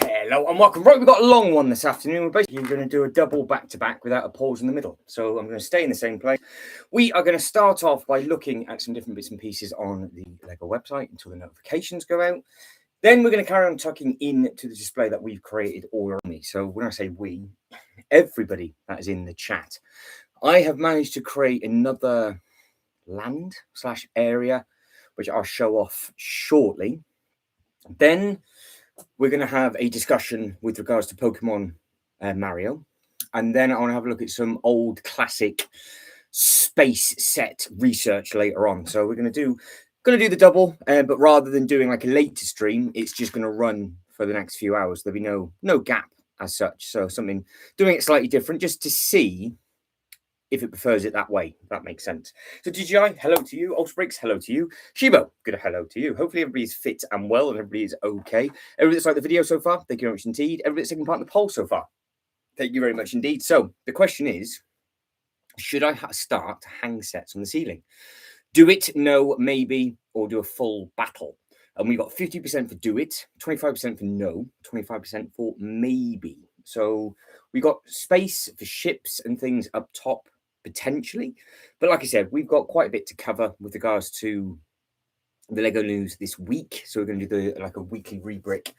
Hello and welcome. Right, we've got a long one this afternoon. We're basically going to do a double back-to-back without a pause in the middle. So I'm going to stay in the same place. We are going to start off by looking at some different bits and pieces on the LEGO website until the notifications go out. Then we're going to carry on tucking into the display that we've created all around me. So when I say we, everybody that is in the chat. I have managed to create another land/area, which I'll show off shortly. Then we're going to have a discussion with regards to Pokemon Mario. And then I want to have a look at some old classic space set research later on. So we're going to do the double, but rather than doing like a later stream, it's just going to run for the next few hours. There'll be no gap as such. So something doing it slightly different just to see if it prefers it that way, if that makes sense. So DJI, hello to you. Osprix, hello to you. Shibo, good hello to you. Hopefully everybody's fit and well and everybody's okay. Everybody that's liked the video so far, thank you very much indeed. Everybody that's taken part in the poll so far, thank you very much indeed. So the question is, should I start to hang sets on the ceiling? Do it, no, maybe, or do a full battle? And we've got 50% for do it, 25% for no, 25% for maybe. So we got space for ships and things up top, potentially. But like I said, we've got quite a bit to cover with regards to the LEGO news this week. So we're going to do a weekly rebrick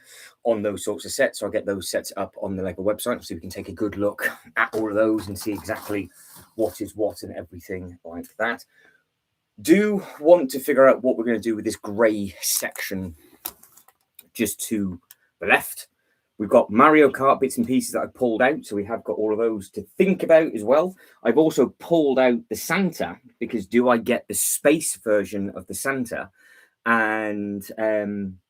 on those sorts of sets. So I'll get those sets up on the LEGO website so we can take a good look at all of those and see exactly what is what and everything like that. Do want to figure out what we're going to do with this grey section just to the left. We've got Mario Kart bits and pieces that I've pulled out, so we have got all of those to think about as well. I've also pulled out the Santa, because do I get the space version of the Santa and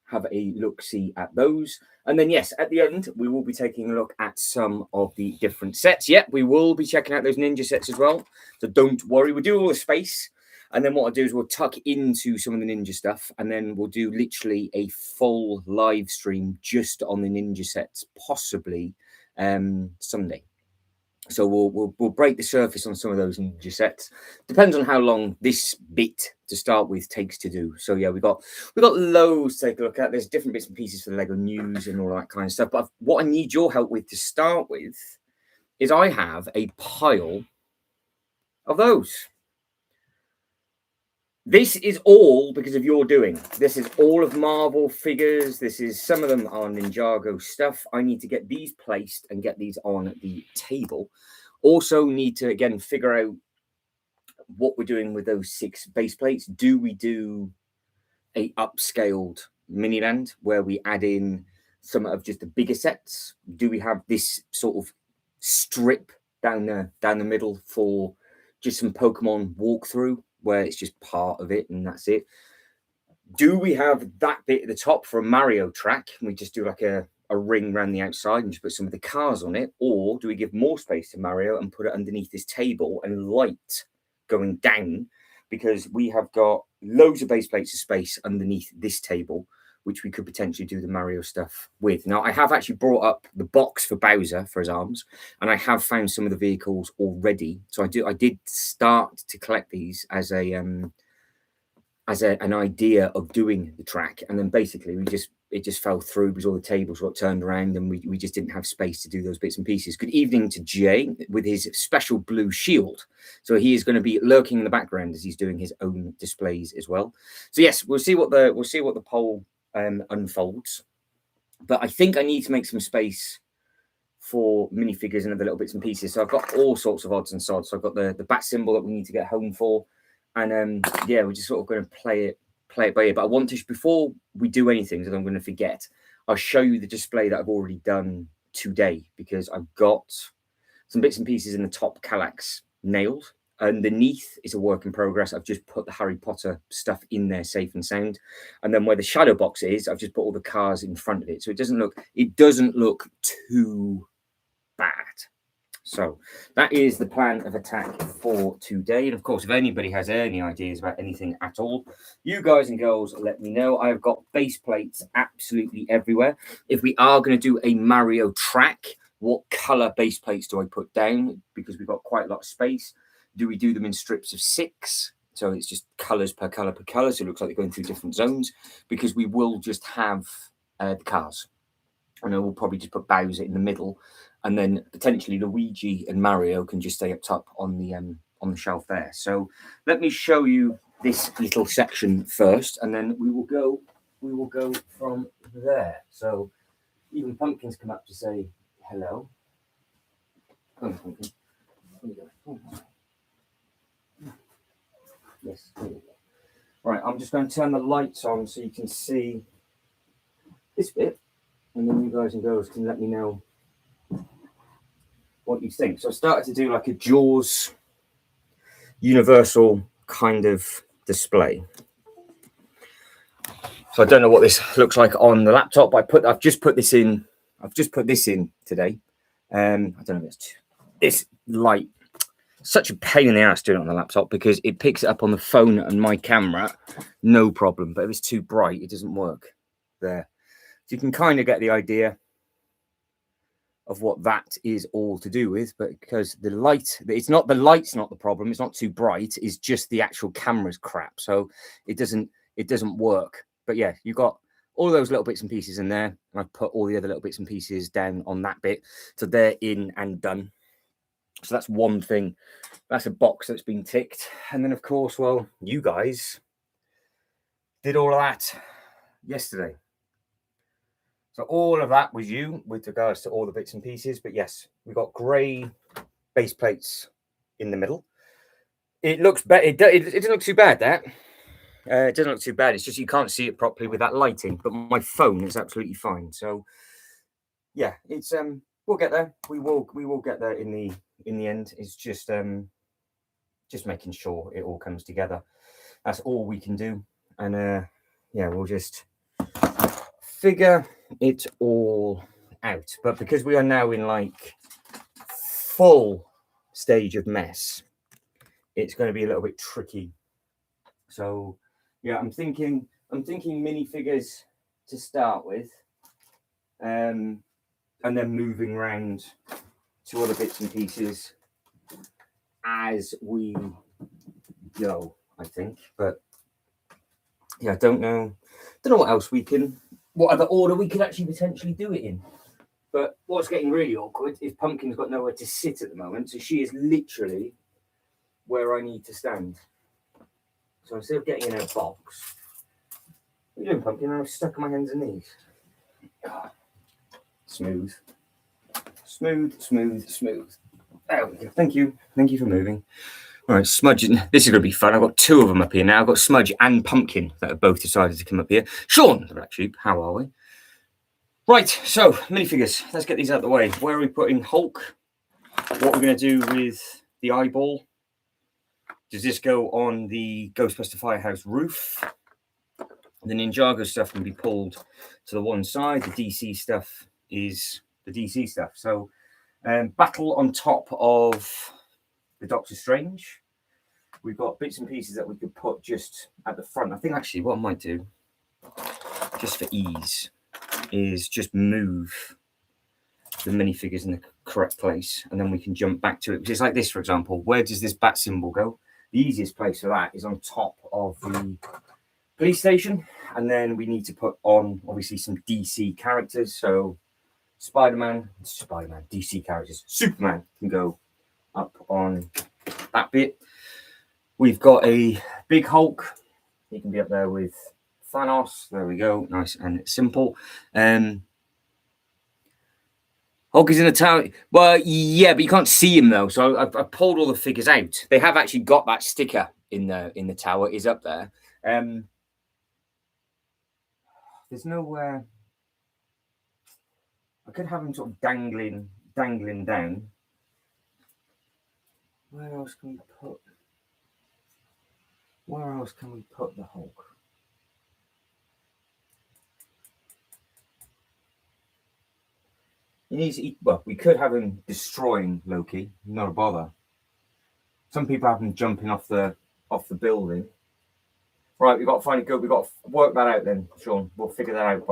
have a look-see at those? And then, yes, at the end, we will be taking a look at some of the different sets. Yep, we will be checking out those ninja sets as well, so don't worry. We'll do all the space. And then what I'll do is we'll tuck into some of the ninja stuff, and then we'll do literally a full live stream just on the ninja sets, possibly Sunday. So we'll break the surface on some of those ninja sets. Depends on how long this bit to start with takes to do. So yeah, we've got loads to take a look at. There's different bits and pieces for the LEGO news and all that kind of stuff. But what I need your help with to start with is I have a pile of those. This is all because of your doing. This is all of Marvel figures. Some of them are Ninjago stuff. I need to get these placed and get these on the table. Also need to, again, figure out what we're doing with those 6 base plates. Do we do a upscaled mini land where we add in some of just the bigger sets? Do we have this sort of strip down the middle for just some Pokemon walkthrough, where it's just part of it and that's it? Do we have that bit at the top for a Mario track and we just do like a ring around the outside and just put some of the cars on it? Or do we give more space to Mario and put it underneath this table and light going down? Because we have got loads of base plates of space underneath this table, which we could potentially do the Mario stuff with. Now, I have actually brought up the box for Bowser for his arms, and I have found some of the vehicles already. So I did start to collect these as an idea of doing the track, and then basically it just fell through because all the tables got turned around, and we just didn't have space to do those bits and pieces. Good evening to Jay with his special blue shield. So he is going to be lurking in the background as he's doing his own displays as well. So yes, we'll see what the poll unfolds, but I think I need to make some space for minifigures and other little bits and pieces. So I've got all sorts of odds and sods. So I've got the bat symbol that we need to get home for, and yeah, we're just sort of going to play it by ear. But I want to, before we do anything, because I'm going to forget, I'll show you the display that I've already done today, because I've got some bits and pieces in the top Kallax nailed. Underneath is a work in progress. I've just put the Harry Potter stuff in there safe and sound, and then where the shadow box is, I've just put all the cars in front of it, so it doesn't look too bad. So that is the plan of attack for today. And of course, if anybody has any ideas about anything at all, you guys and girls, let me know. I've got base plates absolutely everywhere. If we are going to do a Mario track, what color base plates do I put down? Because we've got quite a lot of space. Do we do them in strips of 6? So it's just colors per color per color. So it looks like they're going through different zones, because we will just have the cars. And then we'll probably just put Bowser in the middle, and then potentially Luigi and Mario can just stay up top on the shelf there. So let me show you this little section first, and then we will go from there. So even Pumpkin's come up to say hello. Come on, Pumpkin. Here you go. Yes, there you go. Right, I'm just going to turn the lights on so you can see this bit, and then you guys and girls can let me know what you think. So I started to do like a Jaws universal kind of display. So I don't know what this looks like on the laptop, but I've just put this in today. I don't know if it's light. Such a pain in the ass doing it on the laptop because it picks it up on the phone and my camera, no problem. But if it's too bright, it doesn't work there. So you can kind of get the idea of what that is all to do with. But because the light, it's not the light's not the problem. It's not too bright. It's just the actual camera's crap. So it doesn't work. But yeah, you got all those little bits and pieces in there. And I've put all the other little bits and pieces down on that bit. So they're in and done. So that's one thing. That's a box that's been ticked. And then, of course, well, you guys did all of that yesterday. So all of that was you with regards to all the bits and pieces. But yes, we got grey base plates in the middle. It looks better. It doesn't look too bad, that. It doesn't look too bad. It's just you can't see it properly with that lighting. But my phone is absolutely fine. So, yeah, it's we'll get there. We will get there in the end. It's just making sure it all comes together. That's all we can do. And yeah, we'll just figure it all out. But because we are now in like full stage of mess, it's going to be a little bit tricky. So yeah, I'm thinking minifigures to start with, and then moving around to other bits and pieces as we go, I think. But yeah, I don't know what else what other order we could actually potentially do it in. But what's getting really awkward is Pumpkin's got nowhere to sit at the moment, so she is literally where I need to stand. So instead of getting in a box, what are you doing, Pumpkin? I'm stuck on my hands and knees. Smooth. There we go. Thank you for moving. All right, Smudge. This is going to be fun. I've got two of them up here now. I've got Smudge and Pumpkin that have both decided to come up here. Sean, the black sheep, how are we? Right, so minifigures. Let's get these out of the way. Where are we putting Hulk? What we're going to do with the eyeball? Does this go on the Ghostbuster Firehouse roof? The Ninjago stuff can be pulled to the one side. The DC stuff is the DC stuff. So, battle on top of the Doctor Strange. We've got bits and pieces that we could put just at the front. I think actually what I might do, just for ease, is just move the minifigures in the correct place, and then we can jump back to it. Just like this, for example. Where does this bat symbol go? The easiest place for that is on top of the police station, and then we need to put on obviously some DC characters. So Spider-Man, DC characters. Superman can go up on that bit. We've got a big Hulk. He can be up there with Thanos. There we go. Nice and simple. Hulk is in the tower. Well, yeah, but you can't see him though. So I pulled all the figures out. They have actually got that sticker in the tower. Is up there. There's nowhere. I could have him sort of dangling down. Where else can we put the Hulk? We could have him destroying Loki, not a bother. Some people have him jumping off the building. Right, we've got to find a good. We've got to work that out then, Sean. We'll figure that out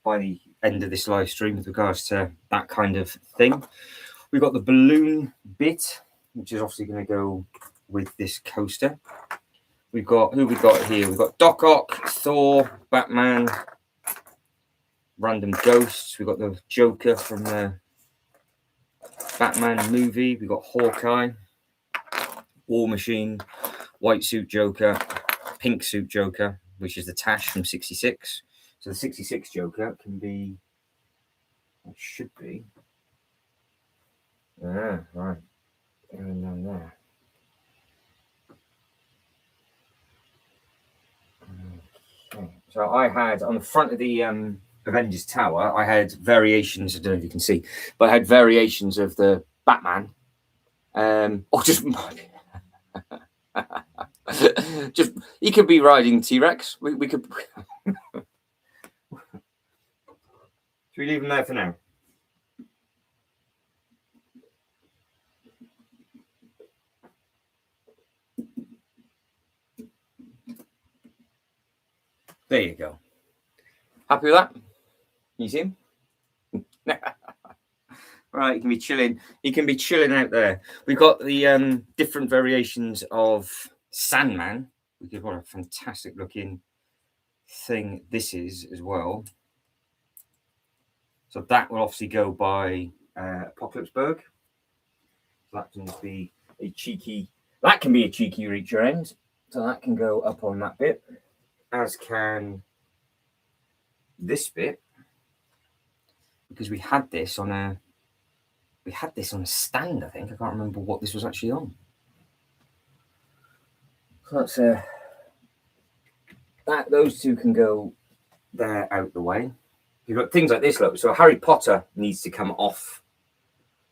by the end of this live stream with regards to that kind of thing. We've got the balloon bit, which is obviously going to go with this coaster. We've got who we got here. We've got Doc Ock, Thor, Batman, random ghosts. We've got the Joker from the Batman movie. We've got Hawkeye, War Machine, white suit Joker, pink suit Joker, which is the Tash from 66. So the 66 Joker can be, it should be, right, going down there. Okay. So I had on the front of the Avengers Tower, I had variations. I don't know if you can see, but I had variations of the Batman. Or just just he could be riding T-Rex. We could. Should we leave him there for now? There you go. Happy with that? You see him? Right, he can be chilling. He can be chilling out there. We've got the different variations of Sandman. What a fantastic looking thing this is as well. So that will obviously go by Apocalypseburg. So that can be a cheeky. That can be a cheeky reacher end. So that can go up on that bit, as can this bit, because we had this on a stand. I think I can't remember what this was actually on. So that's that. Those two can go there out the way. You've got things like this, look. So Harry Potter needs to come off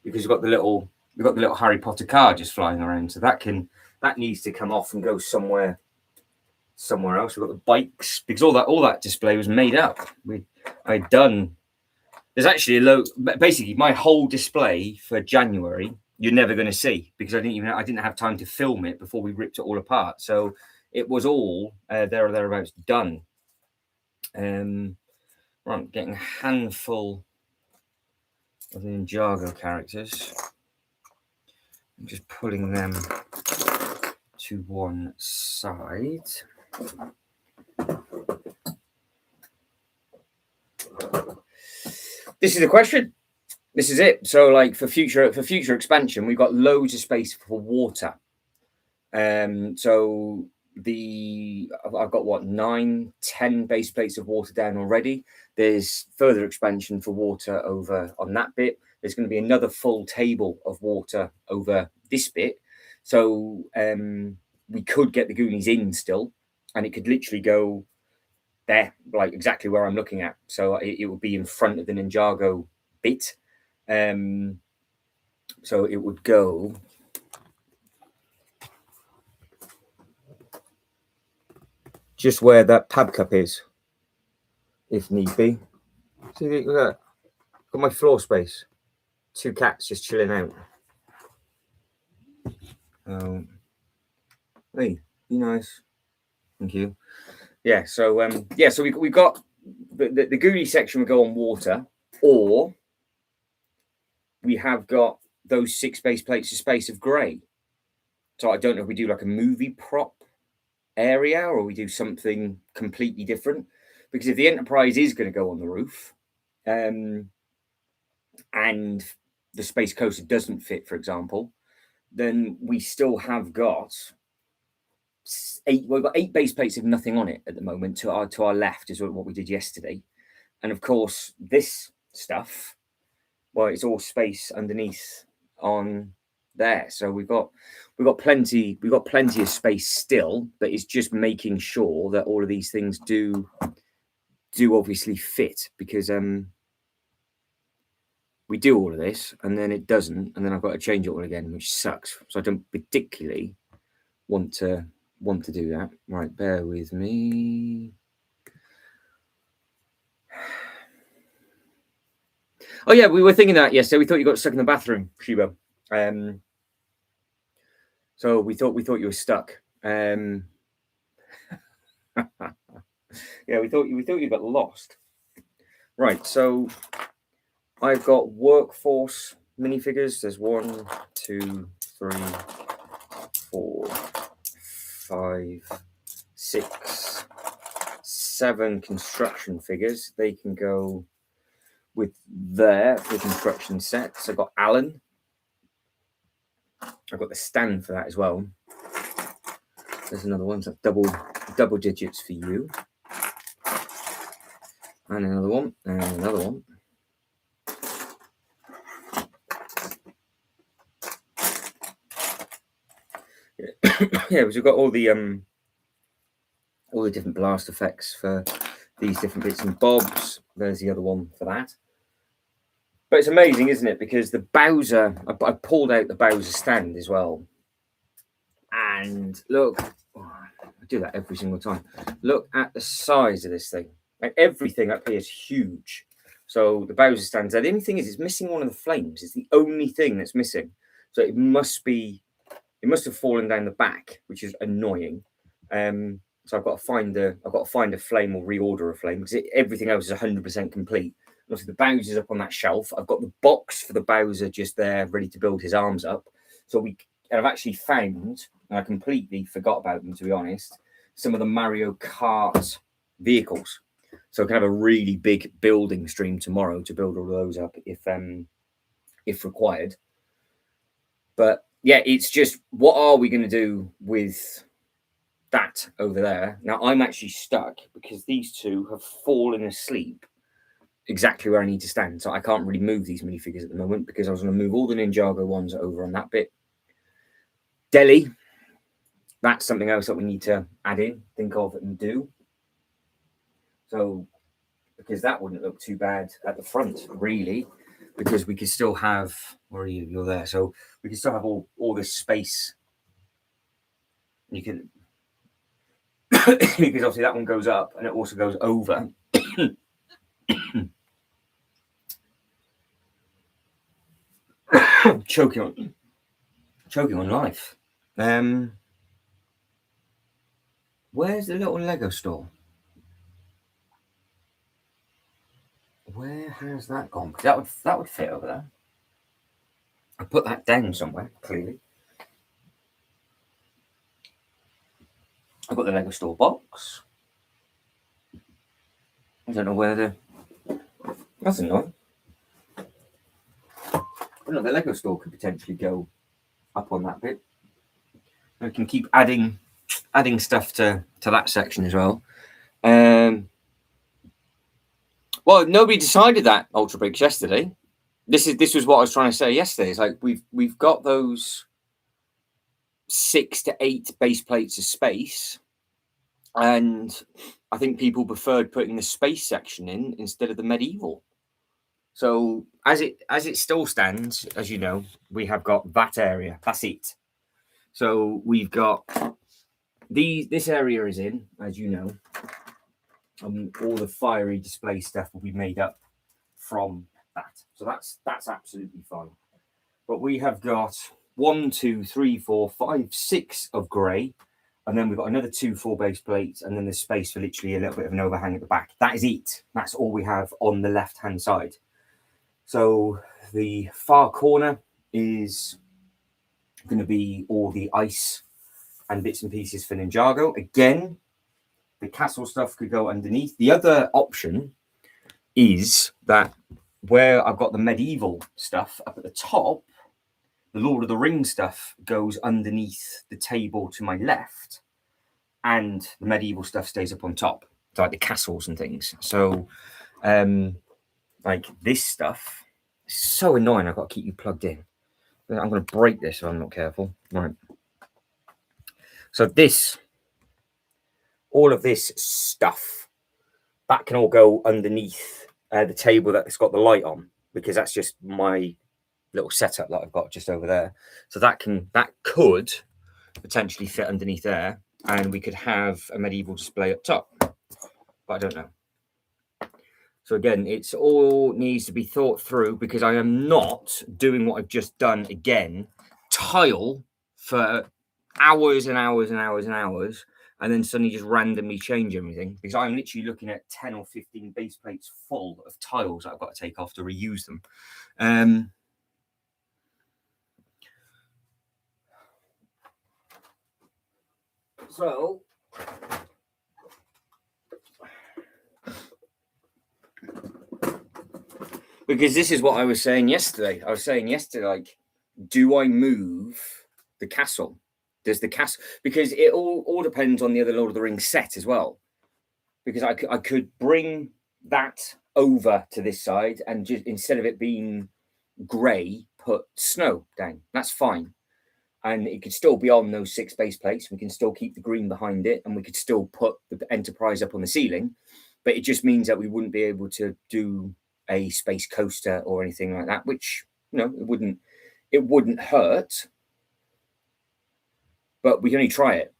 because we've got the little Harry Potter car just flying around. So that needs to come off and go somewhere else. We've got the bikes because all that display was made up. I'd done. There's actually a load. Basically, my whole display for January you're never going to see because I didn't have time to film it before we ripped it all apart. So it was all there or thereabouts done. Right, getting a handful of the Ninjago characters. I'm just pulling them to one side. This is the question. This is it. So, like for future expansion, we've got loads of space for water. So I've got 9, 10 base plates of water down already. There's further expansion for water over on that bit. There's going to be another full table of water over this bit. So we could get the Goonies in still, and it could literally go there, like exactly where I'm looking at. So it would be in front of the Ninjago bit. So it would go just where that pab cup is, if need be. See, look at that. Got my floor space. 2 cats just chilling out. Hey, be nice. Thank you. Yeah, so so we got the Goonie section will go on water, or we have got those 6 base plates of space of grey. So I don't know if we do like a movie prop area or we do something completely different, because if the Enterprise is going to go on the roof and the Space Coaster doesn't fit, for example, then we still have got 8. We've got 8 base plates of nothing on it at the moment. To our left is what we did yesterday, and of course this stuff, well, it's all space underneath on there. So we've got plenty of space still, but it's just making sure that all of these things do obviously fit, because we do all of this and then it doesn't, and then I've got to change it all again, which sucks. So I don't particularly want to do that. Right, bear with me. Oh yeah, we were thinking that yesterday. We thought you got stuck in the bathroom, Shiba. So we thought you were stuck. Yeah, we thought you got lost. Right, so I've got workforce minifigures. There's 1, 2, 3, 4, 5, 6, 7 construction figures. They can go with instruction sets. I've got Alan. I've got the stand for that as well. There's another one. So double digits for you. And another one. And another one. Yeah, we've got all the different blast effects for these different bits and bobs. There's the other one for that. But it's amazing, isn't it? Because the Bowser, I pulled out the Bowser stand as well. And look, I do that every single time. Look at the size of this thing. Like everything up here is huge. So the Bowser stands there. The only thing is, it's missing one of the flames. It's the only thing that's missing. So it must have fallen down the back, which is annoying. So I've got to find a flame or reorder a flame because everything else is 100% complete. And obviously the Bowser's up on that shelf. I've got the box for the Bowser just there, ready to build his arms up. So I've actually found, and I completely forgot about them to be honest, some of the Mario Kart vehicles. So I can have a really big building stream tomorrow to build all those up if required. But yeah, it's just, what are we going to do with that over there? Now I'm actually stuck because these two have fallen asleep exactly where I need to stand. So I can't really move these minifigures at the moment because I was going to move all the Ninjago ones over on that bit. Deli, that's something else that we need to add in, think of and do. So, because that wouldn't look too bad at the front, really, because we could still have, where are you? You're there. So we can still have all this space. You can, because obviously that one goes up and it also goes over. choking on life. Where's the little Lego store? Where has that gone? That would fit over there. I put that down somewhere, clearly. I've got the Lego store box. I don't know where that's annoying. No, the Lego store could potentially go up on that bit. We can keep adding stuff to that section as well. Well, nobody decided that Ultra Bricks yesterday. This was what I was trying to say yesterday. It's like we've got those 6 to 8 base plates of space, and I think people preferred putting the space section in instead of the medieval. So as it still stands, as you know, we have got that area. That's it. So we've got this area is in, as you know. All the fiery display stuff will be made up from that. So that's absolutely fine. But we have got 1, 2, 3, 4, 5, 6 of grey, and then we've got another 2 4 base plates, and then there's space for literally a little bit of an overhang at the back. That is it. That's all we have on the left-hand side. So the far corner is going to be all the ice and bits and pieces for Ninjago. Again, the castle stuff could go underneath. The other option is that where I've got the medieval stuff up at the top, the Lord of the Rings stuff goes underneath the table to my left, and the medieval stuff stays up on top, so like the castles and things. So, like this stuff is so annoying. I've got to keep you plugged in. I'm going to break this if I'm not careful. Right. So all of this stuff, that can all go underneath the table that's got the light on, because that's just my little setup that I've got just over there. So that could potentially fit underneath there, and we could have a medieval display up top, but I don't know. So again, it's all needs to be thought through, because I am not doing what I've just done again, tile for hours and hours and hours and hours, and then suddenly just randomly change everything, because I'm literally looking at 10 or 15 base plates full of tiles that I've got to take off to reuse them. So Because this is what I was saying yesterday. I was saying yesterday, like, do I move the castle? Does the castle, because it all depends on the other Lord of the Rings set as well. Because I could bring that over to this side and just, instead of it being grey, put snow down. That's fine. And it could still be on those 6 base plates. We can still keep the green behind it, and we could still put the Enterprise up on the ceiling. But it just means that we wouldn't be able to do a space coaster or anything like that, which, you know, it wouldn't hurt. But we can only try it.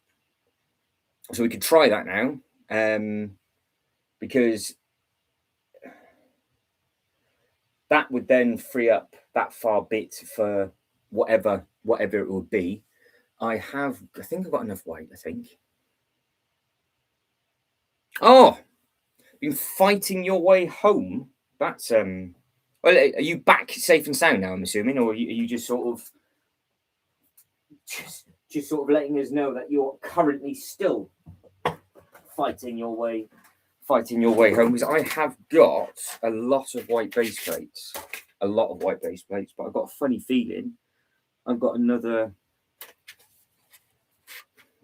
So we could try that now, because that would then free up that far bit for whatever it would be. I think I've got enough white, I think. Oh, been fighting your way home. That's well, are you back safe and sound now, I'm assuming, or are you just sort of just sort of letting us know that you're currently still fighting your way home? Because I have got a lot of white base plates, but I've got a funny feeling I've got another,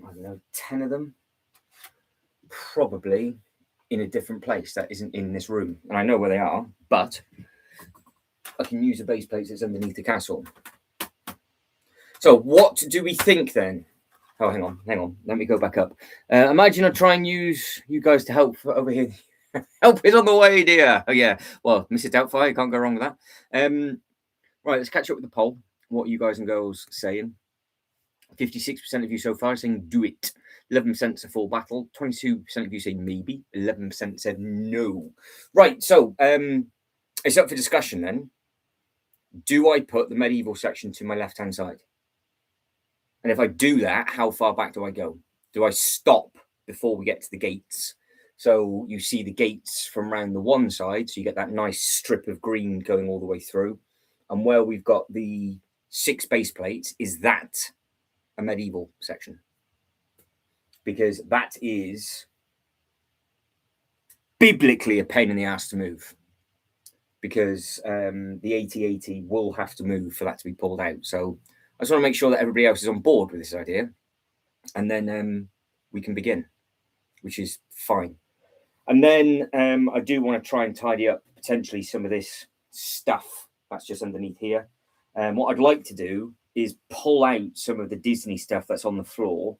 I don't know, 10 of them, probably in a different place that isn't in this room. And I know where they are, but I can use the base plates that's underneath the castle. So what do we think then? Oh, hang on. Let me go back up. Imagine I try and use you guys to help over here. Help is on the way, dear. Oh, yeah. Well, Mrs. Doubtfire, you can't go wrong with that. Right, let's catch up with the poll. What are you guys and girls saying? 56% of you so far saying do it. 11% say full battle. 22% of you say maybe. 11% said no. Right, so it's up for discussion then. Do I put the medieval section to my left-hand side? And if I do that, how far back do I go? Do I stop before we get to the gates? So you see the gates from around the one side, so you get that nice strip of green going all the way through. And where we've got the 6 base plates, is that a medieval section? Because that is biblically a pain in the ass to move. Because the 8080 will have to move for that to be pulled out. So I just want to make sure that everybody else is on board with this idea. And then we can begin, which is fine. And then I do want to try and tidy up potentially some of this stuff that's just underneath here. What I'd like to do is pull out some of the Disney stuff that's on the floor,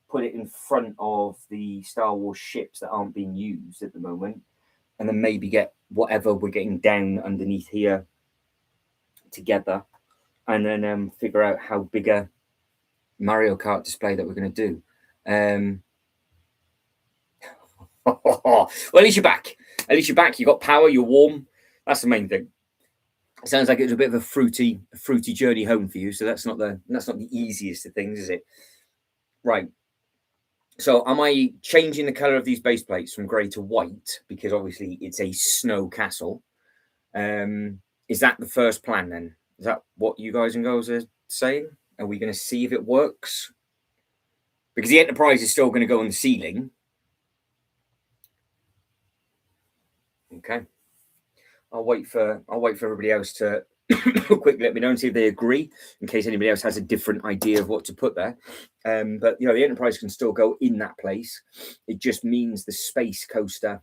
put it in front of the Star Wars ships that aren't being used at the moment, and then maybe get whatever we're getting down underneath here together, and then figure out how big a Mario Kart display that we're going to do. Well, at least you're back. You got power. You're warm. That's the main thing. It sounds like it was a bit of a fruity journey home for you. So that's not the easiest of things, is it? Right. So am I changing the color of these base plates from grey to white because obviously it's a snow castle? Is that the first plan then? Is that what you guys and girls are saying? Are we going to see if it works? Because the Enterprise is still going to go on the ceiling. Okay. I'll wait for everybody else to quickly let me know and see if they agree, in case anybody else has a different idea of what to put there. But you know, the Enterprise can still go in that place. It just means the space coaster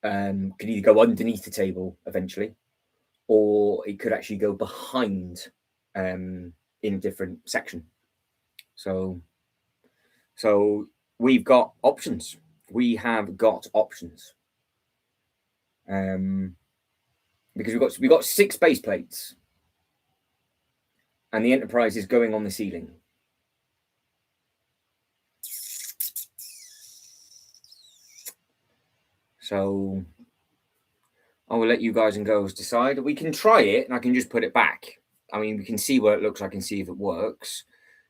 can either go underneath the table eventually, or it could actually go behind in a different section. So we've got options. We have got options. Because we've got 6 base plates, and the Enterprise is going on the ceiling. So I will let you guys and girls decide. We can try it, and I can just put it back. I mean, we can see what it looks like and see if it works.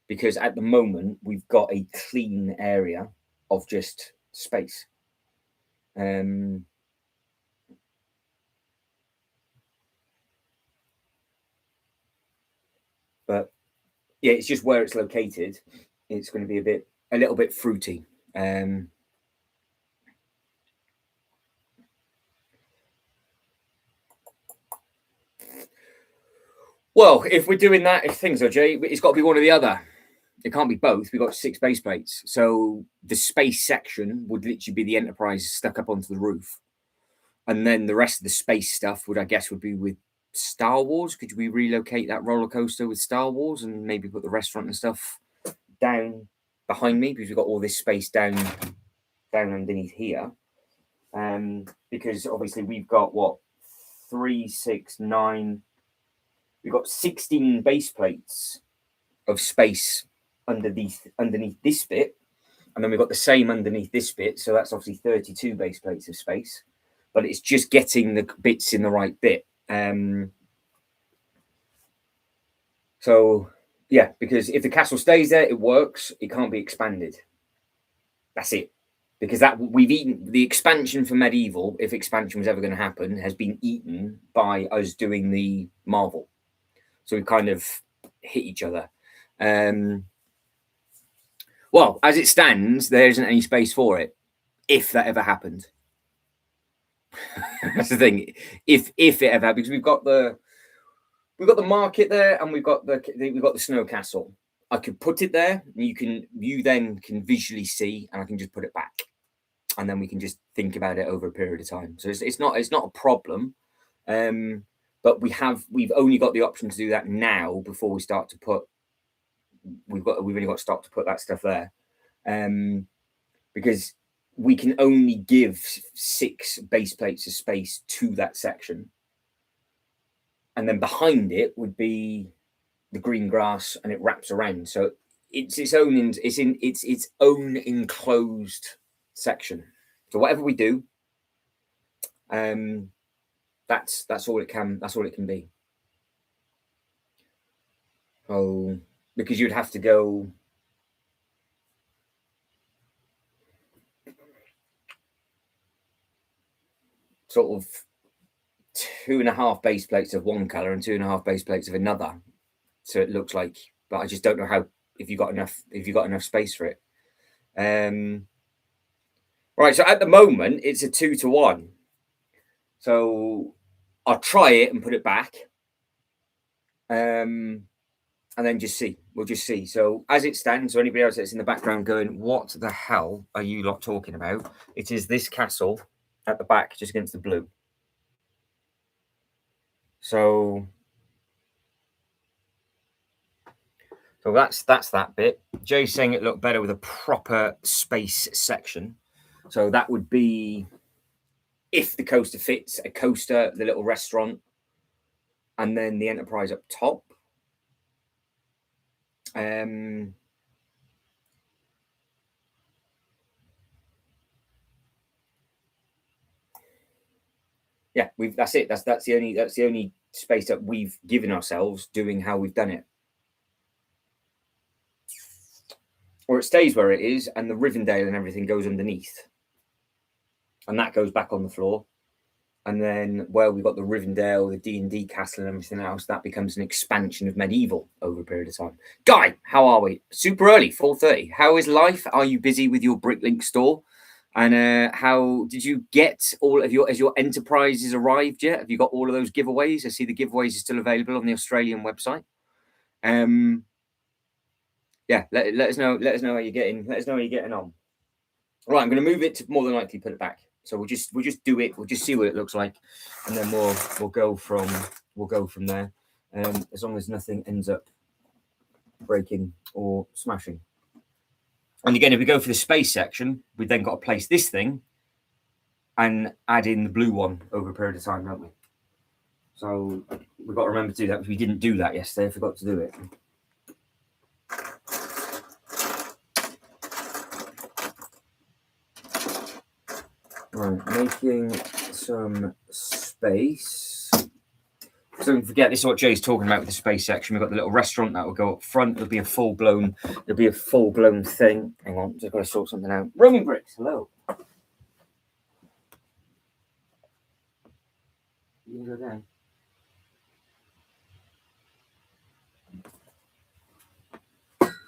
Because at the moment, we've got a clean area of just space. But yeah, it's just where it's located. It's going to be a little bit fruity. Well, if we're doing that, if things are Jay, it's got to be one or the other. It can't be both. We've got 6 base plates. So the space section would literally be the Enterprise stuck up onto the roof. And then the rest of the space stuff would be with Star Wars. Could we relocate that roller coaster with Star Wars and maybe put the restaurant and stuff down behind me? Because we've got all this space down underneath here. Because obviously we've got 3, 6, 9. We've got 16 base plates of space underneath this bit, and then we've got the same underneath this bit. So that's obviously 32 base plates of space, but it's just getting the bits in the right bit. So yeah, because if the castle stays there, it works. It can't be expanded. That's it. Because that we've eaten the expansion for medieval, if expansion was ever going to happen, has been eaten by us doing the Marvel. So we kind of hit each other. Well, as it stands, there isn't any space for it. If that ever happened, that's the thing. If it ever happened, because we've got the market there, and we've got the snow castle. I could put it there, and you then can visually see, and I can just put it back, and then we can just think about it over a period of time. So it's not a problem. But we've only got the option to do that now before we start to put. We've only got to start to put that stuff there, because we can only give 6 base plates of space to that section, and then behind it would be the green grass, and it wraps around. So it's its own enclosed section. So whatever we do, that's all it can be. Oh, because you'd have to go sort of 2.5 base plates of one color and 2.5 base plates of another. So it looks like, but I just don't know how, if you got enough space for it. Right. So at the moment it's a 2-to-1. So I'll try it and put it back. And then just see. We'll just see. So as it stands, so anybody else that's in the background going, what the hell are you lot talking about? It is this castle at the back, just against the blue. So that's that bit. Jay's saying it looked better with a proper space section. So that would be, if the coaster fits, a coaster, the little restaurant, and then the Enterprise up top. Yeah, that's it. That's the only space that we've given ourselves doing how we've done it. Or it stays where it is, and the Rivendell and everything goes underneath, and that goes back on the floor. And then where we've got the Rivendell, the D&D castle, and everything else, that becomes an expansion of medieval over a period of time. Guy, how are we? Super early, 4:30. How is life? Are you busy with your Bricklink store? And how did you get all of has your enterprises arrived yet? Have you got all of those giveaways? I see the giveaways are still available on the Australian website. Yeah, let us know. Let us know how you're getting. Let us know how you're getting on. Right, I'm going to move it to more than likely put it back. So we'll just do it. We'll just see what it looks like, and then we'll go from there. As long as nothing ends up breaking or smashing. And again, if we go for the space section, we've then got to place this thing and add in the blue one over a period of time, don't we? So we've got to remember to do that, because we didn't do that yesterday. I forgot to do it. Right, making some space. So don't forget, this is what Jay's talking about with the space section. We've got the little restaurant that will go up front. It'll be a full blown thing. Hang on, just got to sort something out. Roaming bricks, hello. You can go down.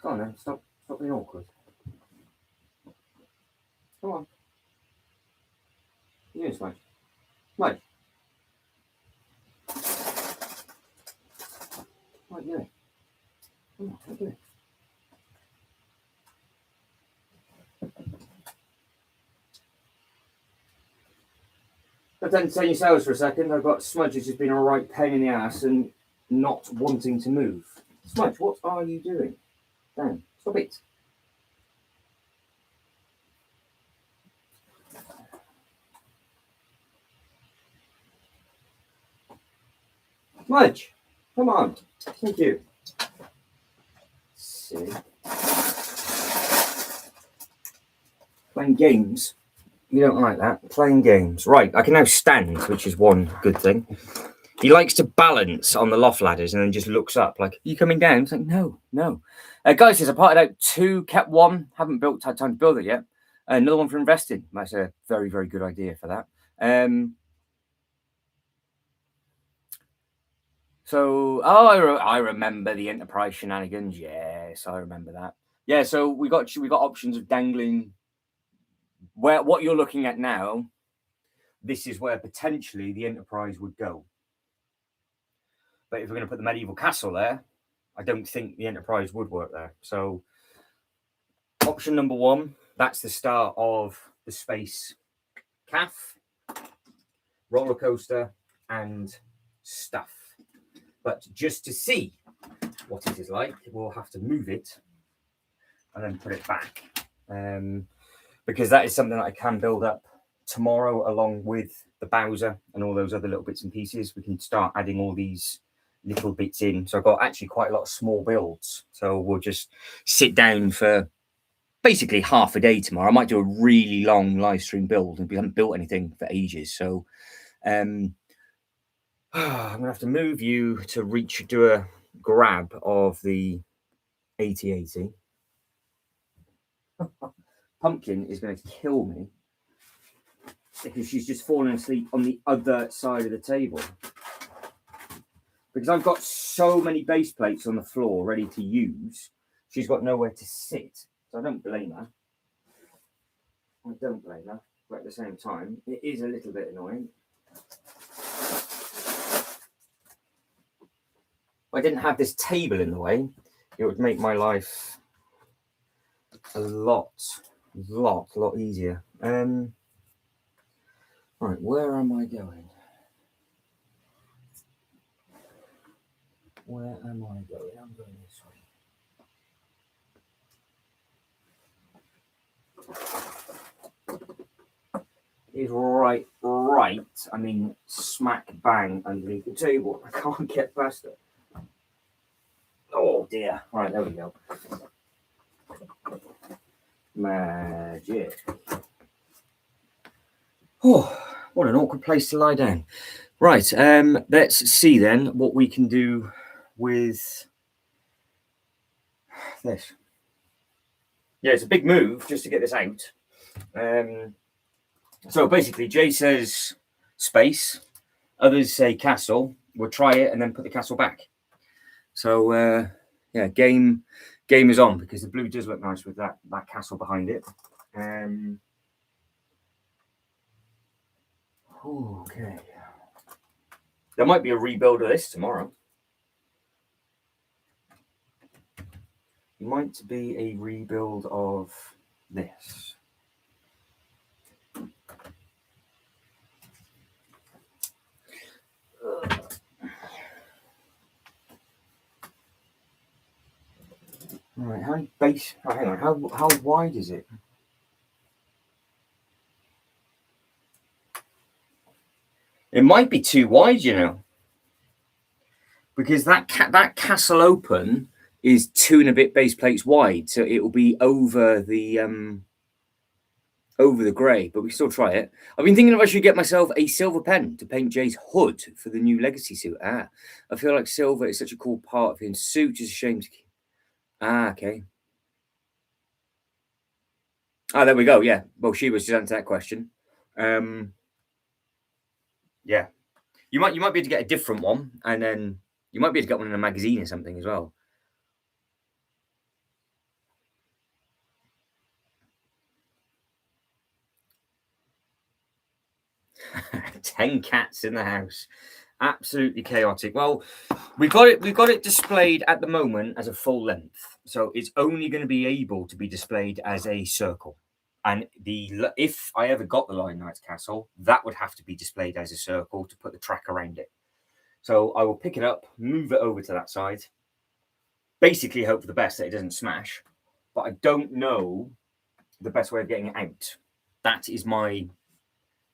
Go on then, stop being awkward. Come on. You doing, Smudge? doing? Come on, what are you doing? But then entertain yourselves for a second. I've got Smudge who's just been a right pain in the ass and not wanting to move. Smudge, what are you doing? Dan, stop it. Smudge, come on. Thank you. Silly. Playing games. You don't like that. Playing games. Right, I can now stand, which is one good thing. He likes to balance on the loft ladders and then just looks up like, are you coming down? It's like, no. Guys says, I parted out 2, kept 1, haven't had time to build it yet. Another one for investing. That's a very, very good idea for that. I remember the enterprise shenanigans. Yes, I remember that. Yeah, so we got options of dangling. What you're looking at now, this is where potentially the enterprise would go. But if we're going to put the medieval castle there, I don't think the enterprise would work there. So option number 1, that's the start of the space calf, roller coaster, and stuff. But just to see what it is like, we'll have to move it and then put it back. Because that is something that I can build up tomorrow along with the Bowser and all those other little bits and pieces. We can start adding all these little bits in. So I've got actually quite a lot of small builds. So we'll just sit down for basically half a day tomorrow. I might do a really long live stream build, and we haven't built anything for ages. So I'm going to have to move you to do a grab of the 8080. Pumpkin is going to kill me because she's just fallen asleep on the other side of the table. Because I've got so many base plates on the floor ready to use, she's got nowhere to sit. So I don't blame her. But at the same time, it is a little bit annoying. If I didn't have this table in the way, it would make my life a lot easier. Right, where am I going? Where am I going? I'm going this way. It's right. I mean, smack bang underneath the table. I can't get past it. Oh dear. Right, there we go. Magic. Oh, what an awkward place to lie down. Right, let's see then what we can do with this. Yeah, it's a big move just to get this out. So basically, Jay says space, others say castle. We'll try it and then put the castle back. So yeah, game is on because the blue does look nice with that castle behind it. Okay. There might be a rebuild of this tomorrow. Might be a rebuild of this. All right, how base? Oh, hang on, how wide is it? It might be too wide, you know, because that castle open is 2 and a bit base plates wide, so it will be over the grey. But we still try it. I've been thinking if I should get myself a silver pen to paint Jay's hood for the new Legacy suit. I feel like silver is such a cool part of his suit. It's a shame to. Okay. There we go. Yeah. Well, she was just answering that question. Yeah. You might be able to get a different one, and then you might be able to get one in a magazine or something as well. $10 cats in the house. Absolutely chaotic. Well, we've got it displayed at the moment as a full length, so it's only going to be able to be displayed as a circle. And if I ever got the Lion Knight's castle, that would have to be displayed as a circle to put the track around it. So I will pick it up, move it over to that side, basically hope for the best that it doesn't smash, but I don't know the best way of getting it out. That is my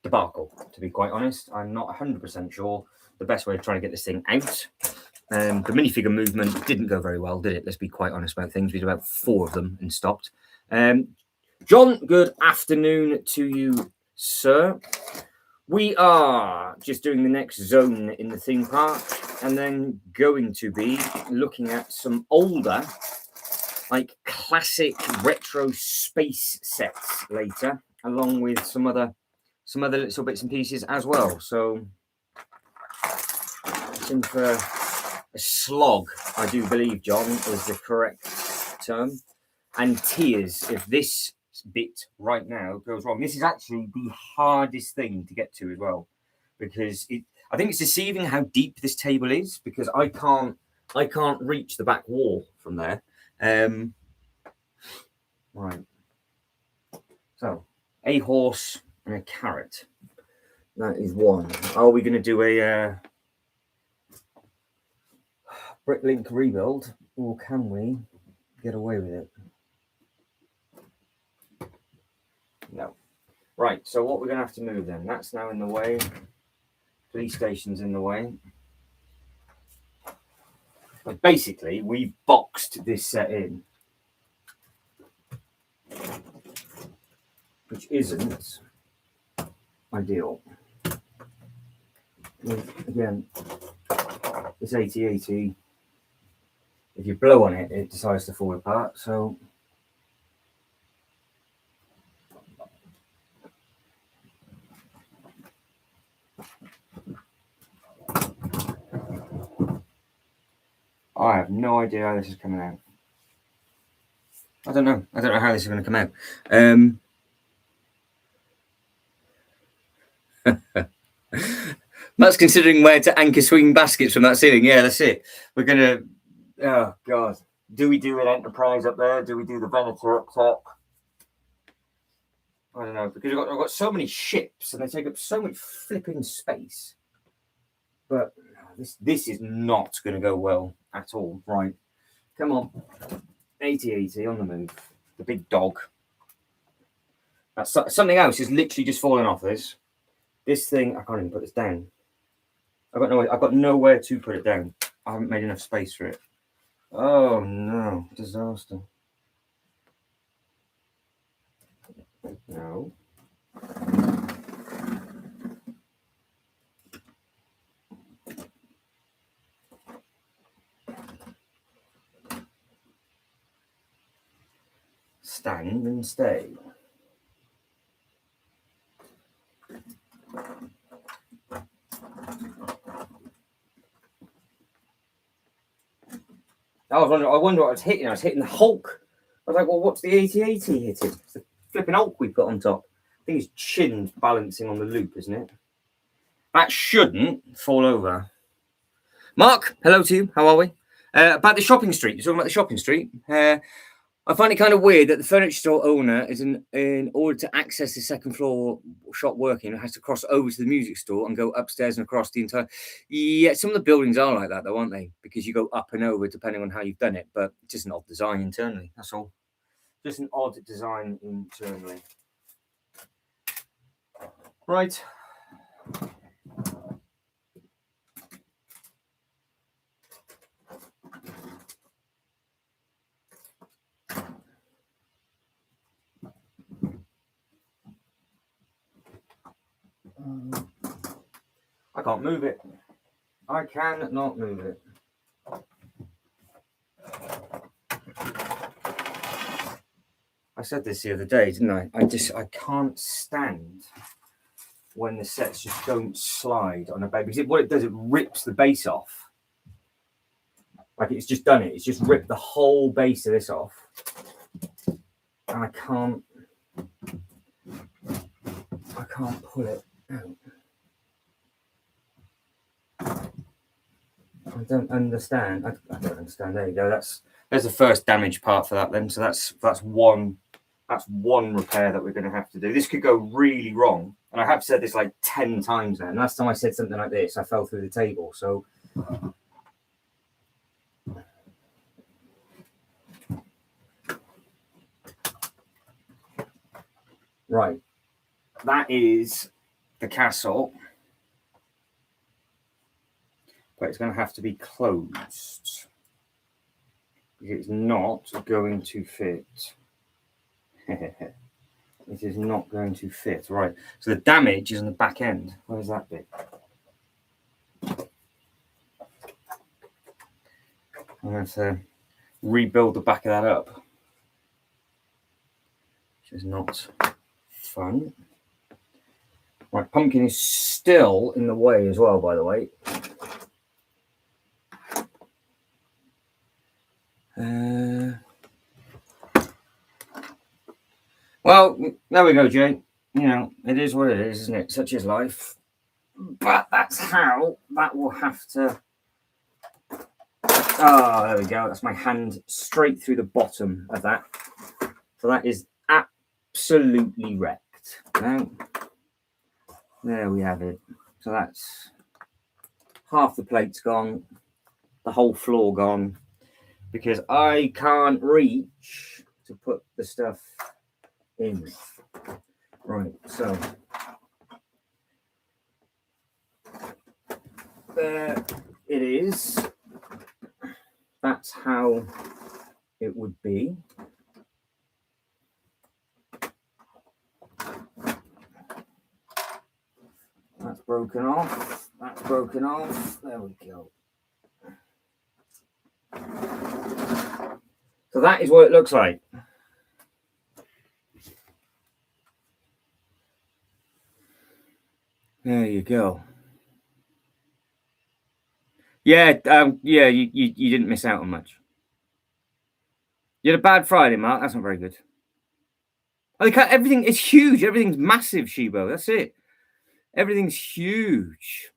debacle, to be quite honest. I'm not 100% sure the best way of trying to get this thing out. The minifigure movement didn't go very well, did it? Let's be quite honest about things. We did about 4 of them and stopped. John, good afternoon to you, sir. We are just doing the next zone in the theme park and then going to be looking at some older, like classic retro space sets later, along with some other little bits and pieces as well. So it's in for a slog, I do believe, John, is the correct term. And tears if this bit right now goes wrong. This is actually the hardest thing to get to as well, because I think it's deceiving how deep this table is, because I can't reach the back wall from there. Right. So a horse and a carrot. That is one. Are we going to do a Bricklink rebuild, or can we get away with it? No. Right, so what we're going to have to move then. That's now in the way. Police station's in the way. But basically, we boxed this set in, which isn't ideal. Again, this 8080, if you blow on it, it decides to fall apart. So I have no idea how this is coming out. I don't know how this is going to come out. That's considering where to anchor swing baskets from that ceiling. Yeah, that's it. We're going to... Oh, God. Do we do an Enterprise up there? Do we do the Venator up top? I don't know, because I've got so many ships and they take up so much flipping space. But this is not going to go well at all. Right. Come on. 8080 on the move. The big dog. That's something else is literally just falling off this. This thing, I can't even put this down. I've got nowhere to put it down. I haven't made enough space for it. Oh no, disaster. No. Stand and stay. I wonder what I was hitting. I was hitting the Hulk. I was like, well, what's the 8080 hitting? It's the flipping Hulk we put on top. I think his chin's balancing on the loop, isn't it? That shouldn't fall over. Mark, hello to you. How are we? About the shopping street. You're talking about the shopping street. I find it kind of weird that the furniture store owner is in order to access the second floor shop working, has to cross over to the music store and go upstairs and across the entire. Yeah, some of the buildings are like that, though, aren't they? Because you go up and over depending on how you've done it, but it's just an odd design internally. That's all. Just an odd design internally. Right. I can't move it. I cannot move it. I said this the other day, didn't I? I can't stand when the sets just don't slide on a bed, because what it does, it rips the base off. Like it's just done it. It's just ripped the whole base of this off. And I can't pull it out. I don't understand. I don't understand. There you go. There's the first damage part for that then. So that's one repair that we're going to have to do. This could go really wrong. And I have said this like 10 times now. And last time I said something like this, I fell through the table. So right. That is the castle. But it's going to have to be closed. It's not going to fit. It is not going to fit. Right. So the damage is on the back end. Where's that bit? I'm going to rebuild the back of that up. Which is not fun. Right. Pumpkin is still in the way as well, by the way. Well, there we go, Jay. You know, it is what it is, isn't it? Such is life. But that's how that will have to... Oh, there we go. That's my hand straight through the bottom of that. So that is absolutely wrecked. Now, there we have it. So that's half the plate's gone, the whole floor gone, because I can't reach to put the stuff in. Right, so there it is. That's how it would be. That's broken off. That's broken off. There we go. So that is what it looks like. There you go. Yeah, you didn't miss out on much. You had a bad Friday, Mark. That's not very good. Oh, everything is huge. Everything's massive, Shibo. That's it. Everything's huge.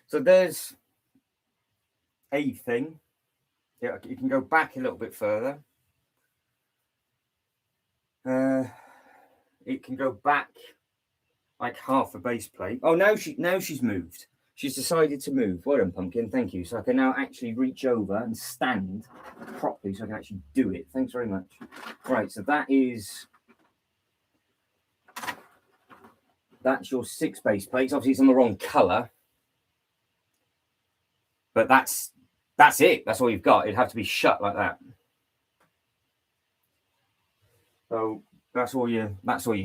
So there's a thing. Yeah, you can go back a little bit further. It can go back like half a base plate. Oh, now she's moved. She's decided to move. Well done, Pumpkin. Thank you. So I can now actually reach over and stand properly so I can actually do it. Thanks very much. Right, so that's your 6 base plates. Obviously, it's on the wrong colour. But that's it. That's all you've got. It'd have to be shut like that. So that's all you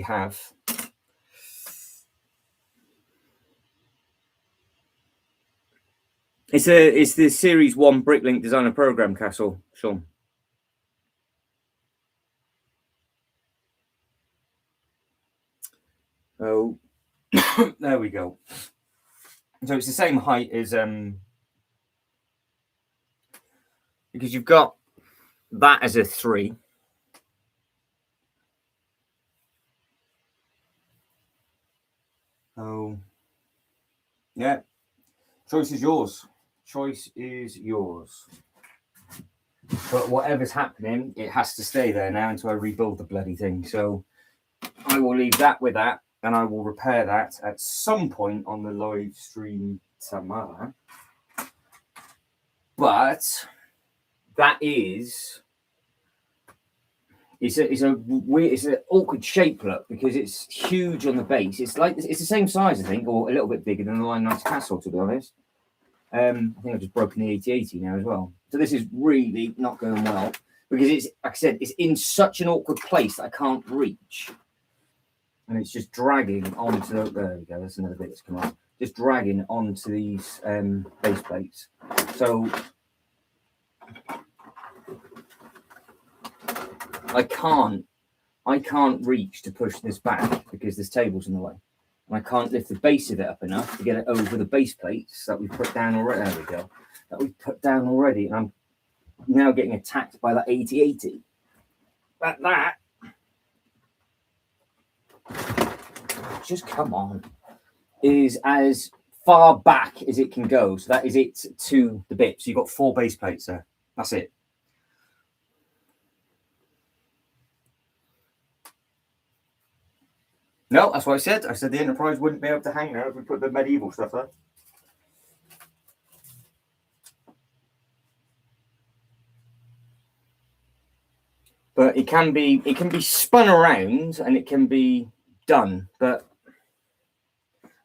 have. It's the Series 1 Bricklink Designer Program castle, Sean. Oh, there we go. So it's the same height as because you've got that as a 3. Oh, yeah. Choice is yours. Choice is yours. But whatever's happening, it has to stay there now until I rebuild the bloody thing. So I will leave that with that, and I will repair that at some point on the live stream tomorrow. But that is... It's an awkward shape, look, because it's huge on the base. It's the same size, I think, or a little bit bigger than the Line Knights Castle, to be honest. I think I've just broken the 8080 now as well. So this is really not going well because it's, like I said, it's in such an awkward place that I can't reach, and it's just dragging onto. There we go. That's another bit that's come off. Just dragging onto these base plates. So I can't reach to push this back because this table's in the way. And I can't lift the base of it up enough to get it over the base plates that we've put down already. There we go. That we've put down already. And I'm now getting attacked by that 8080. That just come on, is as far back as it can go. So that is it to the bit. So you've got 4 base plates there. That's it. No, that's what I said. I said the Enterprise wouldn't be able to hang there if we put the medieval stuff there. But it can be spun around and it can be done. But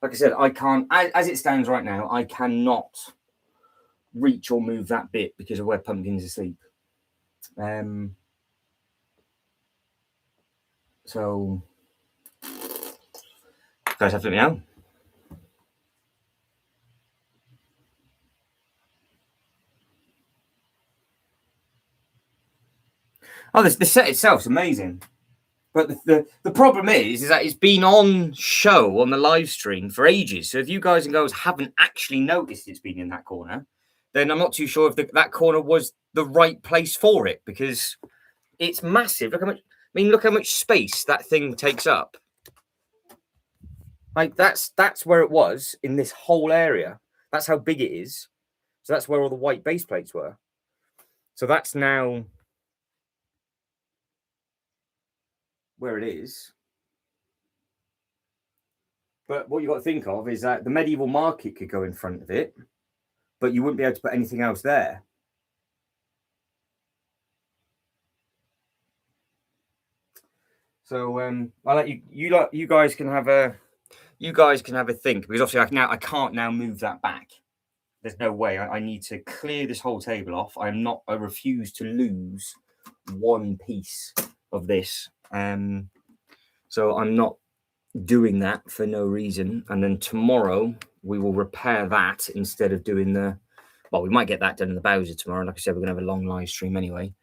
like I said, I can't, as it stands right now, I cannot reach or move that bit because of where Pumpkin's asleep. So guys have to let me know. Oh, the set itself's amazing. But the problem is that it's been on show on the live stream for ages. So if you guys and girls haven't actually noticed it's been in that corner, then I'm not too sure if that corner was the right place for it, because it's massive. Look how much, look how much space that thing takes up. Like that's where it was in this whole area. That's how big it is. So that's where all the white base plates were. So that's now where it is. But what you got to think of is that the medieval market could go in front of it, but you wouldn't be able to put anything else there. So I'll let you guys can have a think, because obviously I can't now move that back. There's no way. I need to clear this whole table off. I refuse to lose one piece of this. So I'm not doing that for no reason. And then tomorrow we will repair that instead of doing we might get that done in the Bowser tomorrow. Like I said, we're gonna have a long live stream anyway.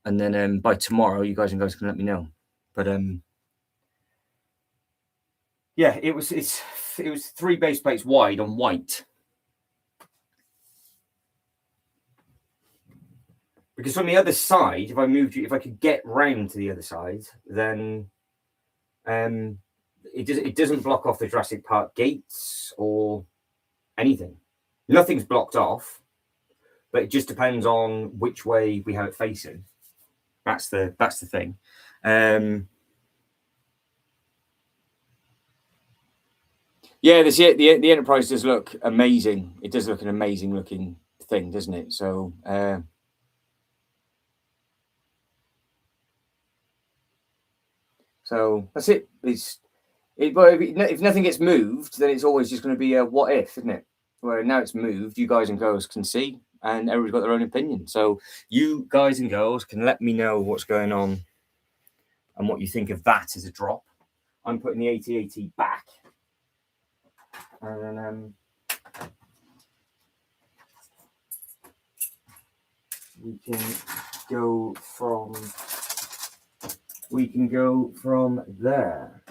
And then by tomorrow, you guys can let me know. But yeah, it was 3 base plates wide on white. Because from the other side, if I could get round to the other side, then it doesn't block off the Jurassic Park gates or anything. Nothing's blocked off, but it just depends on which way we have it facing. That's the thing. Yeah, the Enterprise does look amazing. It does look an amazing looking thing, doesn't it? So so that's it. If nothing gets moved, then it's always just going to be a what if, isn't it? Where now it's moved, you guys and girls can see, and everybody's got their own opinion. So you guys and girls can let me know what's going on and what you think of that as a drop. I'm putting the AT-AT back. And then we can go from there.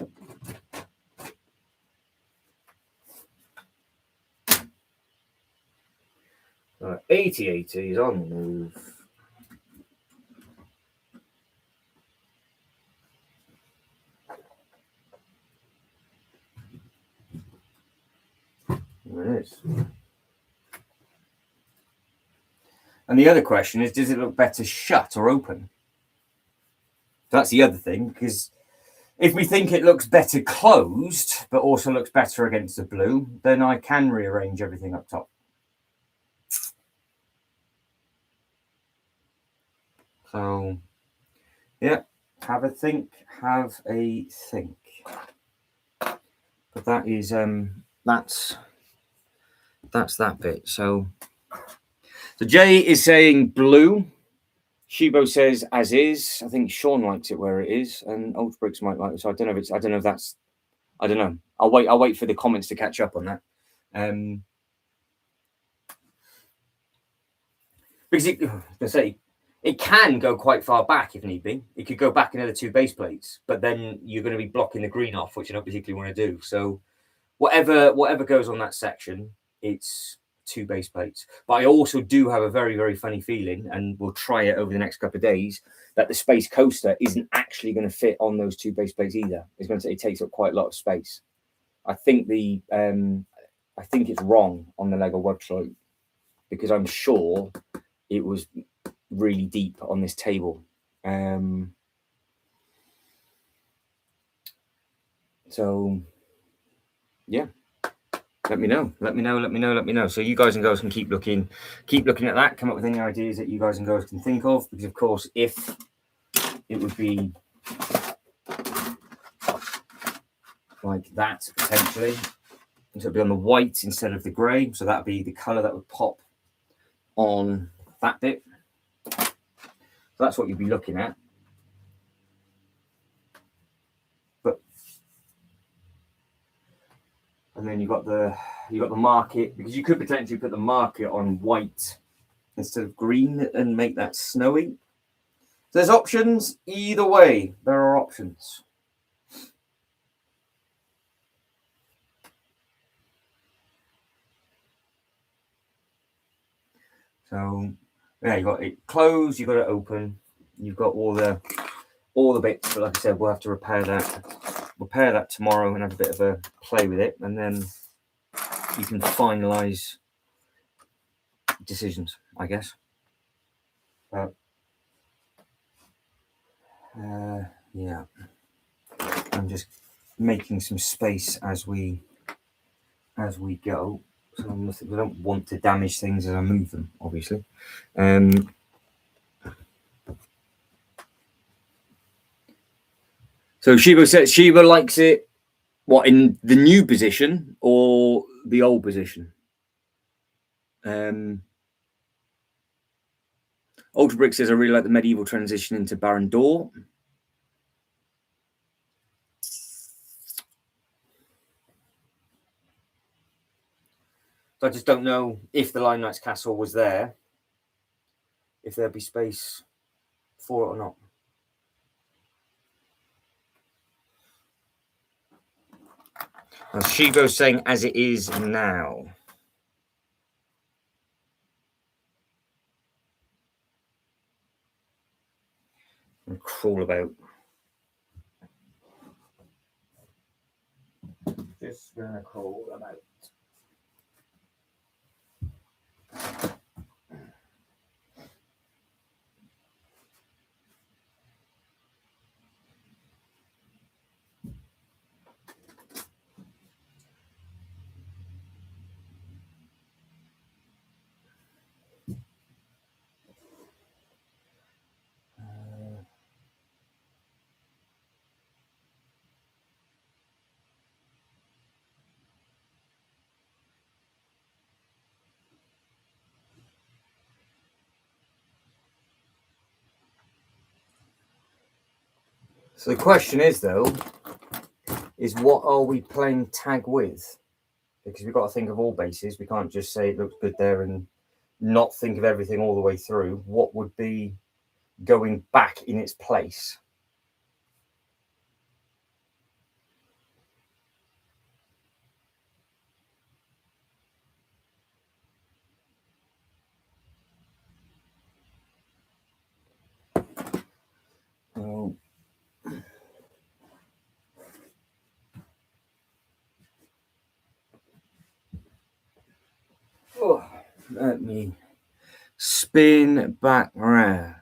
AT-AT is on the move. There it is. And the other question is, does it look better shut or open? That's the other thing, because if we think it looks better closed, but also looks better against the blue, then I can rearrange everything up top. So, yeah, have a think. But that is that's that bit. So Jay is saying blue. Shibo says as is. I think Sean likes it where it is, and Ultrabricks might like it. So I don't know if that's. I don't know. I'll wait for the comments to catch up on that. Because it can go quite far back if need be. It could go back another 2 base plates, but then you're going to be blocking the green off, which you don't particularly want to do. So whatever goes on that section, it's 2 base plates. But I also do have a very, very funny feeling, and we'll try it over the next couple of days, that the Space Coaster isn't actually going to fit on those 2 base plates either. It takes up quite a lot of space. I think it's wrong on the Lego website, because I'm sure it was really deep on this table. So yeah, let me know. So you guys and girls can keep looking at that, come up with any ideas that you guys and girls can think of, because of course, if it would be like that potentially, so it'd be on the white instead of the grey, so that'd be the color that would pop on that bit. So that's what you'd be looking at. And then you got the market, because you could potentially put the market on white instead of green and make that snowy. So there's options either way. There are options. So yeah, you got it closed, you got it open, you've got all the bits. But like I said, we'll have to repair that tomorrow and have a bit of a play with it, and then you can finalize decisions, I guess. Yeah, I'm just making some space as we go. So we don't want to damage things as I move them, obviously. So Sheba likes it, what, in the new position or the old position? Ultra Brick says, I really like the medieval transition into Baron d'Or. So I just don't know if the Lime Knight's castle was there, if there'd be space for it or not. Now, Shibo's saying as it is now. And crawl about. Just gonna crawl about. So the question is, though, is what are we playing tag with? Because we've got to think of all bases. We can't just say it looks good there and not think of everything all the way through. What would be going back in its place? Let me spin back around.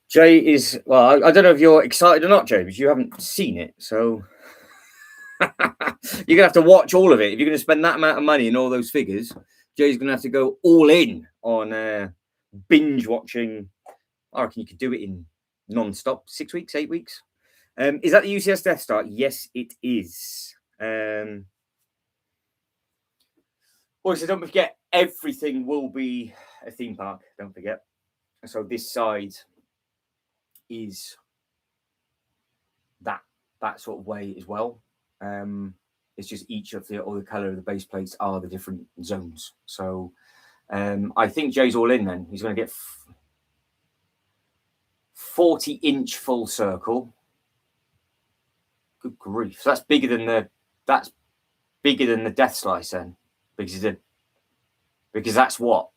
Jay is, well, I don't know if you're excited or not, Jay, because you haven't seen it. So you're going to have to watch all of it. If you're going to spend that amount of money and all those figures, Jay's going to have to go all in on binge watching. I reckon you could do it in non-stop, 6 weeks, 8 weeks. Is that the UCS Death Star? Yes, it is. Also, don't forget, everything will be a theme park. Don't forget. So this side is that sort of way as well. It's just each of the color of the base plates are the different zones. So I think Jay's all in. Then he's going to get 40-inch full circle. Good grief! So that's bigger than the Death Slice then, because that's what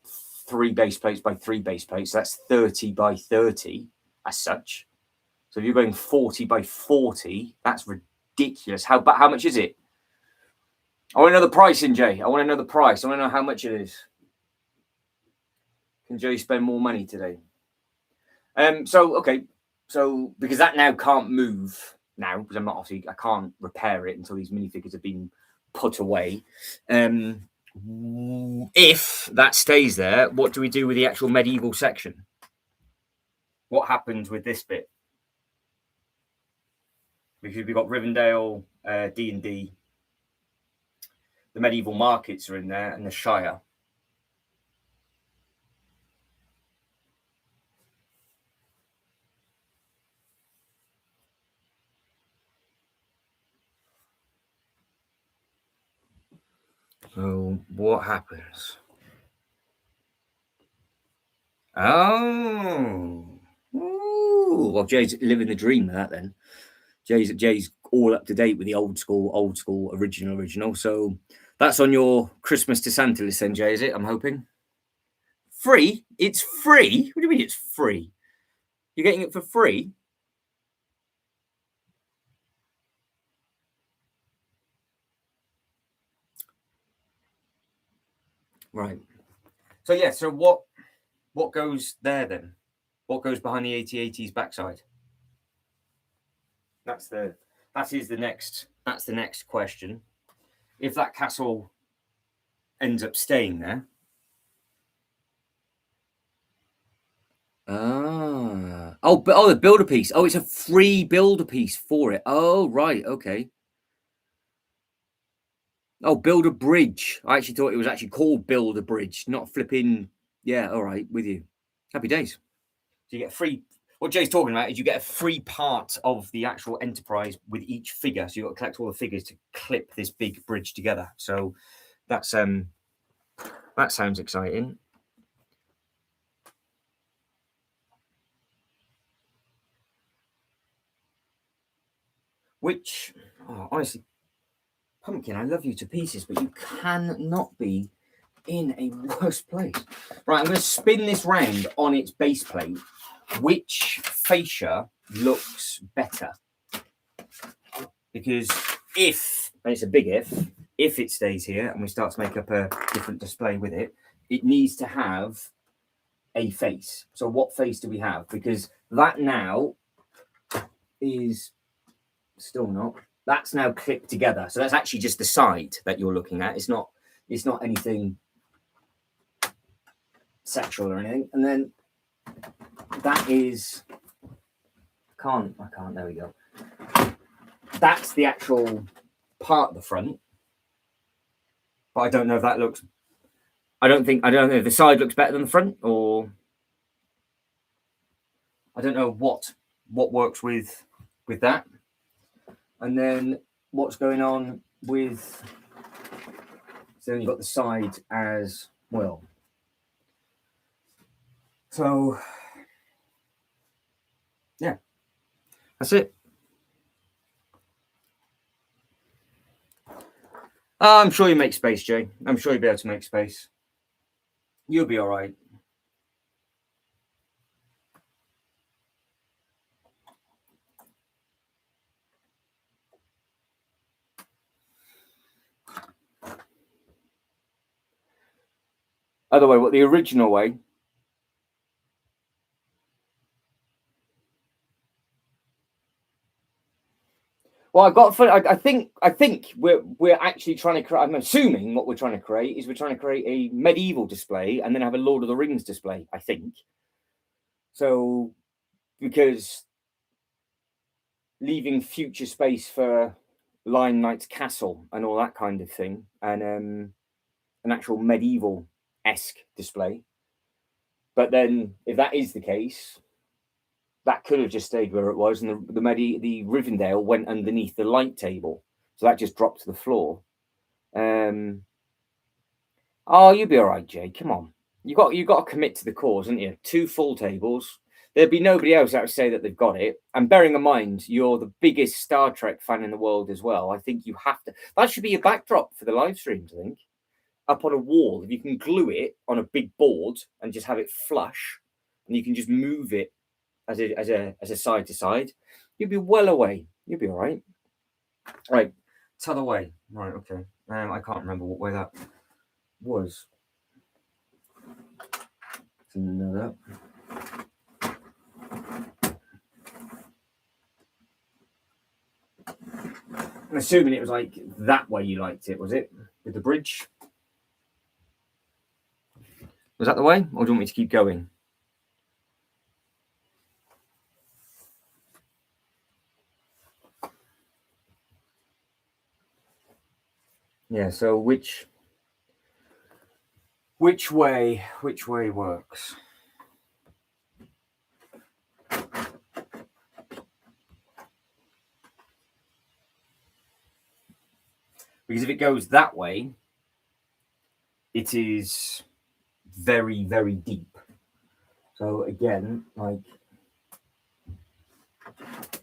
3 base plates by 3 base plates. So that's 30 by 30 as such. So if you're going 40 by 40, that's ridiculous. How much is it? I want to know the price in Jay. I want to know the price. I want to know how much it is. Can Jay spend more money today? So because that now can't move now, because I can't repair it until these minifigures have been put away. If that stays there, what do we do with the actual medieval section? What happens with this bit? Because we've got Rivendell, D&D, the medieval markets are in there, and the Shire. So what happens? Oh, ooh. Well, Jay's living the dream with that then. Jay's all up to date with the old school, original. So that's on your Christmas to Santa list then, Jay, is it? I'm hoping. Free? It's free? What do you mean it's free? You're getting it for free? Right. So yeah, so what goes there then? What goes behind the AT-AT's backside? That's the next question. If that castle ends up staying there. The builder piece. Oh, it's a free builder piece for it. Oh, right, okay. Oh, build a bridge. I actually thought it was actually called build a bridge, not flipping. Yeah, all right, with you. Happy days. So you get free. What Jay's talking about is you get a free part of the actual enterprise with each figure. So you've got to collect all the figures to clip this big bridge together. So that's that sounds exciting. Which, honestly, Pumpkin, I love you to pieces, but you cannot be in a worse place. Right, I'm going to spin this round on its base plate. Which fascia looks better? Because if, and it's a big if it stays here and we start to make up a different display with it, it needs to have a face. So what face do we have? Because that now is still not. That's now clipped together. So that's actually just the side that you're looking at. It's not anything sexual or anything. And then that is I can't, there we go. That's the actual part of the front. But I don't know if that looks I don't know if the side looks better than the front, or I don't know what works with that. And then what's going on with, so then you've got the side as well. So yeah, that's it. I'm sure you make space, Jay. I'm sure you'll be able to make space. You'll be all right. Other way, what the original way? Well, I think we're actually trying to create. I'm assuming what we're trying to create is we're trying to create a medieval display and then have a Lord of the Rings display. I think so, because leaving future space for Lion Knight's castle and all that kind of thing, and an actual medieval-esque display. But then, if that is the case, that could have just stayed where it was, and the Rivendell went underneath the light table, so that just dropped to the floor. Oh, you'll be all right, Jay. Come on, you got to commit to the cause, haven't you? 2 full tables. There'd be nobody else that would say that they've got it. And bearing in mind, you're the biggest Star Trek fan in the world as well. I think you have to. That should be your backdrop for the live streams, I think. up on a wall, if you can glue it on a big board and just have it flush, and you can just move it as a side to side, you'll be well away. You'll be all right. Right, t'other way. Right, okay. I can't remember what way that was. Another. I'm assuming it was like that way you liked it, was it? With the bridge? Was that the way? Or do you want me to keep going? Yeah, so which way works? Because if it goes that way, it is very, very deep. So again, like,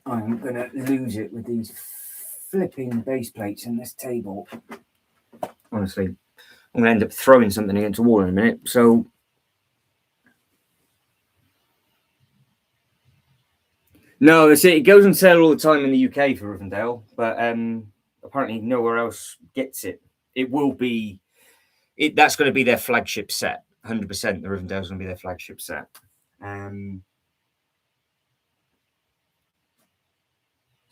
I'm going to lose it with these flipping base plates in this table. Honestly, I'm going to end up throwing something against the wall in a minute. So, no, it goes on sale all the time in the UK for Rivendell, but apparently nowhere else gets it. It will be, that's going to be their flagship set. 100%, the Rivendell's going to be their flagship set.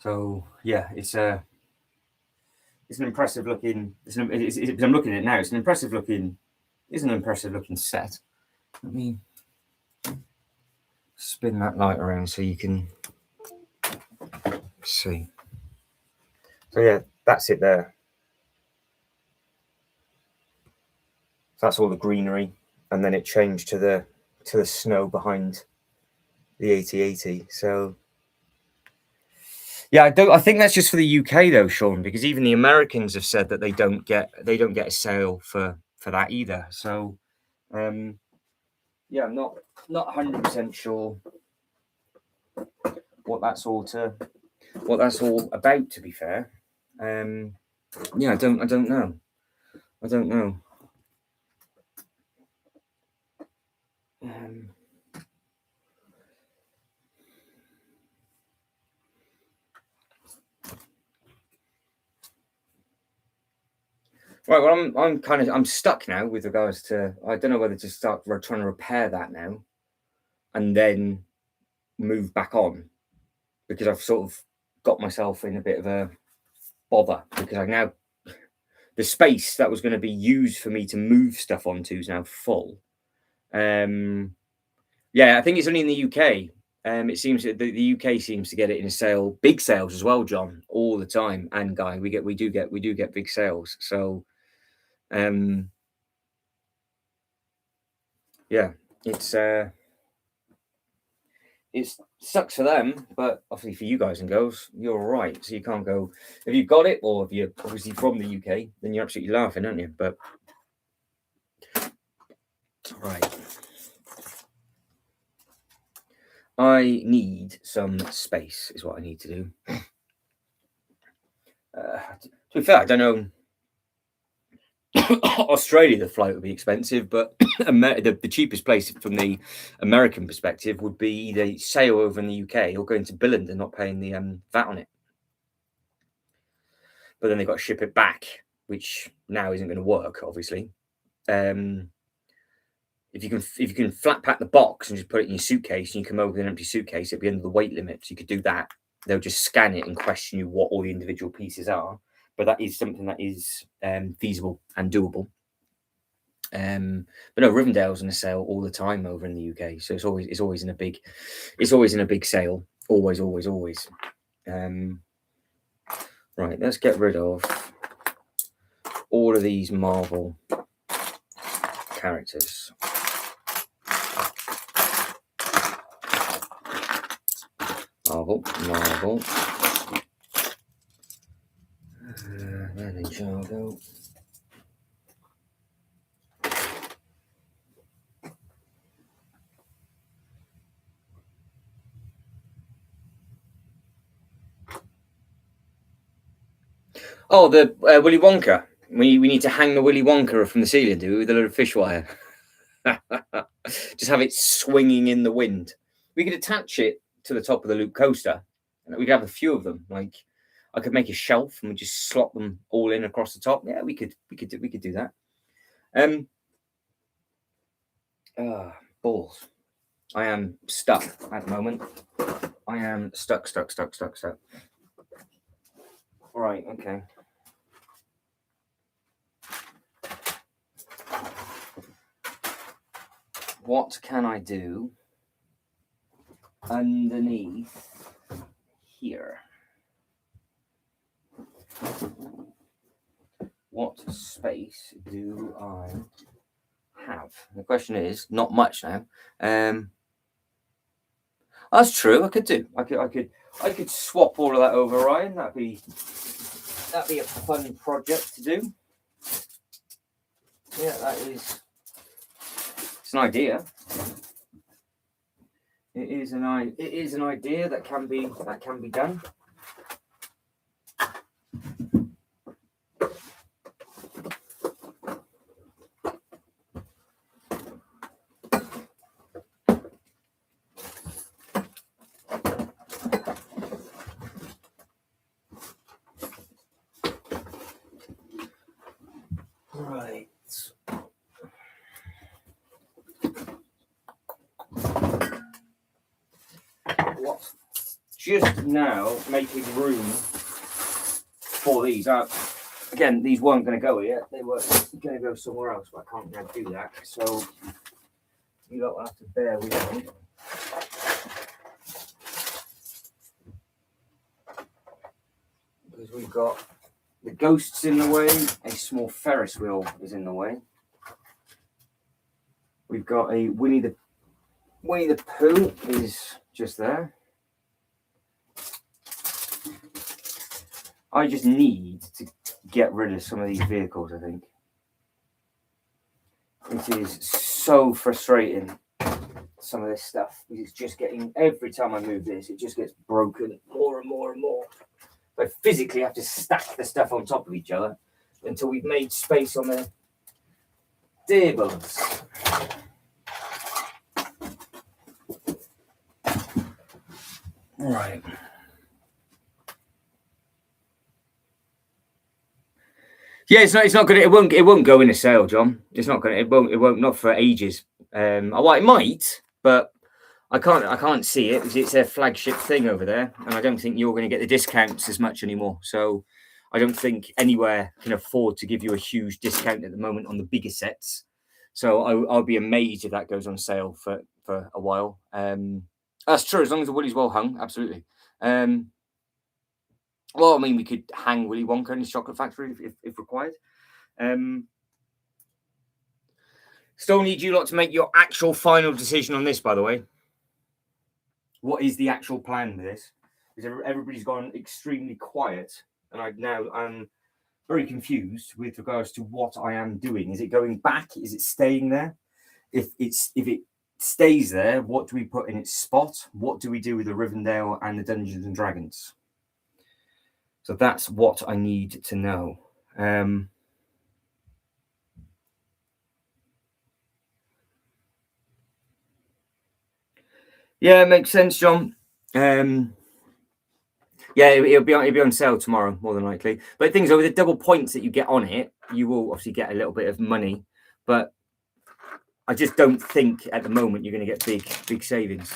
So yeah, it's an impressive looking. I'm looking at it now. It's an impressive looking set. Let me spin that light around so you can see. So yeah, that's it there. So that's all the greenery, and then it changed to the snow behind the 8080. So yeah, I think that's just for the UK though, Sean, because even the Americans have said that they don't get a sale for that either. So yeah, I'm not 100% sure what that's all about, to be fair. Yeah, I don't know. Right, well, I'm stuck now with regards to, I don't know whether to start trying to repair that now and then move back on, because I've sort of got myself in a bit of a bother, because I now, the space that was going to be used for me to move stuff onto is now full. Yeah, I think it's only in the UK. It seems that the UK seems to get it in a sale, big sales as well, John, all the time. And Guy, we do get big sales. So, yeah, it sucks for them, but obviously for you guys and girls, you're all right. So you can't go, if you've got it, or if you're obviously from the UK, then you're absolutely laughing, aren't you? But right, I need some space, is what I need to do. To be fair, I don't know. Australia, the flight would be expensive, but the cheapest place from the American perspective would be either sail over in the UK or going to Billund and not paying the VAT on it. But then they've got to ship it back, which now isn't going to work, obviously. If you can flat pack the box and just put it in your suitcase, and you come over with an empty suitcase at the end of the weight limit, so you could do that. They'll just scan it and question you what all the individual pieces are. But that is something that is feasible and doable. But no, Rivendell's on a sale all the time over in the UK, so it's always in a big sale. Always. Right, let's get rid of all of these Marvel characters. Marvel. Where did Jar go? Oh, the Willy Wonka. We need to hang the Willy Wonka from the ceiling, do we, with a load of fish wire? Just have it swinging in the wind. We could attach it to the top of the loop coaster, and we could have a few of them. Like, I could make a shelf and we just slot them all in across the top. Yeah, we could do that. Balls. I am stuck at the moment. I am stuck. Right, okay. What can I do underneath here? What space do I have? The question is not much now. That's true. I could swap all of that over, Ryan. That'd be a fun project to do. Yeah, it's an idea. It is an idea that can be done. Right. What? Just now making room for these. Again, these weren't going to go here. They were going to go somewhere else, but I can't do that. So you don't have to bear with me. Because we've got the ghosts in the way, a small Ferris wheel is in the way. We've got a Winnie the Pooh is just there. I just need to get rid of some of these vehicles, I think. It is so frustrating, some of this stuff. It's just getting, every time I move this, it just gets broken more and more and more. I physically have to stack the stuff on top of each other until we've made space on the dear bullets. Right. Yeah, it's not gonna. It won't go in a sale, John. It's not gonna. It won't. Not for ages. Well, it might, but I can't see it because it's their flagship thing over there, and I don't think you're going to get the discounts as much anymore. So I don't think anywhere can afford to give you a huge discount at the moment on the bigger sets. So I'll be amazed if that goes on sale for a while. That's true, as long as the Woolly's well hung, absolutely. Well, I mean, we could hang Willy Wonka in his chocolate factory if required. Still need you lot to make your actual final decision on this, by the way. What is the actual plan with this? Because everybody's gone extremely quiet, and I'm very confused with regards to what I am doing. Is it going back? Is it staying there? If it stays there, what do we put in its spot? What do we do with the Rivendell and the Dungeons and Dragons? So that's what I need to know. Yeah, it makes sense, John. Yeah, it'll be on sale tomorrow, more than likely. But things are with the double points that you get on it, you will obviously get a little bit of money. But I just don't think at the moment you're going to get big savings.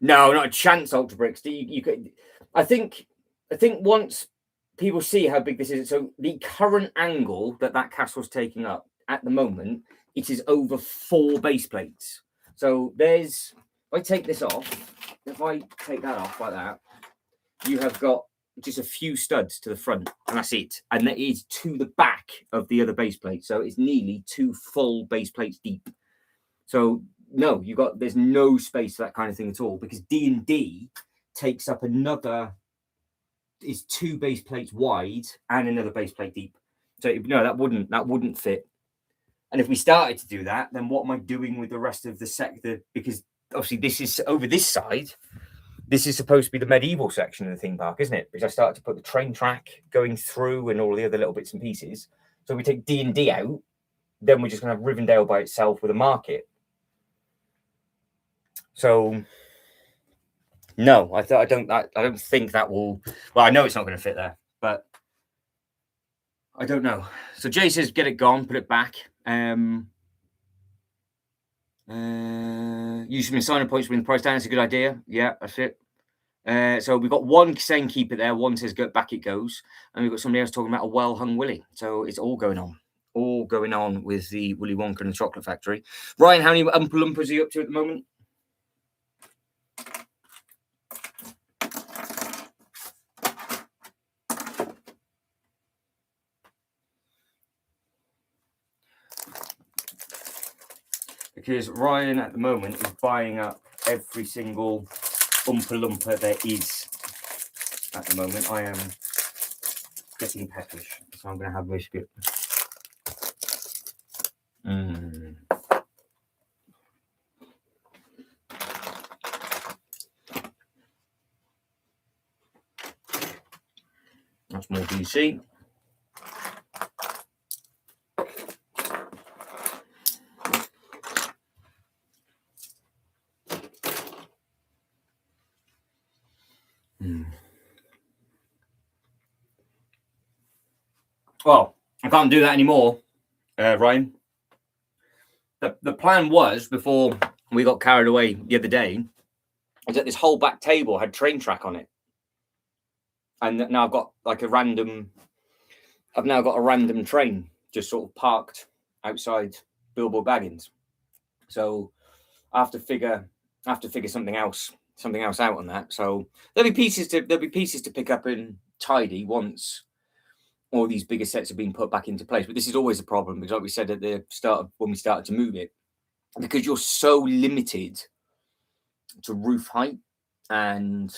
No, not a chance, Ultra Bricks. You could. I think once people see how big this is, so the current angle that castle's taking up at the moment, it is over 4 base plates. So there's. If I take this off, if I take that off like that, you have got just a few studs to the front, and that's it. And that is to the back of the other base plate. So it's nearly 2 full base plates deep. So no, there's no space for that kind of thing at all, because D&D takes up is 2 base plates wide and another base plate deep. So no, that wouldn't fit. And if we started to do that, then what am I doing with the rest of the sector? Because obviously this is over this side. this is supposed to be the medieval section of the theme park, isn't it? Because I started to put the train track going through and all the other little bits and pieces. So we take D&D out, then we're just going to have Rivendell by itself with a market. So no, I don't think that will. Well, I know it's not going to fit there, but I don't know. So Jay says, get it gone, put it back. Use some sign-up points to bring the price down. That's a good idea. Yeah, that's it. So we've got one saying keep it there, one says go back it goes, and we've got somebody else talking about a well-hung Willy. So it's all going on. All going on with the Willy Wonka and the Chocolate Factory. Ryan, how many Oompa Loompas are you up to at the moment? Because Ryan at the moment is buying up every single Oompa Loompa there is at the moment. I am getting peckish, so I'm going to have a biscuit. That's more DC. Well, I can't do that anymore, Ryan. The plan was, before we got carried away the other day, is that this whole back table had train track on it. And now I've got like a random train just sort of parked outside Billboard Baggins. So I have to figure something else out on that. So there'll be pieces to pick up and tidy once all these bigger sets have been put back into place. But this is always a problem because, like we said at the start when we started to move it, because you're so limited to roof height and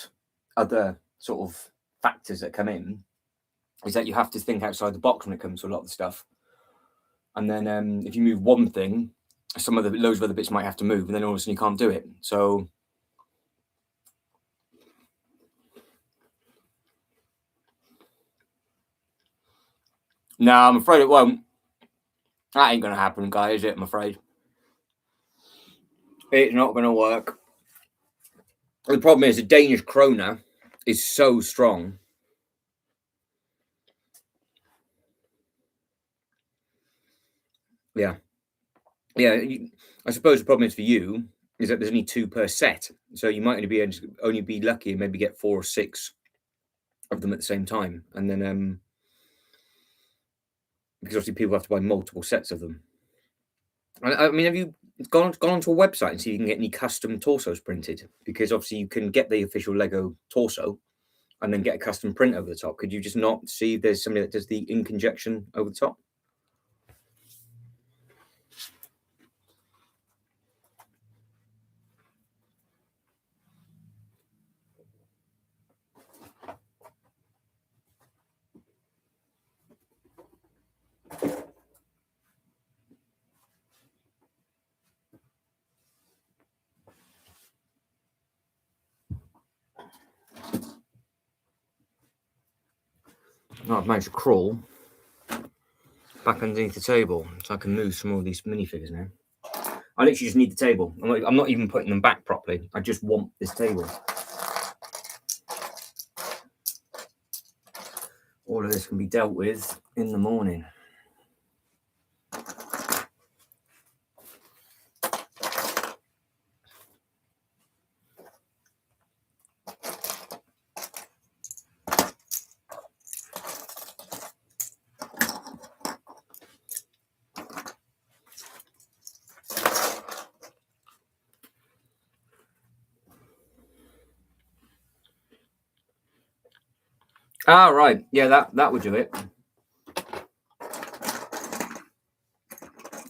other sort of factors that come in, is that you have to think outside the box when it comes to a lot of the stuff. And then if you move one thing, some of the loads of other bits might have to move, and then all of a sudden you can't do it. So no, I'm afraid it won't. That ain't gonna happen, guys, is it? I'm afraid it's not gonna work. The problem is the Danish krona is so strong. Yeah. I suppose the problem is for you is that there's only 2 per set, so you might only be lucky and maybe get 4 or 6 of them at the same time, and then because obviously people have to buy multiple sets of them. I mean, have you gone onto a website and see if you can get any custom torsos printed? Because obviously you can get the official Lego torso and then get a custom print over the top. Could you just not see if there's somebody that does the ink injection over the top? Oh, I've managed to crawl back underneath the table so I can move some more of these minifigures now. I literally just need the table. I'm not even putting them back properly. I just want this table. All of this can be dealt with in the morning. Ah, right. Yeah, that would do it.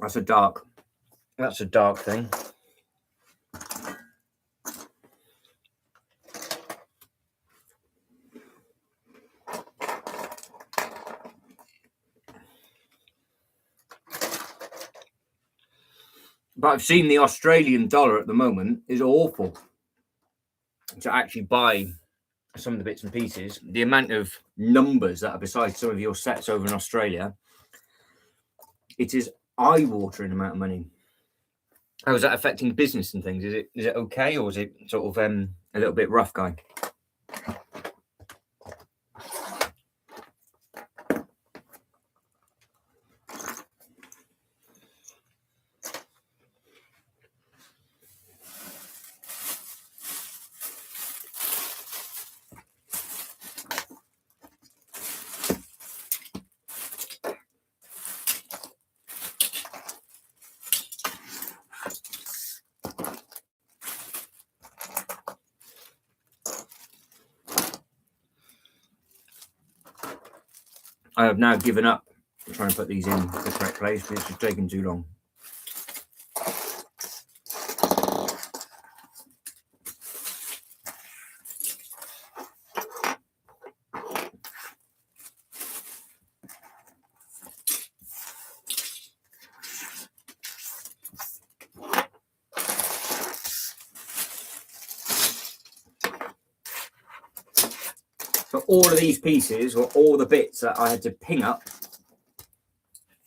That's a dark thing. But I've seen the Australian dollar at the moment is awful. to actually buy some of the bits and pieces, the amount of numbers that are beside some of your sets over in Australia, it is eye-watering amount of money. How is that affecting business and things? Is it okay, or is it sort of a little bit rough, Guy? I have now given up trying to put these in the correct place because it's just taking too long. So all of these pieces were all the bits that I had to ping up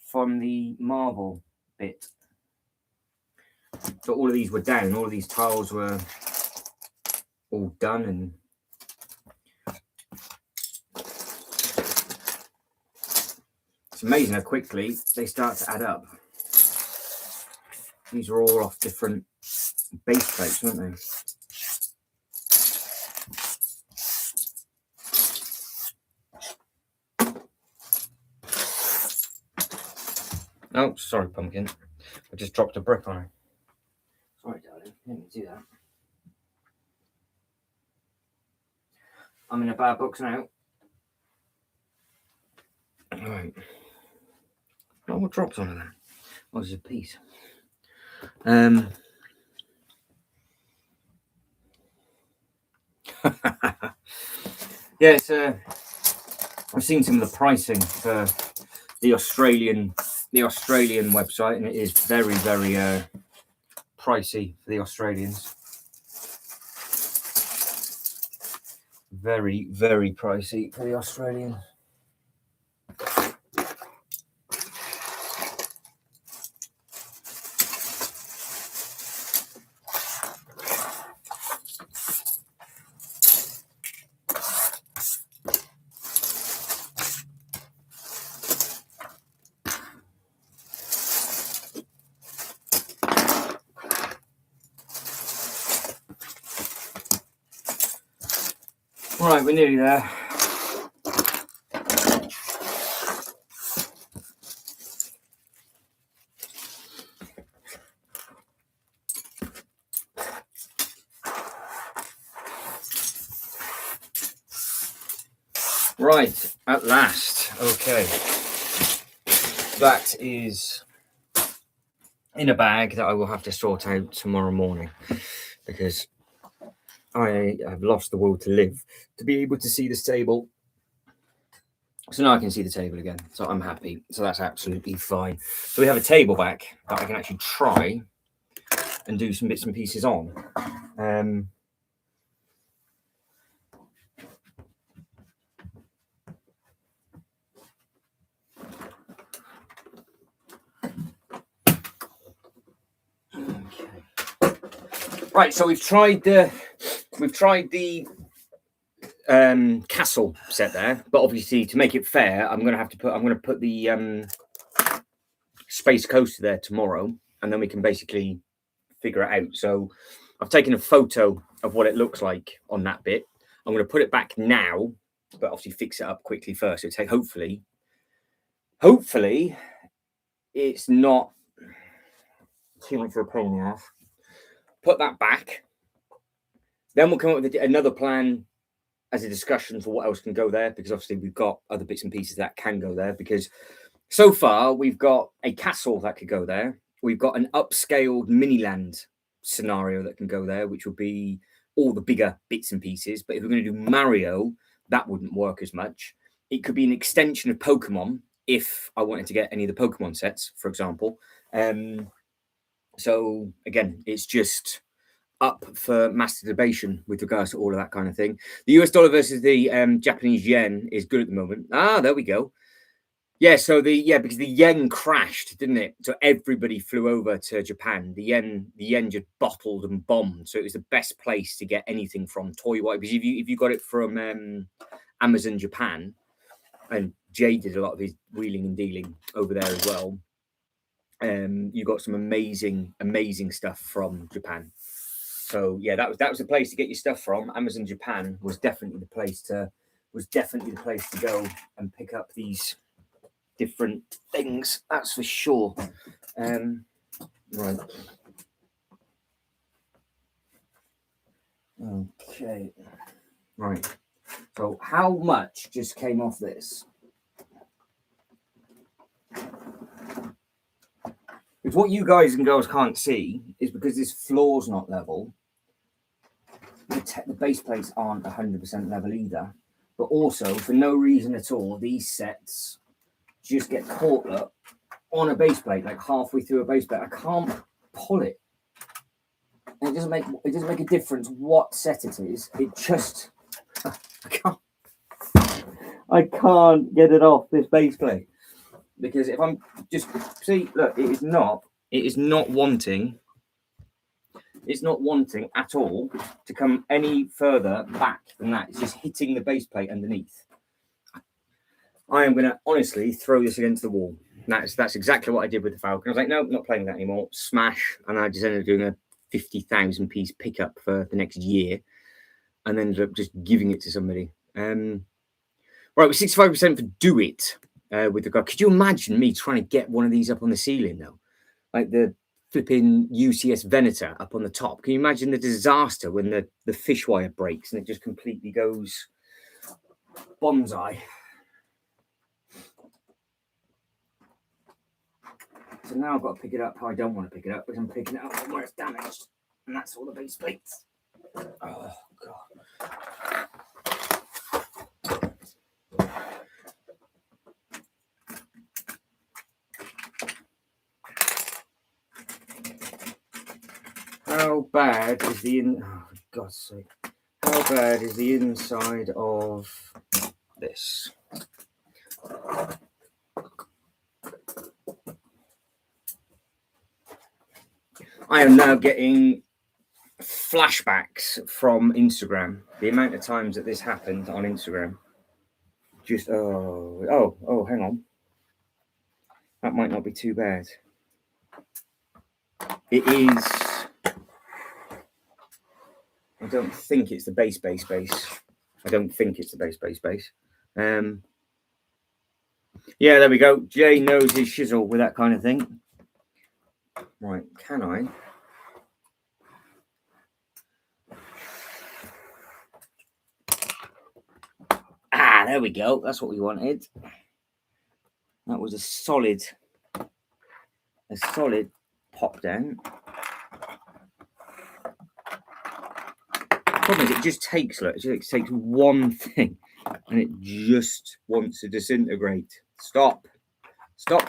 from the marble bit. So all of these were down, all of these tiles were all done, and it's amazing how quickly they start to add up. These are all off different base plates, aren't they? Oh, sorry, Pumpkin. I just dropped a brick on her. Sorry, darling. Didn't do that. I'm in a bad box now. Alright. Oh, what drops on her then? Oh, there's a piece. Yes, I've seen some of the pricing for the Australian website, and it is very, very pricey for the Australians. Very, very pricey for the Australians. Right, we're nearly there. Right, at last. Okay. That is in a bag that I will have to sort out tomorrow morning, because I have lost the will to live to be able to see this table. So now I can see the table again. So I'm happy. So that's absolutely fine. So we have a table back that I can actually try and do some bits and pieces on. Okay. Right, so we've tried the castle set there, but obviously to make it fair, I'm going to put the Space Coaster there tomorrow, and then we can basically figure it out. So I've taken a photo of what it looks like on that bit. I'm going to put it back now, but obviously fix it up quickly first. So take hopefully it's not too much of a pain in the ass. Put that back. Then we'll come up with another plan as a discussion for what else can go there, because obviously we've got other bits and pieces that can go there, because so far we've got a castle that could go there. We've got an upscaled Miniland scenario that can go there, which will be all the bigger bits and pieces. But if we're going to do Mario, that wouldn't work as much. It could be an extension of Pokemon if I wanted to get any of the Pokemon sets, for example. So again, it's just up for masturbation with regards to all of that kind of thing. The US dollar versus the Japanese yen is good at the moment. Ah, there we go. Yeah, so because the yen crashed, didn't it? So everybody flew over to Japan. The yen just bottled and bombed. So it was the best place to get anything from toy wise. Because if you got it from Amazon Japan, and Jay did a lot of his wheeling and dealing over there as well. You got some amazing stuff from Japan. So yeah, that was the place to get your stuff from. Amazon Japan was definitely the place to go and pick up these different things. That's for sure. Right. Okay. Right. So how much just came off this? Because what you guys and girls can't see is because this floor's not level. The base plates aren't 100% level either. But also, for no reason at all, these sets just get caught up on a base plate, like halfway through a base plate. I can't pull it. And it doesn't make a difference what set it is. It just I can't get it off this base plate. Because if I'm just look, it is not wanting at all to come any further back than that. It's just hitting the base plate underneath. I am going to honestly throw this against the wall. That's exactly what I did with the Falcon. I was like, no, not playing that anymore. Smash. And I just ended up doing a 50,000 piece pickup for the next year and ended up just giving it to somebody. Right, with 65% for do it with the guy. Could you imagine me trying to get one of these up on the ceiling though? Like the flipping UCS Venator up on the top. Can you imagine the disaster when the fish wire breaks and it just completely goes bonsai? So now I've got to pick it up how I don't want to pick it up, because I'm picking it up where it's damaged. And that's all the base plates. Oh, God. How bad is oh, for God's sake. How bad is the inside of this? I am now getting flashbacks from Instagram. The amount of times that this happened on Instagram. Just hang on. That might not be too bad. It is. I don't think it's the base. I don't think it's the base. Yeah, there we go. Jay knows his shizzle with that kind of thing. Right, can I? Ah, there we go. That's what we wanted. That was a solid pop down. Problem is, it just takes one thing and it just wants to disintegrate. Stop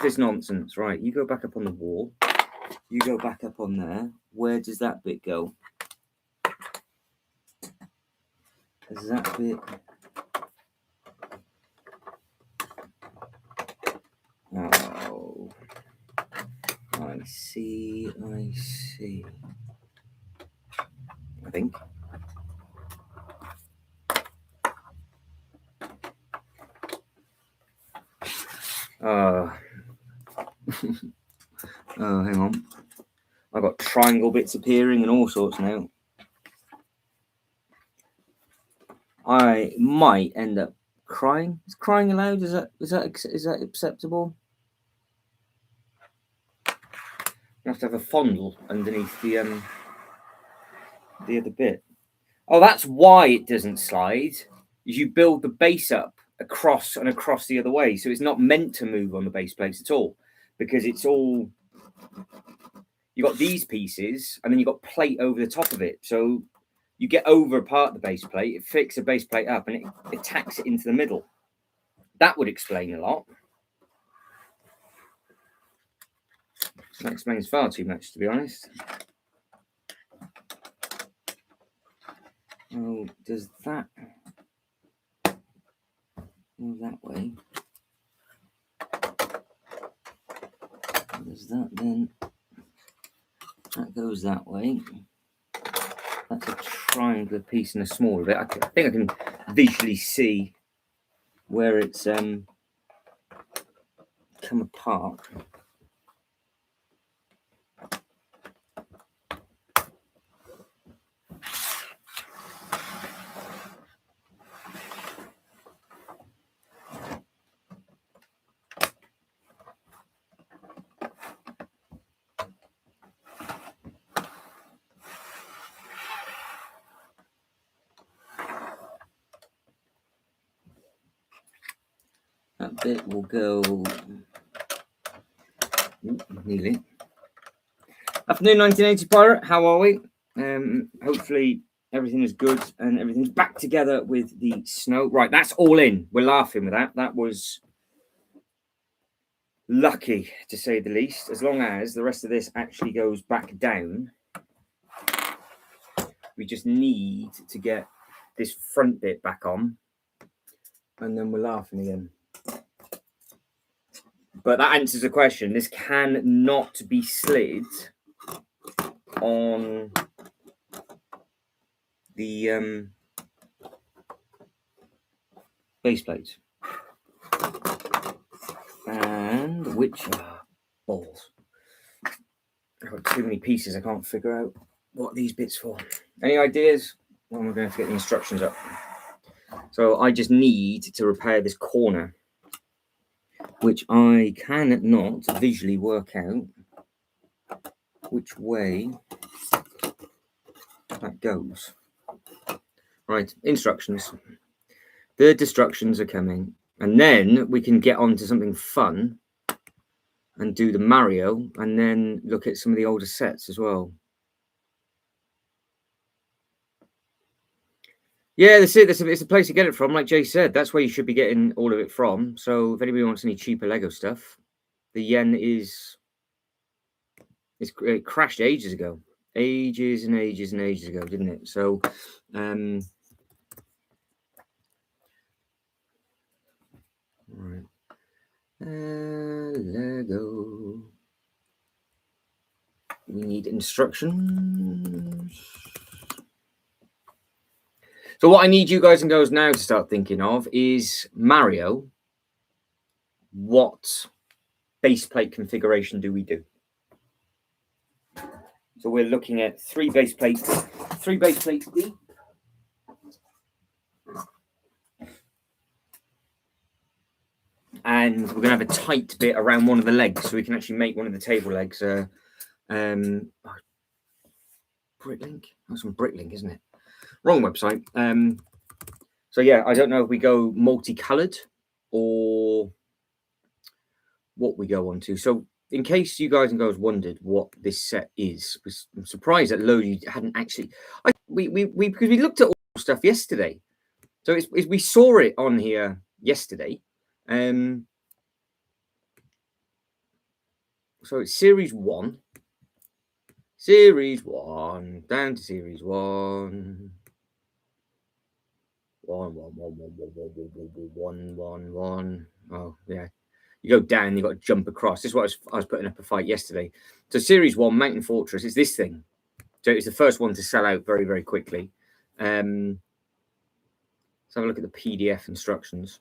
this nonsense. Right, you go back up on the wall. You go back up on there. Where does that bit go? Is that bit? Oh, I see. I think. Oh, hang on. I've got triangle bits appearing and all sorts now. I might end up crying. Is crying allowed? Is that acceptable? You have to have a fondle underneath the other bit. Oh, that's why it doesn't slide. Is you build the base up across the other way, so it's not meant to move on the base plates at all, because it's all, you got these pieces and then you got plate over the top of it. So you get over a part of the base plate, it flicks the base plate up and it attacks it into the middle. That would explain a lot. That explains far too much, to be honest. does that go that way? Does that then? That goes that way. That's a triangular piece and a smaller bit. I think I can visually see where it's come apart. That bit will go. Nearly. Afternoon, 1980 Pirate. How are we? Hopefully everything is good and everything's back together with the snow. Right, that's all in. We're laughing with that. That was lucky, to say the least. As long as the rest of this actually goes back down, we just need to get this front bit back on, and then we're laughing again. But that answers the question. This can not be slid on the base plate. And which balls? I've got too many pieces. I can't figure out what these bits for. Any ideas? Well, we're going to have to get the instructions up. So I just need to repair this corner, which I cannot visually work out which way that goes. Right, instructions. The destructions are coming. And then we can get on to something fun and do the Mario and then look at some of the older sets as well. Yeah, that's it. It's a place to get it from. Like Jay said, that's where you should be getting all of it from. So if anybody wants any cheaper Lego stuff, the yen it crashed ages ago. Ages and ages and ages ago, didn't it? So right. Lego. We need instructions. So what I need you guys and girls now to start thinking of is Mario. What base plate configuration do we do? So we're looking at three base plates deep. And we're going to have a tight bit around one of the legs so we can actually make one of the table legs. Bricklink? That's on Bricklink, isn't it? Wrong website. So yeah, I don't know if we go multicolored or what we go on to. So in case you guys and girls wondered what this set is, I'm surprised that load you hadn't actually. We because we looked at all stuff yesterday, so we saw it on here yesterday. So it's series 1. Series 1 down to series 1. 1. Oh yeah, you go down, you got to jump across. This is what I was putting up a fight yesterday. So series 1 Mountain Fortress is this thing. So it's the first one to sell out very, very quickly. Let's have a look at the PDF instructions.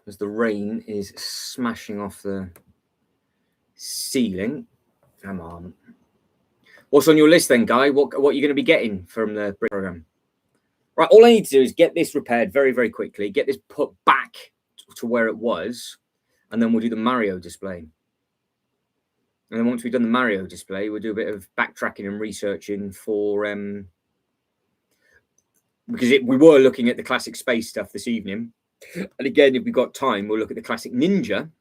As the rain is smashing off the ceiling. Come on. What's on your list then, Guy? What are you going to be getting from the brick program? Right, all I need to do is get this repaired very, very quickly, get this put back to where it was, and then we'll do the Mario display. And then once we've done the Mario display, we'll do a bit of backtracking and researching for because we were looking at the classic space stuff this evening. And again, if we've got time, we'll look at the classic Ninja.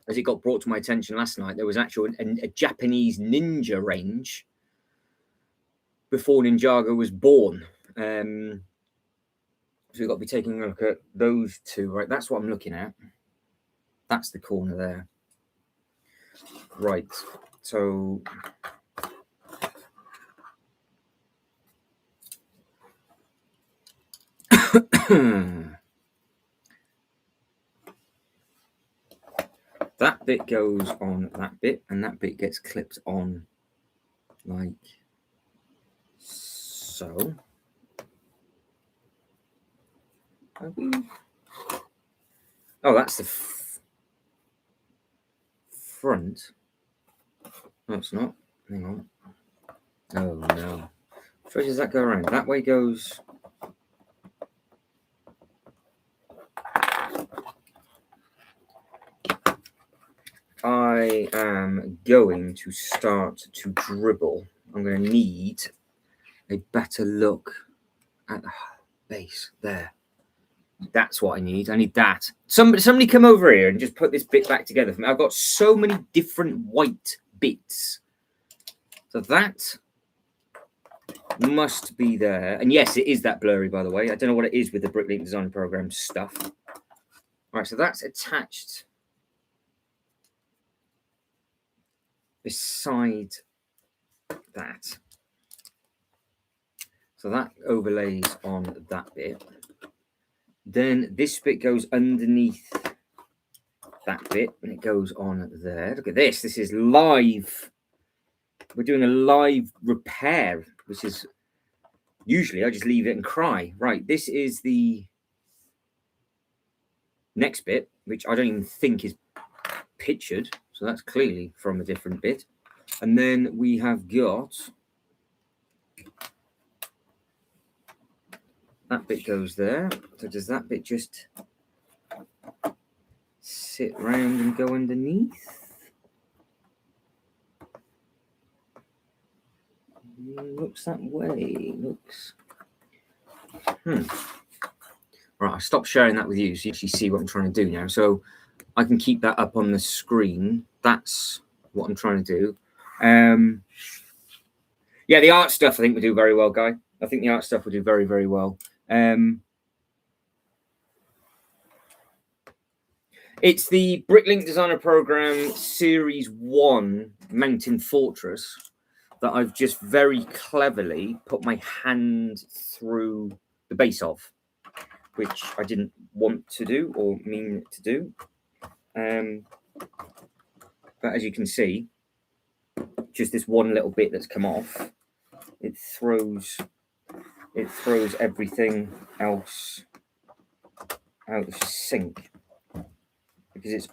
As it got brought to my attention last night, there was actually a Japanese Ninja range before Ninjago was born. So we've got to be taking a look at those two. Right, that's what I'm looking at. That's the corner there. Right, so That bit goes on that bit, and that bit gets clipped on like so. Oh, that's the front. No, it's not. Hang on. Oh no. Which way does that go around? That way goes. I am going to start to dribble. I'm going to need a better look at the base there. That's what I need. I need that. Somebody come over here and just put this bit back together for me. I've got so many different white bits. So that must be there. And yes, it is that blurry, by the way. I don't know what it is with the Bricklink design program stuff. All right, so that's attached beside that. So that overlays on that bit. Then this bit goes underneath that bit and it goes on there. Look at this. This is live. We're doing a live repair, which is usually I just leave it and cry. Right, this is the next bit, which I don't even think is pictured. So that's clearly from a different bit. And then we have got that bit goes there. So does that bit just sit round and go underneath? Looks that way. Looks. Right, I'll stop sharing that with you so you actually see what I'm trying to do now. So I can keep that up on the screen. That's what I'm trying to do. Yeah, the art stuff I think will do very well, Guy. I think the art stuff will do very, very well. It's the Bricklink Designer Program Series 1 Mountain Fortress that I've just very cleverly put my hand through the base of, which I didn't want to do or mean to do. But as you can see, just this one little bit that's come off, it throws everything else out of sync because it's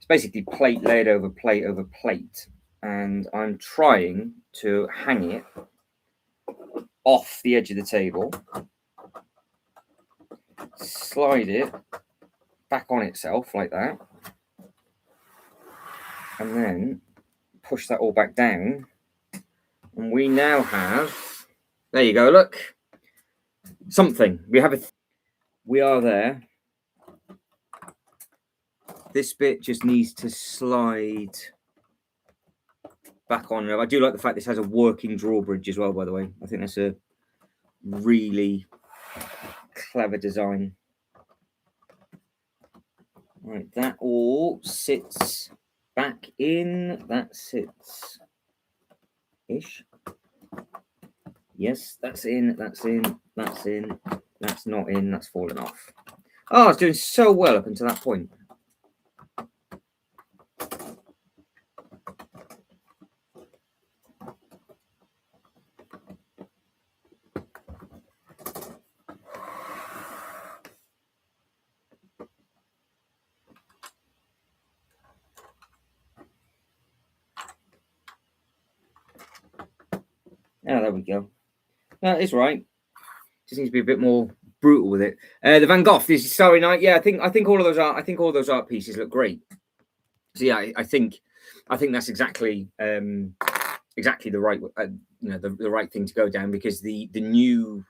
basically plate laid over plate over plate, and I'm trying to hang it off the edge of the table, slide it back on itself like that, and then push that all back down, and we now have, there you go, look, something. We are there. This bit just needs to slide back on. I do like the fact this has a working drawbridge as well, by the way. I think that's a really clever design. Right, that all sits back in. That sits ish. Yes, that's in, that's in, that's in, that's not in, that's fallen off. Oh, I was doing so well up until that point. Oh, there we go. That is right. Just needs to be a bit more brutal with it. The Van Gogh, this is Starry Night. Yeah, I think all of those art pieces look great. So yeah, I think that's exactly the right the right thing to go down, because the new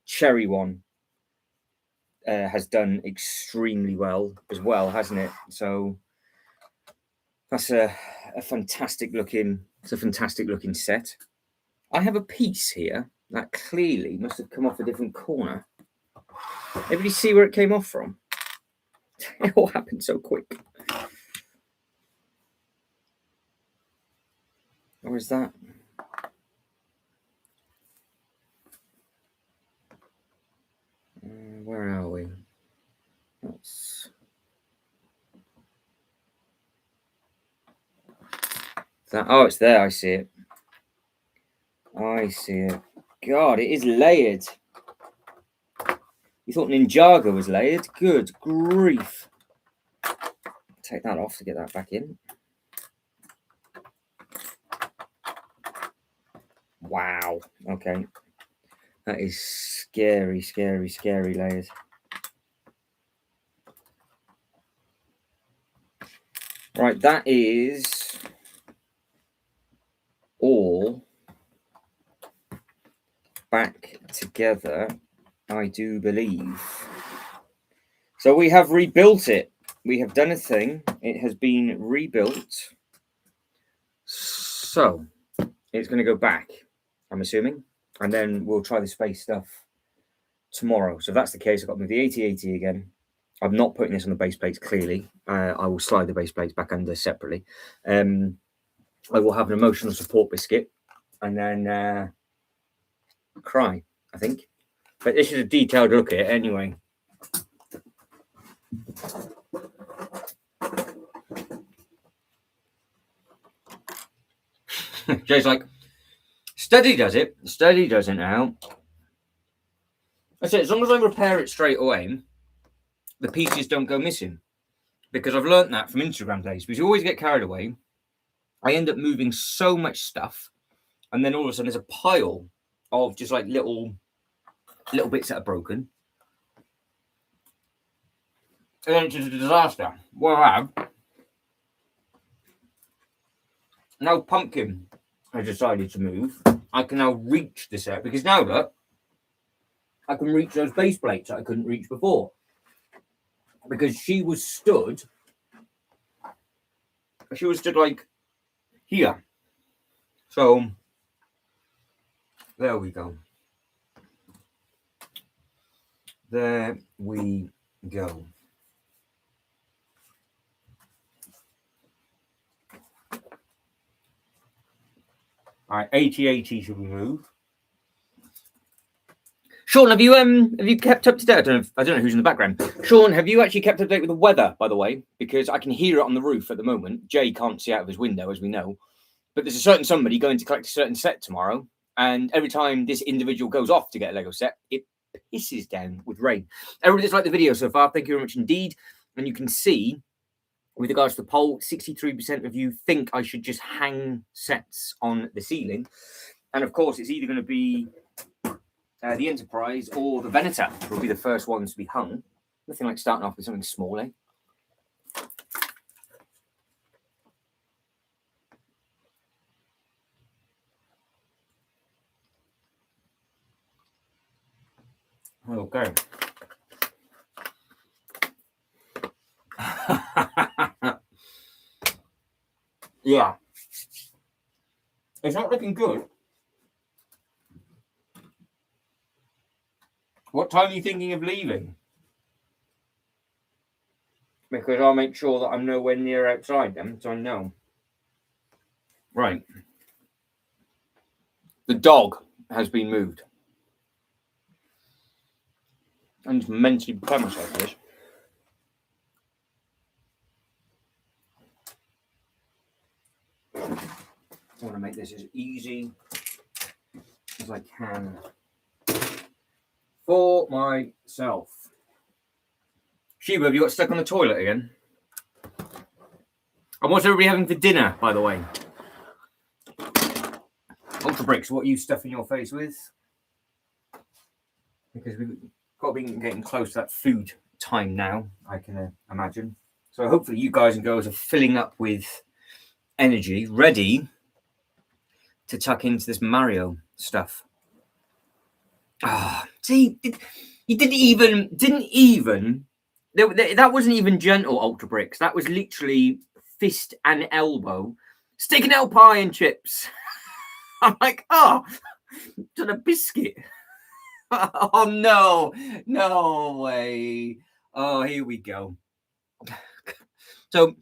cherry one has done extremely well as well, hasn't it? So that's a fantastic looking. It's a fantastic looking set. I have a piece here that clearly must have come off a different corner. Everybody see where it came off from? It all happened so quick. Or is that? Oh, it's there. I see it. I see it. God, it is layered. You thought Ninjago was layered? Good grief. Take that off to get that back in. Wow. Okay. That is scary, scary, scary layers. Right, that is all back together, I do believe. So we have rebuilt it. We have done a thing. It has been rebuilt. So it's going to go back, I'm assuming. And then we'll try the space stuff tomorrow. So if that's the case, I've got to move the 8080 again. I'm not putting this on the base plates, clearly. I will slide the base plates back under separately. I will have an emotional support biscuit. And then cry, I think. But this is a detailed look at it anyway. Jay's like, steady does it. Steady doesn't now. I said, as long as I repair it straight away, the pieces don't go missing. Because I've learnt that from Instagram days. Because you always get carried away. I end up moving so much stuff. And then all of a sudden there's a pile of just like little bits that are broken. And then it's just a disaster. What I have now, Pumpkin has decided to move. I can now reach the set because now look, I can reach those base plates that I couldn't reach before because she was stood like here. So there we go. There we go. All right, 8080 should we move? Sean, have you kept up to date? I don't know who's in the background. Sean, have you actually kept up to date with the weather, by the way? Because I can hear it on the roof at the moment. Jay can't see out of his window, as we know. But there's a certain somebody going to collect a certain set tomorrow. And every time this individual goes off to get a Lego set, it pisses down with rain. Everybody that's liked the video so far, thank you very much indeed. And you can see, with regards to the poll, 63% of you think I should just hang sets on the ceiling. And of course, it's either going to be the Enterprise or the Venator will be the first ones to be hung. Nothing like starting off with something small, eh? Okay. Yeah. It's not looking good. What time are you thinking of leaving? Because I'll make sure that I'm nowhere near outside them, so I know. Right. The dog has been moved. I'm just mentally prepare myself for this. I want to make this as easy as I can for myself. Sheba, have you got stuck on the toilet again? And what's everybody having for dinner, by the way? Ultra Bricks, what are you stuffing your face with? Because we've got to be getting close to that food time now, I can imagine. So hopefully you guys and girls are filling up with energy, ready to tuck into this Mario stuff. Ah, see, you didn't even. That wasn't even gentle, Ultra Bricks. That was literally fist and elbow. Steak and ale pie and chips. I'm like, oh, done a biscuit. Oh no way. Oh, here we go. So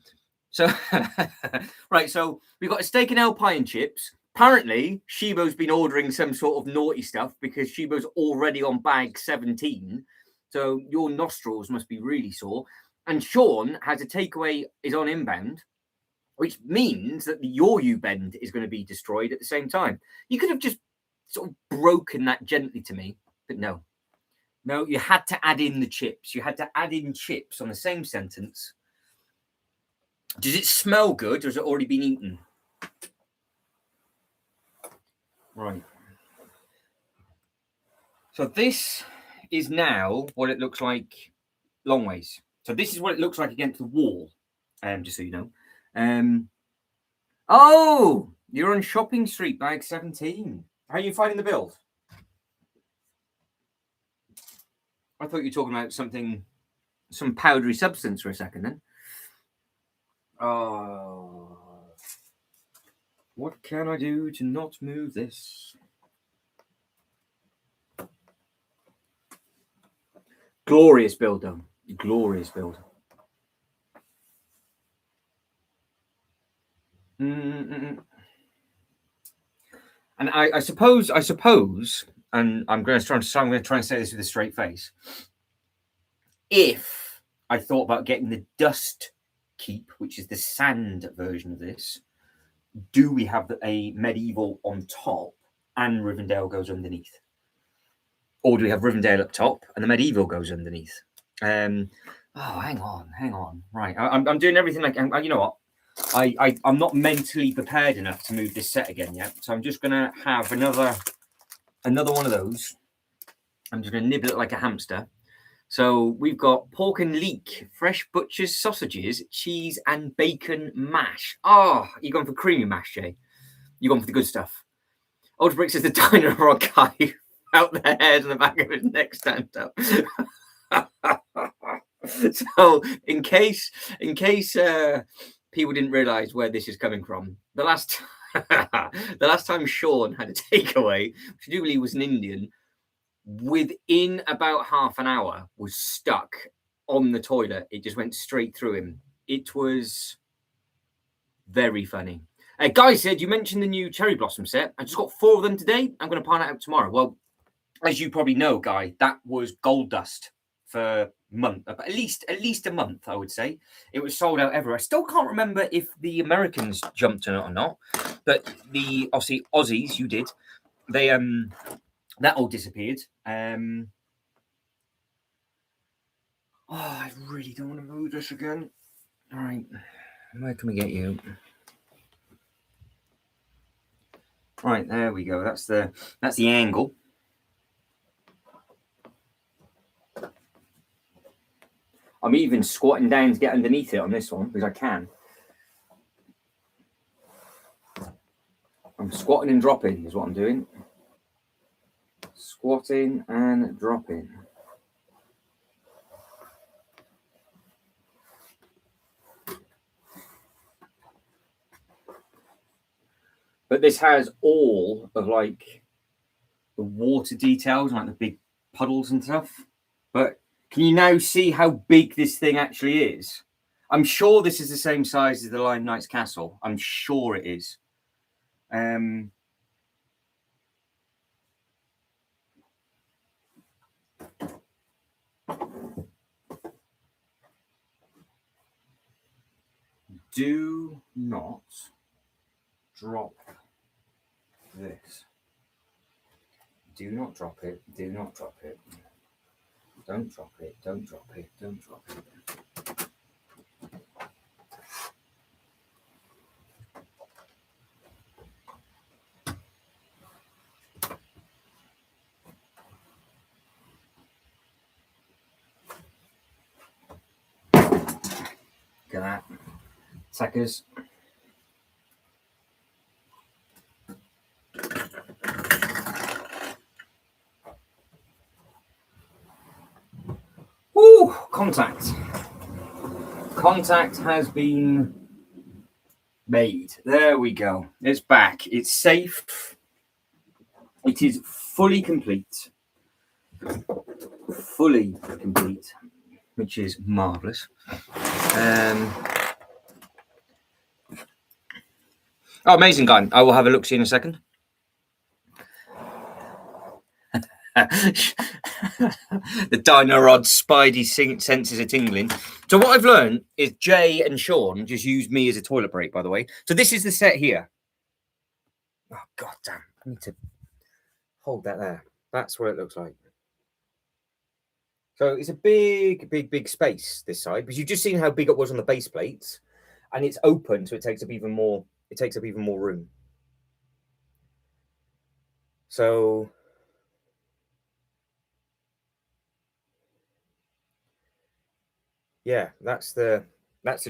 right, so we've got a steak and ale pie and chips. Apparently, Shibo's been ordering some sort of naughty stuff because Shibo's already on bag 17. So your nostrils must be really sore. And Sean has a takeaway, is on inbound. which means that your U-bend is going to be destroyed at the same time. You could have just sort of broken that gently to me, but no. No, you had to add in the chips. You had to add in chips on the same sentence. Does it smell good, or has it already been eaten? Right. So this is now what it looks like long ways. So this is what it looks like against the wall, just so you know. Oh, you're on Shopping Street, bag 17. How are you finding the build? I thought you were talking about some powdery substance for a second then. Oh, what can I do to not move this? Glorious build, though. Glorious build. And I suppose, and I'm going to try and say this with a straight face. If I thought about getting the dust keep, which is the sand version of this, do we have a medieval on top and Rivendell goes underneath? Or do we have Rivendell up top and the medieval goes underneath? Hang on. Right, I'm doing everything like, you know what? I'm not mentally prepared enough to move this set again yet, so I'm just gonna have another one of those. I'm just gonna nibble it like a hamster. So we've got pork and leek, fresh butcher's sausages, cheese and bacon mash. Oh, you're going for creamy mash, Jay. You're going for the good stuff. Old Brick says the diner rock guy out the head and the back of his neck stand up. So in case people didn't realise where this is coming from, the last time Sean had a takeaway, which I do believe was an Indian, within about half an hour was stuck on the toilet. It just went straight through him. It was very funny. Guy said, you mentioned the new cherry blossom set. I just got 4 of them today. I'm going to pan it out tomorrow. Well, as you probably know, Guy, that was gold dust for at least a month, I would say. It was sold out everywhere. I still can't remember if the Americans jumped on it or not, but the Aussies, you did. They that all disappeared. I really don't want to move this again. All right, where can we get you? Right, there we go. That's the angle. I'm even squatting down to get underneath it on this one because I can. I'm squatting and dropping is what I'm doing. Squatting and dropping. But this has all of like the water details, like the big puddles and stuff. But can you now see how big this thing actually is? I'm sure this is the same size as the Lion Knight's castle. I'm sure it is. Do not drop this. Do not drop it. Do not drop it. Don't drop it. Don't drop it. Don't drop it. Look at that. Suckers. Ooh, contact. Contact has been made. There we go. It's back. It's safe. It is fully complete. Fully complete, which is marvellous. Oh, amazing, guy. I will have a look see in a second. The Dino Rod's spidey senses are tingling. So what I've learned is Jay and Sean just use me as a toilet break, by the way. So this is the set here. Oh, god damn. I need to hold that there. That's what it looks like. So it's a big space, this side, because you've just seen how big it was on the base plates. And it's open, so it takes up even more room. So yeah, that's the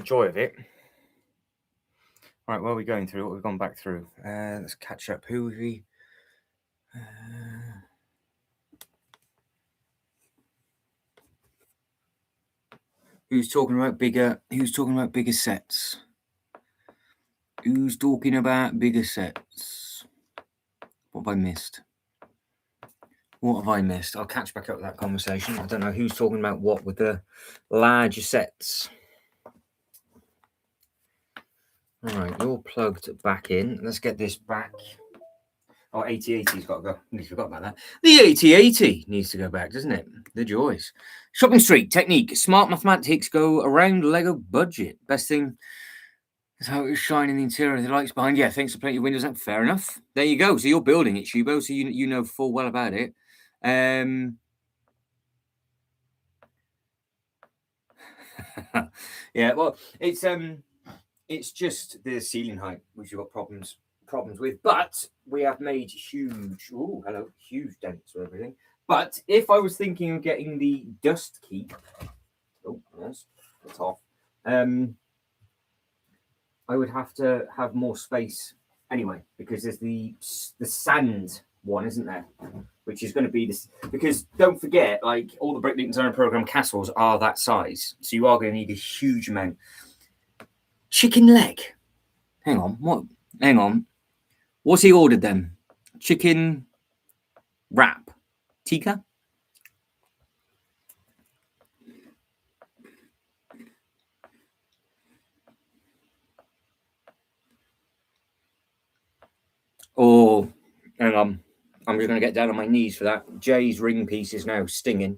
joy of it. Right, what are we going through? What we've gone back through? Let's catch up. Who have we? Who's talking about bigger? Who's talking about bigger sets? Who's talking about bigger sets? What have I missed? What have I missed? I'll catch back up with that conversation. I don't know who's talking about what with the larger sets. All right, you're plugged back in. Let's get this back. Oh, 8080's got to go. I forgot about that. The 8080 needs to go back, doesn't it? The joys. Shopping Street technique. Smart mathematics go around Lego budget. Best thing is how it's shining the interior. The lights behind. Yeah, thanks for plenty of windows. Fair enough. There you go. So you're building it, Shubo. So you know full well about it. Yeah. Well, it's just the ceiling height which you've got problems with, but we have made huge dents with everything. But if I was thinking of getting the dust keep, that's off. I would have to have more space anyway, because there's the sand one, isn't there? Which is going to be this, because don't forget, like all the Bricklink Design Program castles are that size, so you are going to need a huge amount. Chicken leg. Hang on. What? Hang on. What's he ordered then? Chicken wrap. Tikka? Oh, hang on. I'm just going to get down on my knees for that. Jay's ring piece is now stinging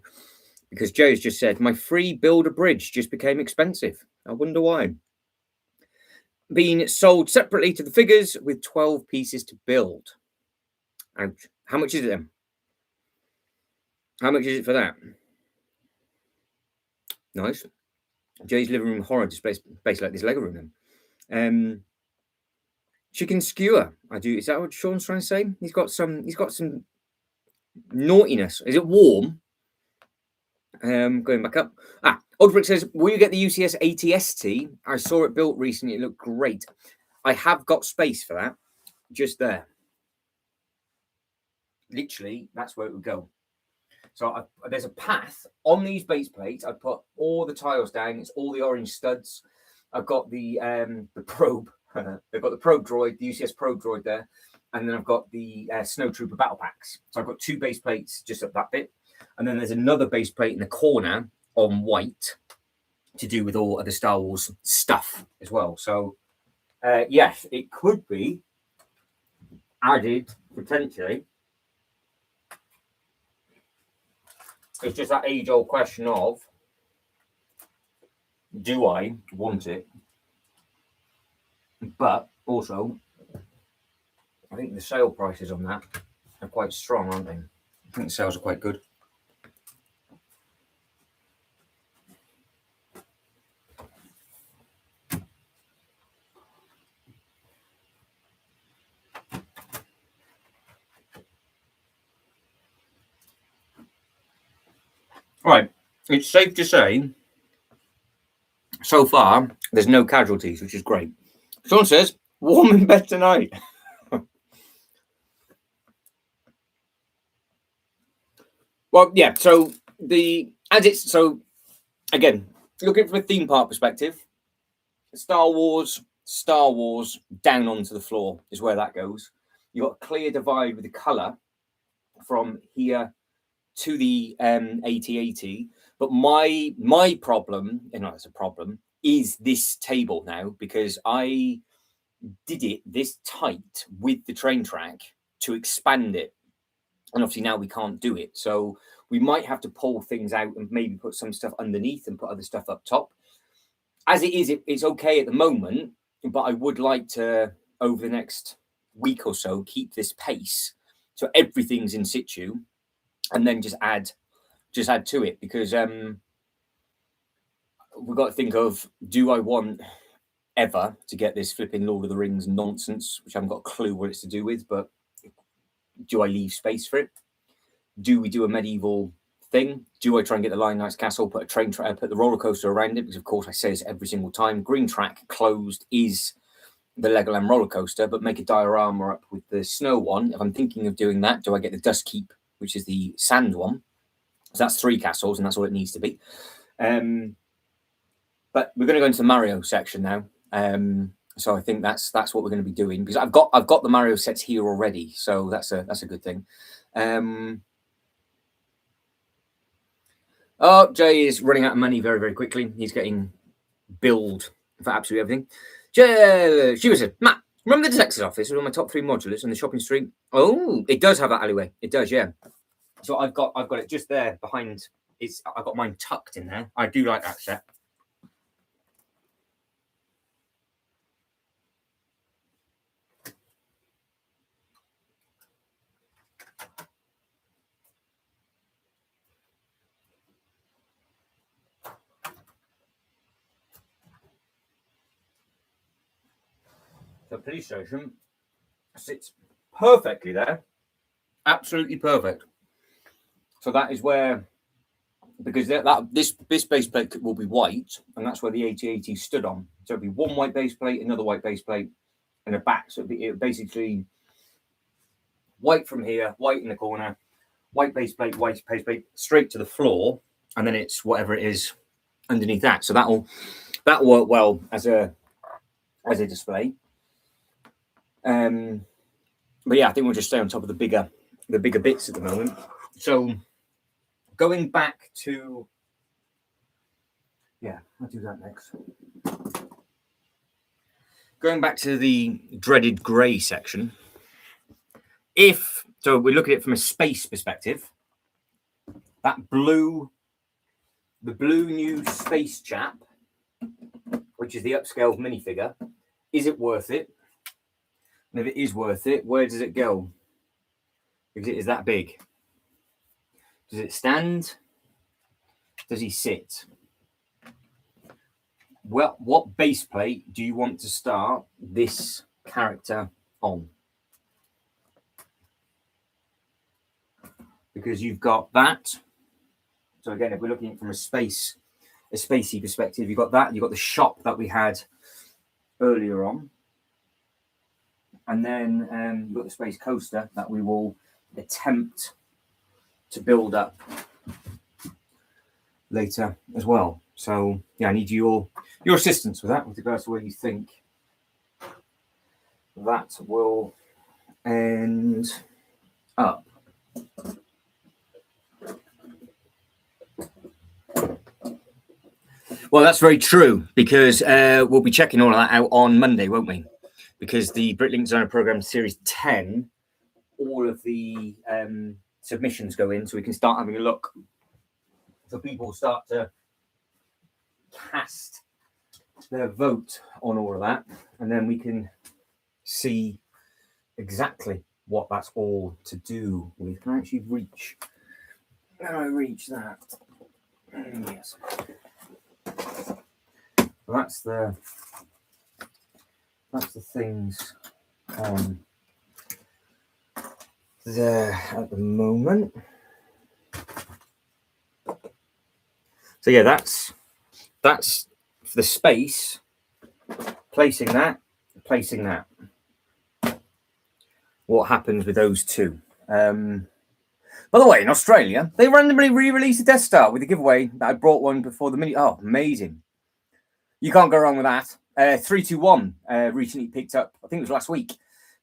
because Jay's just said, my free builder bridge just became expensive. I wonder why. Being sold separately to the figures with 12 pieces to build. Ouch. How much is it then? How much is it for that? Nice. Jay's living room horror displays based like this Lego room then. Chicken skewer. I do. Is that what Sean's trying to say? He's got some naughtiness. Is it warm? Going back up. Oldbrick says, will you get the UCS ATST? I saw it built recently. It looked great. I have got space for that. Just there. Literally, that's where it would go. So there's a path on these base plates. I put all the tiles down. It's all the orange studs. I've got the probe. They've got the probe droid, the UCS probe droid there. And then I've got the Snow Trooper battle packs. So I've got 2 base plates just up that bit. And then there's another base plate in the corner on white to do with all of the Star Wars stuff as well. So, yes, it could be added potentially. It's just that age-old question of, do I want it? But also, I think the sale prices on that are quite strong, aren't they? I think the sales are quite good. Right, it's safe to say, so far, there's no casualties, which is great. Sean says, warm in bed tonight. Well, yeah, so again, looking from a theme park perspective, Star Wars down onto the floor is where that goes. You've got a clear divide with the colour from here to the 8080. But my problem, and it's a problem, is this table now, because I did it this tight with the train track to expand it. And obviously now we can't do it. So we might have to pull things out and maybe put some stuff underneath and put other stuff up top. As it is, it's okay at the moment, but I would like to, over the next week or so, keep this pace so everything's in situ, and then just add to it, because we've got to think of, do I want ever to get this flipping Lord of the Rings nonsense, which I haven't got a clue what it's to do with, but do I leave space for it? Do we do a medieval thing? Do I try and get the Lion Knight's castle, put a train track, put the roller coaster around it? Because of course I say this every single time, green track closed is the Legoland roller coaster, but make a diorama up with the snow one. If I'm thinking of doing that, do I get the Dust Keep, which is the sand one? So that's 3 castles, and that's all it needs to be. But we're going to go into the Mario section now. So I think that's what we're going to be doing, because I've got the Mario sets here already, so that's a good thing. Oh, Jay is running out of money very, very quickly. He's getting billed for absolutely everything. She was a Matt. Remember the Texas office with all my top 3 modulars in the shopping street? Oh, it does have that alleyway. It does, yeah. So I've got it just there behind. I've got mine tucked in there. I do like that set. The police station sits perfectly there. Absolutely perfect. So that is where, because this base plate will be white, and that's where the 8080 stood on. So it'll be one white base plate, another white base plate, and a back. So it'll basically white from here, white in the corner, white base plate, white base plate, straight to the floor, and then it's whatever it is underneath that. So that'll work well as a display. But yeah, I think we'll just stay on top of the bigger bits at the moment. So going back to, yeah, I'll do that next. Going back to the dreaded grey section. So we look at it from a space perspective, the blue new space chap, which is the upscaled minifigure, is it worth it? And if it is worth it, where does it go? Because it is that big. Does it stand? Does he sit? Well, what base plate do you want to start this character on? Because you've got that. So again, if we're looking from a spacey perspective, you've got that. You've got the shop that we had earlier on. And then you've got the space coaster that we will attempt to build up later as well. So yeah, I need your assistance with that, with regards to where you think that will end up. Well, that's very true, because we'll be checking all of that out on Monday, won't we? Because the Bricklink Designer Program Series 10, all of the submissions go in, so we can start having a look. So people start to cast their vote on all of that, and then we can see exactly what that's all to do with. Can I actually reach? Can I reach that? Yes. That's the things on there at the moment. So yeah, that's for the space. Placing that. What happens with those two? By the way, in Australia, they randomly re-released the Death Star with a giveaway that I brought one before the mini. Oh, amazing! You can't go wrong with that. 321 recently picked up, I think it was last week,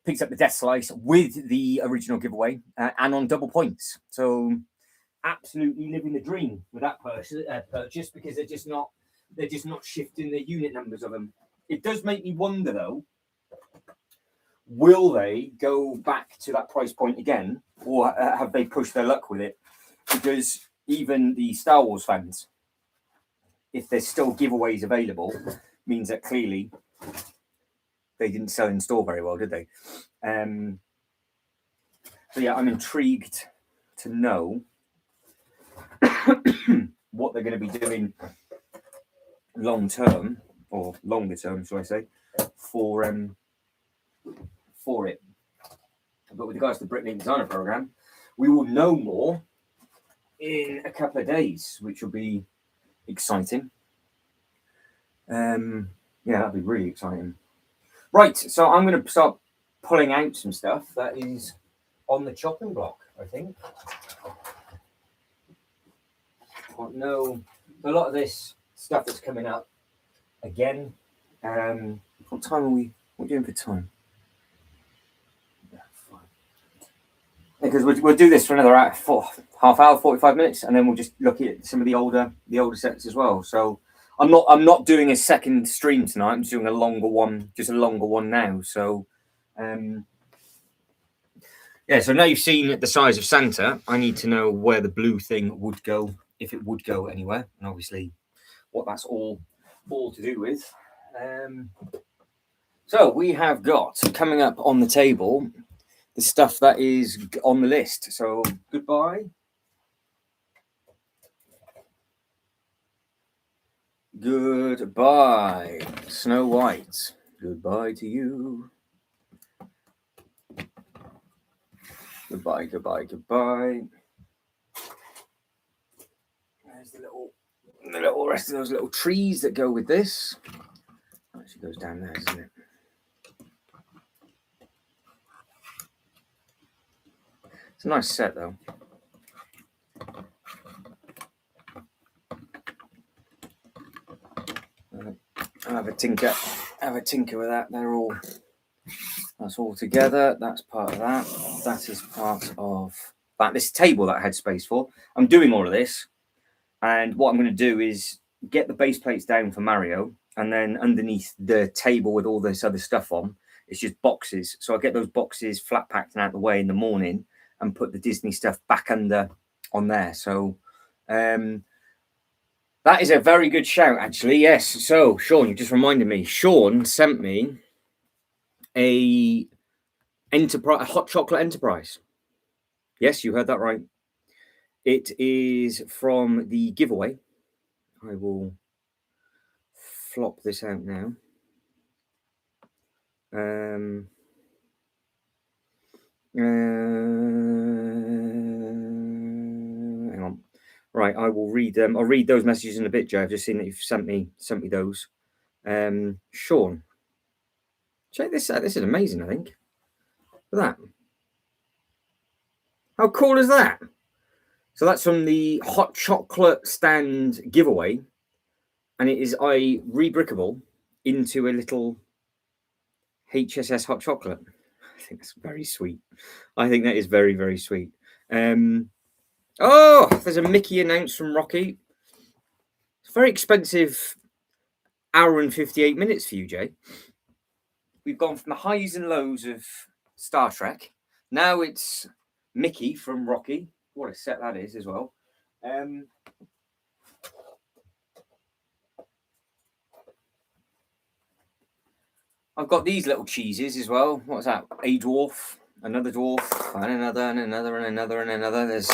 picked up the Death Slice with the original giveaway and on double points. So absolutely living the dream with that purchase, because they're just not shifting the unit numbers of them. It does make me wonder though, Will they go back to that price point again, or have they pushed their luck with it? Because even the Star Wars fans, if there's still giveaways available, means that clearly they didn't sell in store very well, did they? So yeah, I'm intrigued to know what they're going to be doing long term, or longer term, shall I say, for it. But with regards to the Brick Designer program, we will know more in a couple of days, which will be exciting. Yeah, that'll be really exciting. Right, so I'm going to start pulling out some stuff that is on the chopping block, I think. No, a lot of this stuff that's coming up again. What time are we? What are we doing for time? Yeah, fine. Because we'll do this for another half hour, 45 minutes, and then we'll just look at some of the older sets as well. So I'm not doing a second stream tonight. I'm just doing a longer one now. So yeah. So now you've seen the size of Santa, I need to know where the blue thing would go, if it would go anywhere, and obviously what that's all to do with. So we have got coming up on the table the stuff that is on the list. So goodbye. Goodbye, Snow White. Goodbye to you. Goodbye, goodbye, goodbye. There's the little rest of those little trees that go with this. Actually goes down there, doesn't it? It's a nice set though. I'll have a tinker with that. That's all together. That's part of that. That is part of that. This table that I had space for. I'm doing all of this, and what I'm going to do is get the base plates down for Mario, and then underneath the table with all this other stuff on, it's just boxes. So I get those boxes flat packed and out of the way in the morning, and put the Disney stuff back under on there. So that is a very good shout, actually. Yes. So Sean, you just reminded me. Sean sent me a hot chocolate Enterprise. Yes, you heard that right. It is from the giveaway. I will flop this out now. Hang on. Right, I will read them. I'll read those messages in a bit, Joe. I've just seen that you've sent me those. Sean, check this out. This is amazing, I think. Look at that. How cool is that? So that's from the hot chocolate stand giveaway, and it is rebrickable into a little HSS hot chocolate. I think that's very sweet. I think that is very, very sweet. Oh, there's a Mickey announced from Rocky. It's very expensive. Hour and 58 minutes for you, Jay. We've gone from the highs and lows of Star Trek. Now it's Mickey from Rocky. What a set that is as well. I've got these little cheeses as well. What's that? A dwarf, another dwarf, and another, and another, and another, and another. There's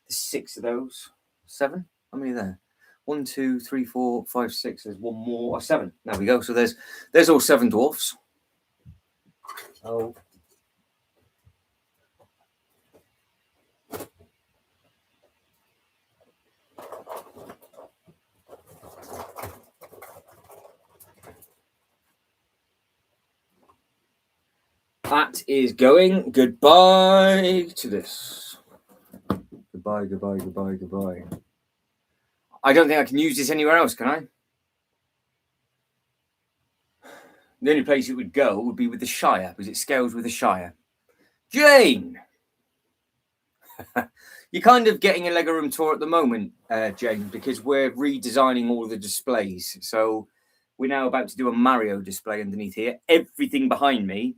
6 of those. 7? How many are there? 1, 2, 3, 4, 5, 6. There's one more. 7. There we go. So there's all 7 dwarfs. Oh. That is going. Goodbye to this. Goodbye, goodbye, goodbye, goodbye. I don't think I can use this anywhere else, can I? The only place it would go would be with the Shire, because it scales with the Shire. Jane! You're kind of getting a Lego room tour at the moment, Jane, because we're redesigning all the displays. So we're now about to do a Mario display underneath here. Everything behind me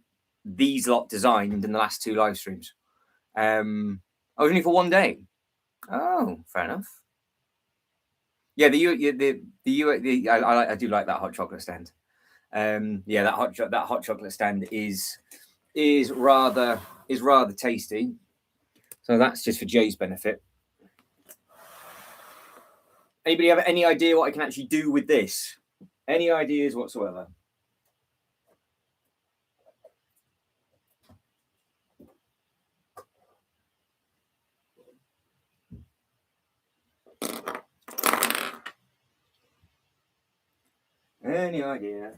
these lot designed in the last 2 live streams. Only for 1 day. Oh, fair enough. Yeah, I do like that hot chocolate stand. Yeah, that hot chocolate stand is rather tasty. So that's just for Jay's benefit. Anybody have any idea what I can actually do with this? Any ideas whatsoever? Any idea?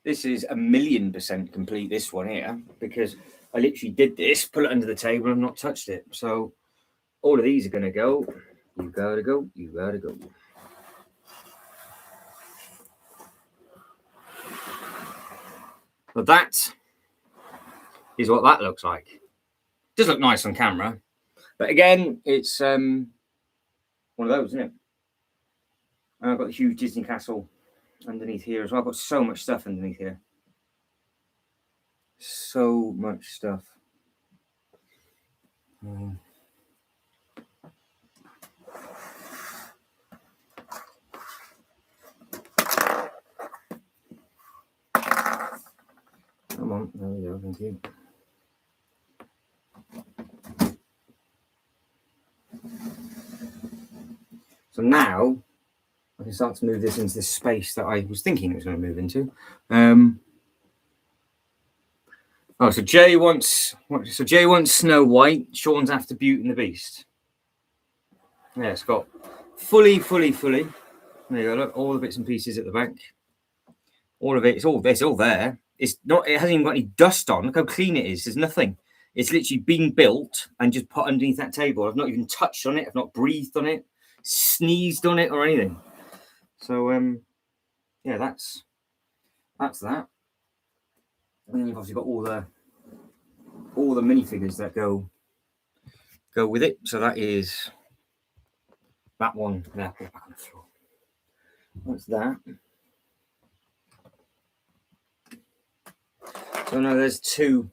This is 1,000,000% complete, this one here, because I literally did this, put it under the table and not touched it. So all of these are going to go. You gotta go. You gotta go. But that is what that looks like. It does look nice on camera. But again, it's one of those, isn't it? And I've got the huge Disney castle underneath here as well. I've got so much stuff underneath here. So much stuff. Come on, there we go, thank you. So now I can start to move this into the space that I was thinking it was going to move into. So Jay wants Snow White. Sean's after Beauty and the Beast. Yeah, it's got fully. There you go. Look, all the bits and pieces at the back. All of it. It's all there. It's not. It hasn't even got any dust on. Look how clean it is. There's nothing. It's literally been built and just put underneath that table. I've not even touched on it. I've not breathed on it, sneezed on it, or anything. So yeah, that's that. And then you've obviously got all the minifigures that go with it. So that is that one there. Put it back on the floor. That's that. So now there's two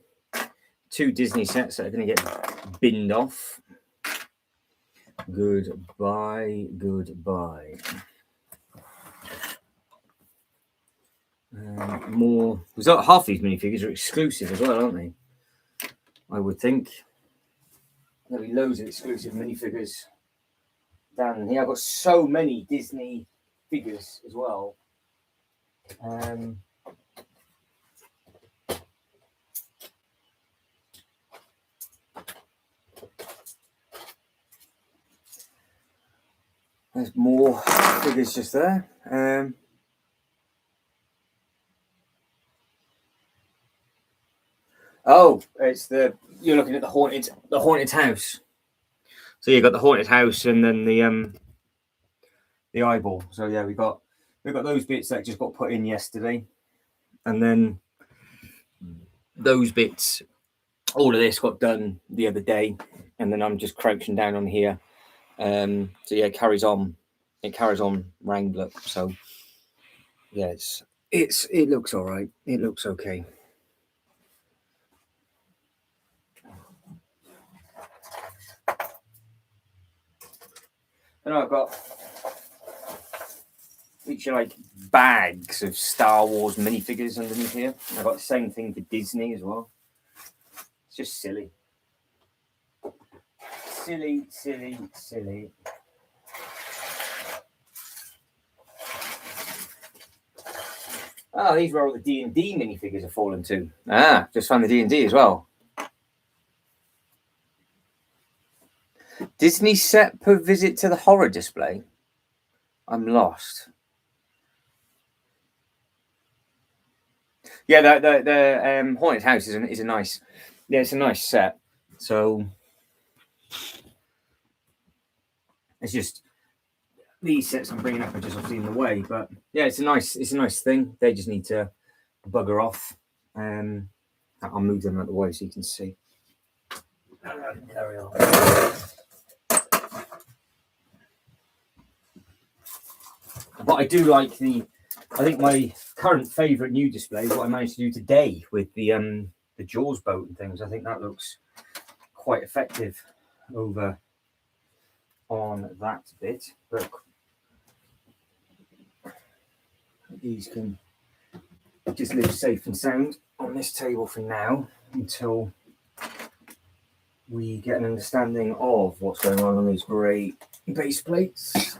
Disney sets that are going to get binned off. Goodbye. More. Half these minifigures are exclusive as well, aren't they? I would think. There'll be loads of exclusive minifigures down here. I've got so many Disney figures as well. There's more figures just there. It's you're looking at the haunted house. So you've got the haunted house and then the eyeball. So yeah, we've got those bits that just got put in yesterday, and then those bits, all of this got done the other day, and then I'm just crouching down on here. So yeah, it carries on Wrangler. So yeah, it looks all right. It looks okay. And I've got each like bags of Star Wars minifigures underneath here. I've got the same thing for Disney as well. It's just silly. Silly. These were all the D&D minifigures have fallen to. Just found the D&D as well. Disney set per visit to the horror display. I'm lost. Yeah, the haunted house is a nice. Yeah, it's a nice set. So it's just these sets I'm bringing up are just obviously in the way, but yeah, it's a nice thing. They just need to bugger off. I'll move them out of the way so you can see. Carry on. But I do like I think my current favourite new display is what I managed to do today with the Jaws boat and things. I think that looks quite effective over on that bit. But these can just live safe and sound on this table for now until we get an understanding of what's going on these great base plates.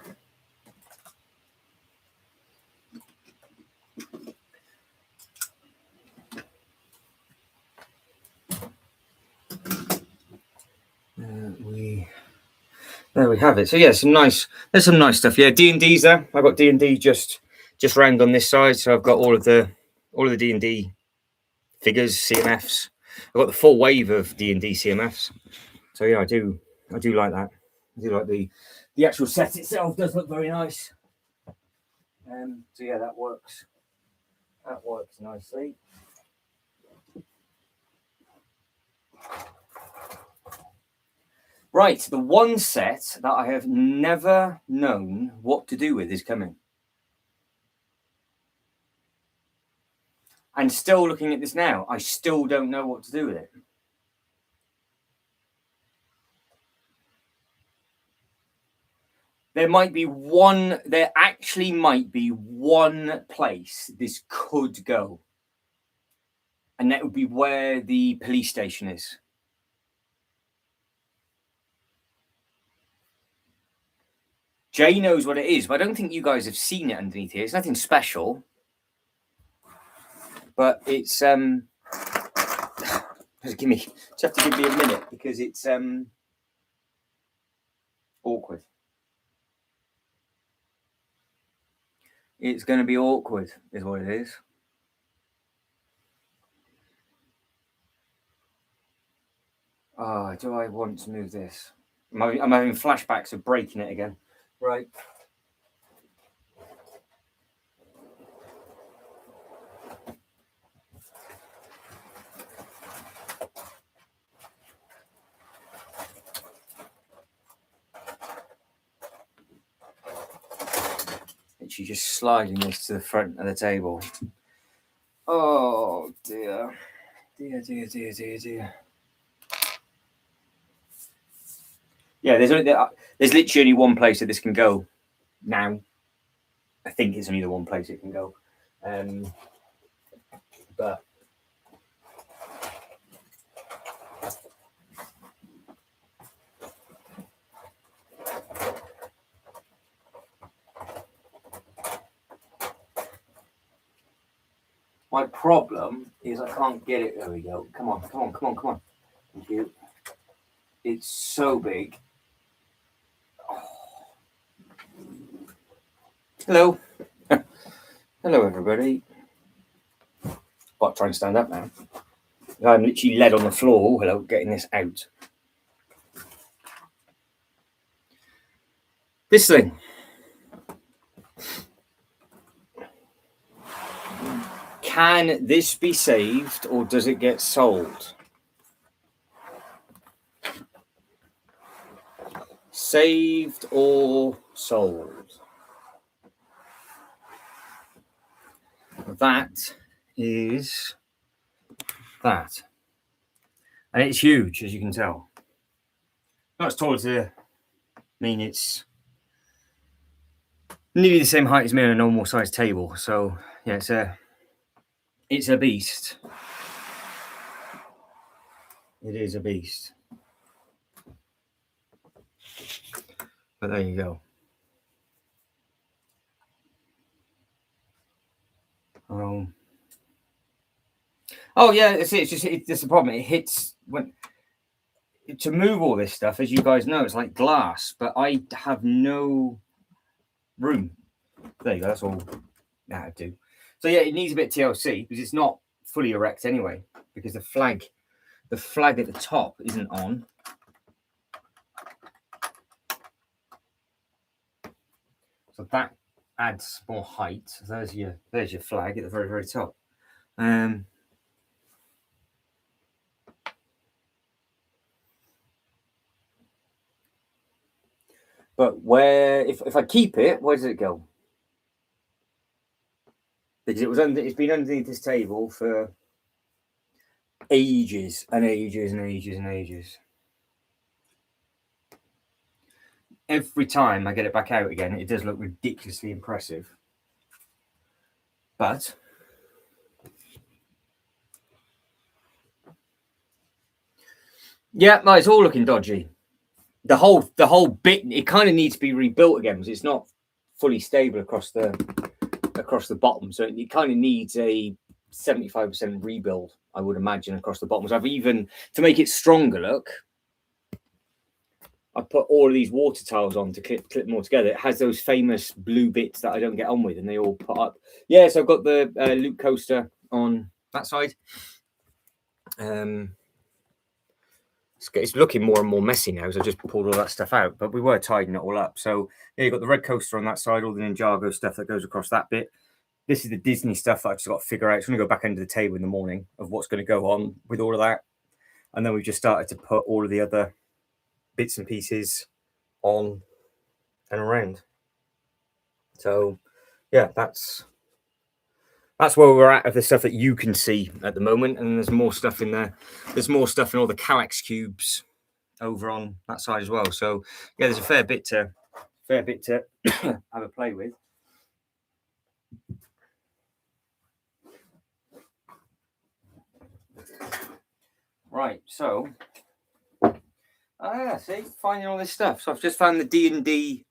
There we have it. So yeah, there's some nice stuff. Yeah, D&D's there. I've got D&D just round on this side, so I've got all of the D&D figures, CMFs. I've got the full wave of D&D CMFs. So yeah, I do like that. I do like the actual set itself does look very nice. So yeah, that works. That works nicely. Right, the one set that I have never known what to do with is coming. And still looking at this now, I still don't know what to do with it. There actually might be one place this could go. And that would be where the police station is. Jay knows what it is, but I don't think you guys have seen it underneath here. It's nothing special. But it's just have to give me a minute because it's awkward. It's going to be awkward, is what it is. Do I want to move this? I'm having flashbacks of breaking it again. Right. Literally just sliding this to the front of the table. Oh dear. Dear. Yeah, there's literally only one place that this can go now. I think it's only the one place it can go. But my problem is I can't get it. There we go. Come on. Thank you. It's so big. Hello. Hello, everybody. I'll try and stand up now. I'm literally led on the floor. Hello, getting this out. This thing. Can this be saved or does it get sold? Saved or sold? That is that. And it's huge, as you can tell. Not as tall as I mean, it's nearly the same height as me on a normal sized table. So yeah, it's a beast. It is a beast. But there you go. Oh yeah, it's just the problem. It hits when to move all this stuff, as you guys know, it's like glass, but I have no room. There you go. That's all that'll do. So yeah, it needs a bit of TLC because it's not fully erect anyway, because the flag at the top isn't on. So that adds more height. So there's your flag at the very, very top. But where, if I keep it, where does it go? Because it's been underneath this table for ages and ages and ages and ages. Every time I get it back out again, it does look ridiculously impressive. But yeah, no, it's all looking dodgy. The whole bit, it kind of needs to be rebuilt again because it's not fully stable across the bottom. So it kind of needs a 75% rebuild, I would imagine, across the bottoms. I've even, to make it stronger look, I put all of these water tiles on to clip them all together. It has those famous blue bits that I don't get on with, and they all put up. Yeah, so I've got the loop coaster on that side. It's looking more and more messy now as I just pulled all that stuff out, but we were tidying it all up. So yeah, you've got the red coaster on that side, all the Ninjago stuff that goes across that bit. This is the Disney stuff that I've just got to figure out. It's going to go back under the table in the morning of what's going to go on with all of that. And then we've just started to put all of the other bits and pieces on and around. So yeah, that's where we're at of the stuff that you can see at the moment. And there's more stuff in there. There's more stuff in all the Kallax cubes over on that side as well. So yeah, there's a fair bit to have a play with. Right, so see, finding all this stuff. So I've just found the D&D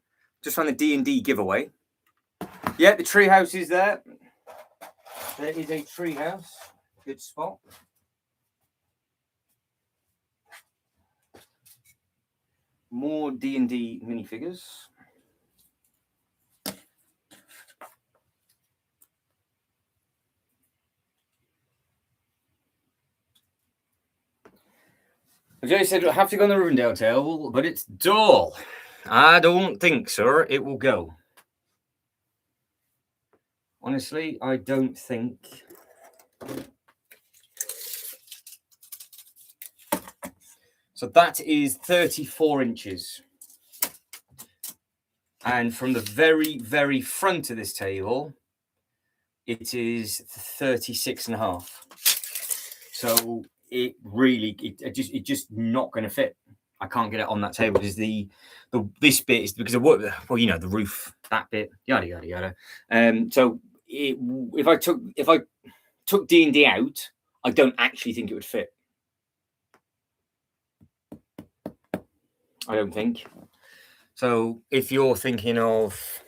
giveaway. Yeah, the treehouse is there. There is a treehouse. Good spot. More D&D minifigures. Jay said, I have to go on the Rivendell table, but it's dull. I don't think, sir, it will go. Honestly, I don't think. So that is 34 inches. And from the very, very front of this table, it is 36 and a half. So it really, it just not going to fit. I can't get it on that table because this bit is because of what, well, you know, the roof, that bit, yada yada yada. So if I took D&D out, I don't actually think it would fit. I don't think. So if you're thinking of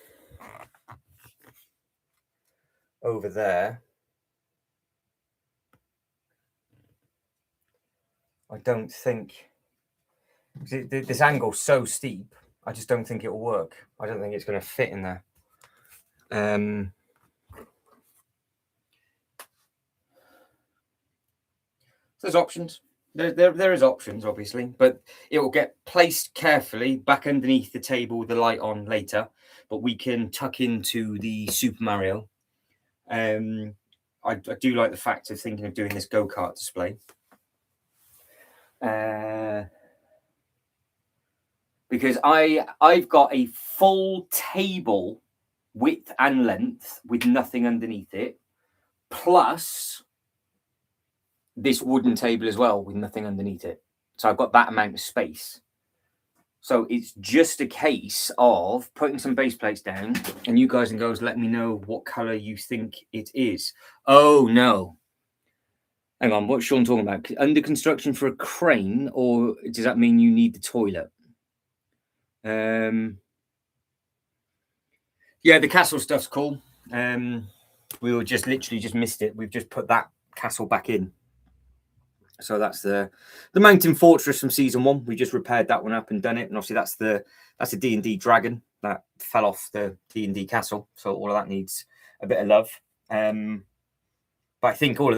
over there, I don't think this angle's so steep. I just don't think it will work. I don't think it's going to fit in there. There's options. There is options, obviously, but it will get placed carefully back underneath the table with the light on later. But we can tuck into the Super Mario. I do like the fact of thinking of doing this go-kart display. Because I've got a full table width and length with nothing underneath it, plus this wooden table as well with nothing underneath it. So I've got that amount of space. So it's just a case of putting some base plates down, and you guys and girls let me know what color you think it is. Oh no. Hang on, what's Sean talking about? Under construction for a crane, or does that mean you need the toilet? Yeah, the castle stuff's cool. We were just literally just missed it. We've just put that castle back in. So that's the mountain fortress from season 1. We just repaired that one up and done it. And obviously that's a D&D dragon that fell off the D&D castle. So all of that needs a bit of love. But I think all of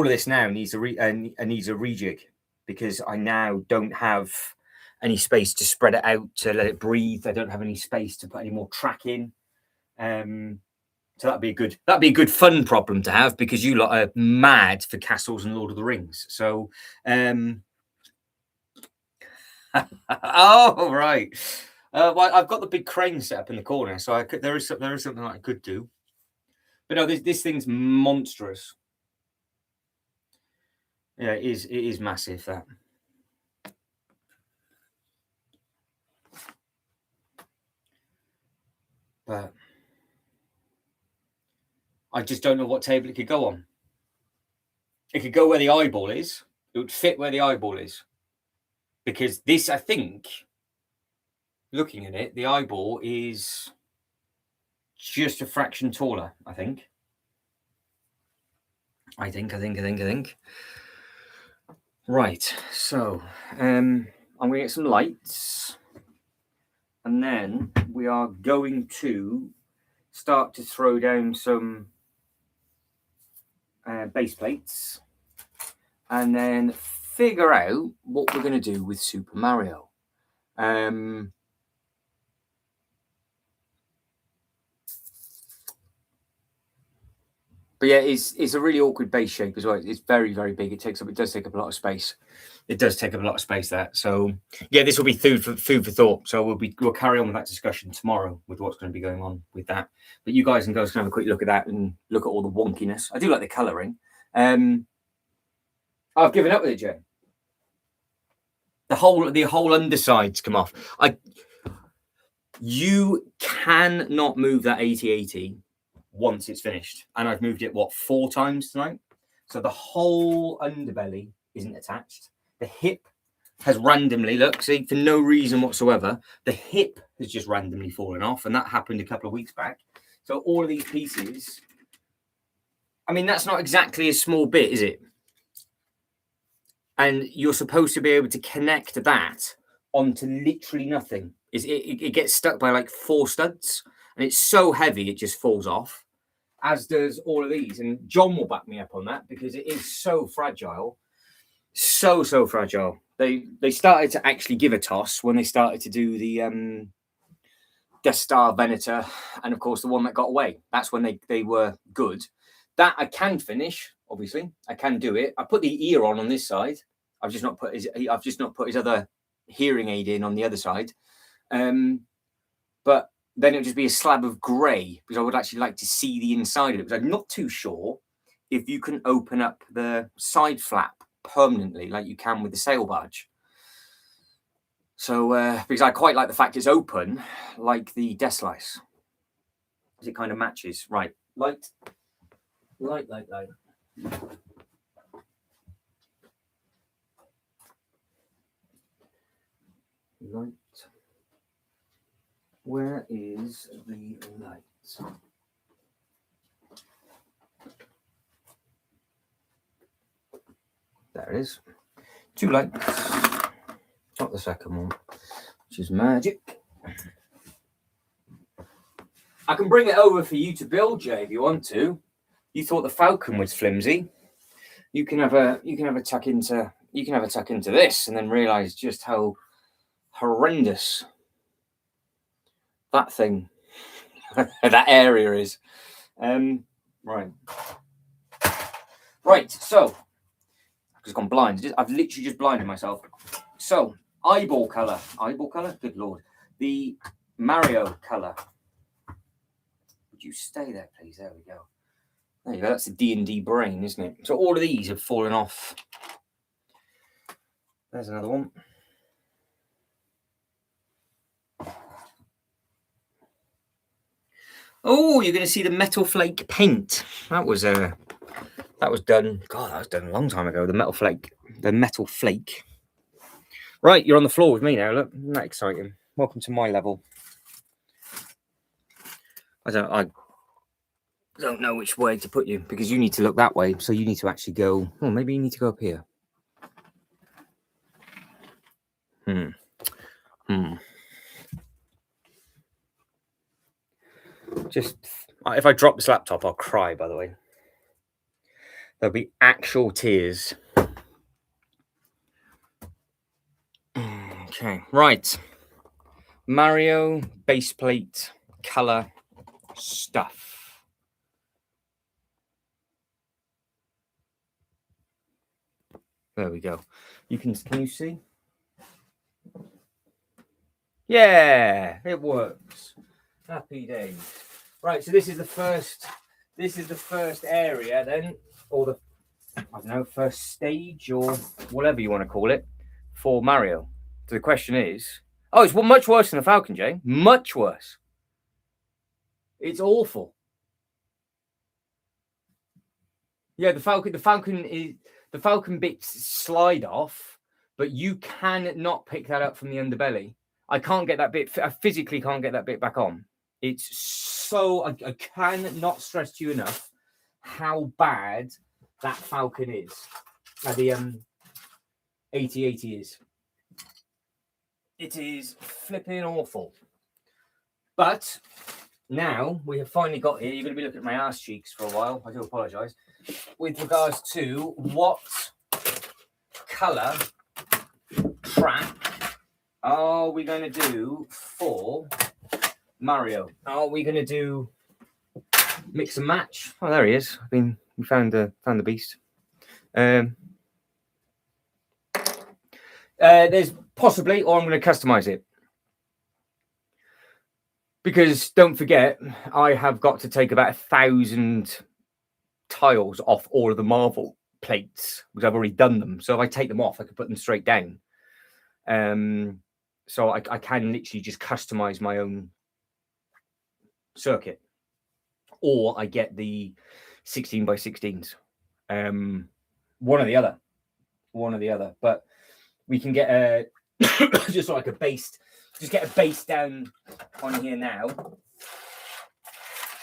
this now needs a rejig, because I now don't have any space to spread it out to let it breathe. I don't have any space to put any more track in. So that'd be a good fun problem to have, because you lot are mad for castles and Lord of the Rings. So oh right. Well, I've got the big crane set up in the corner, so I could. There is something that I could do. But no, this thing's monstrous. Yeah, it is massive. That. But I just don't know what table it could go on. It could go where the eyeball is. It would fit where the eyeball is. Because this, I think, looking at it, the eyeball is just a fraction taller, I think. I think. Right, so I'm going to get some lights. And then we are going to start to throw down some base plates. And then figure out what we're going to do with Super Mario. But yeah, it's a really awkward base shape as well. It's very, very big. It does take up a lot of space. It does take up a lot of space there. So yeah, this will be food for thought. So we'll carry on with that discussion tomorrow with what's going to be going on with that. But you guys and girls can have a quick look at that and look at all the wonkiness. I do like the colouring. I've given up with it, Jay. The whole undersides come off. You cannot move that 8080 once it's finished, and I've moved it 4 times tonight. So the whole underbelly isn't attached. The hip has randomly, see, for no reason whatsoever, the hip has just randomly fallen off, and that happened a couple of weeks back. So all of these pieces, I mean, that's not exactly a small bit, is it? And you're supposed to be able to connect that onto literally nothing. It gets stuck by like 4 studs, and it's so heavy it just falls off, as does all of these. And John will back me up on that because it is so fragile, so fragile. They started to actually give a toss when they started to do the Death Star Venator, and of course the one that got away. That's when they were good. That I can finish. Obviously, I can do it. I put the ear on this side. I've just not put his other hearing aid in on the other side. But then it would just be a slab of grey, because I would actually like to see the inside of it. Because I'm not too sure if you can open up the side flap permanently like you can with the sail barge. So, because I quite like the fact it's open, like the death slice, because it kind of matches. Right, light. Light. Where is the light? There it is. 2 lights. Not the second one, which is magic. I can bring it over for you to build, Jay, if you want to. You thought the Falcon was flimsy. You can have a tuck into this, and then realise just how horrendous that thing, that area is. Right. So I've just gone blind. I've literally just blinded myself. So eyeball color. Good lord. The Mario color. Would you stay there, please? There we go. There you go. That's the D&D brain, isn't it? So all of these have fallen off. There's another one. Oh, you're going to see the metal flake paint. That was done. God, that was done a long time ago. The metal flake. Right, you're on the floor with me now. Look, isn't that exciting? Welcome to my level. I don't know which way to put you, because you need to look that way. So you need to actually go. Oh, maybe you need to go up here. Just if I drop this laptop, I'll cry. By the way, there'll be actual tears. Okay, right. Mario base plate color stuff. There we go. Can you see? Yeah, it works. Happy days. Right, so this is the first area then, or the, I don't know, first stage or whatever you want to call it for Mario. So the question is, oh, it's much worse than the Falcon, Jay. Much worse. It's awful. Yeah, the Falcon bits slide off, but you can not pick that up from the underbelly. I can't get that bit. I physically can't get that bit back on. It's so I cannot stress to you enough how bad that Falcon is. The 8080 is. It is flipping awful. But now we have finally got here. You're going to be looking at my ass cheeks for a while. I do apologise. With regards to what colour track are we going to do for Mario? Are we going to do mix and match? Oh, there he is. I mean, we found the beast. There's possibly, or I'm going to customize it. Because don't forget, I have got to take about 1,000 tiles off all of the Marvel plates, because I've already done them. So if I take them off, I can put them straight down. So I can literally just customize my own circuit. Or I get the 16 by 16s. One or the other. But we can get a just like a base. Just get a base down on here now.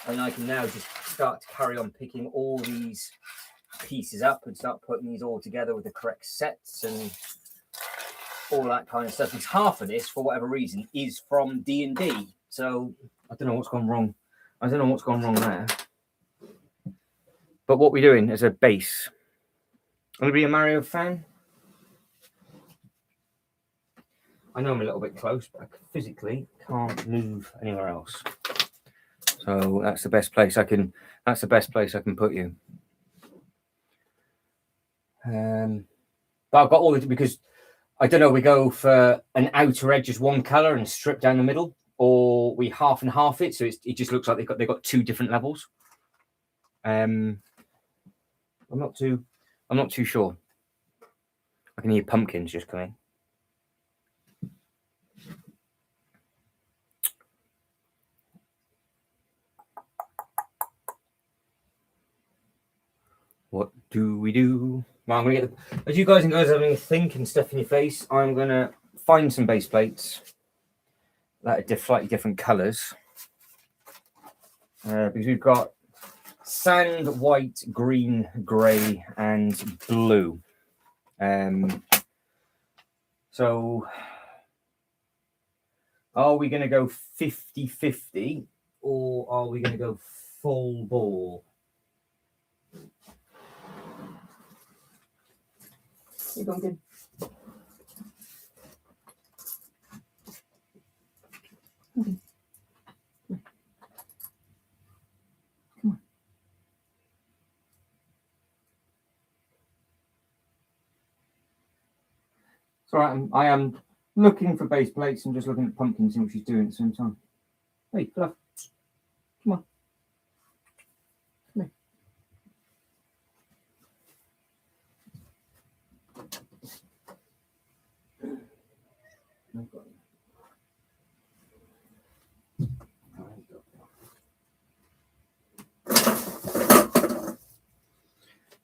And I can now just start to carry on picking all these pieces up and start putting these all together with the correct sets and all that kind of stuff. Because half of this, for whatever reason, is from D&D. So I don't know what's gone wrong. There. But what we're doing is a base. I'm going to be a Mario fan. I know I'm a little bit close, but I physically can't move anywhere else. So that's the best place I can. That's the best place I can put you. But I've got all the, because I don't know. We go for an outer edge as one color and strip down the middle, or we half and half it, so it just looks like they've got two different levels. I'm not too sure. I can hear pumpkins just coming. What do we do? Well, I'm gonna get as you guys have any think and stuff in your face, I'm gonna find some base plates that are slightly different colours. Because we've got sand, white, green, grey, and blue. So are we going to go 50-50 or are we going to go full ball? You going good? Okay. Come on. It's all right. I am looking for base plates and just looking at pumpkins and what she's doing at the same time. Hey, Fluff. Come on. Come here.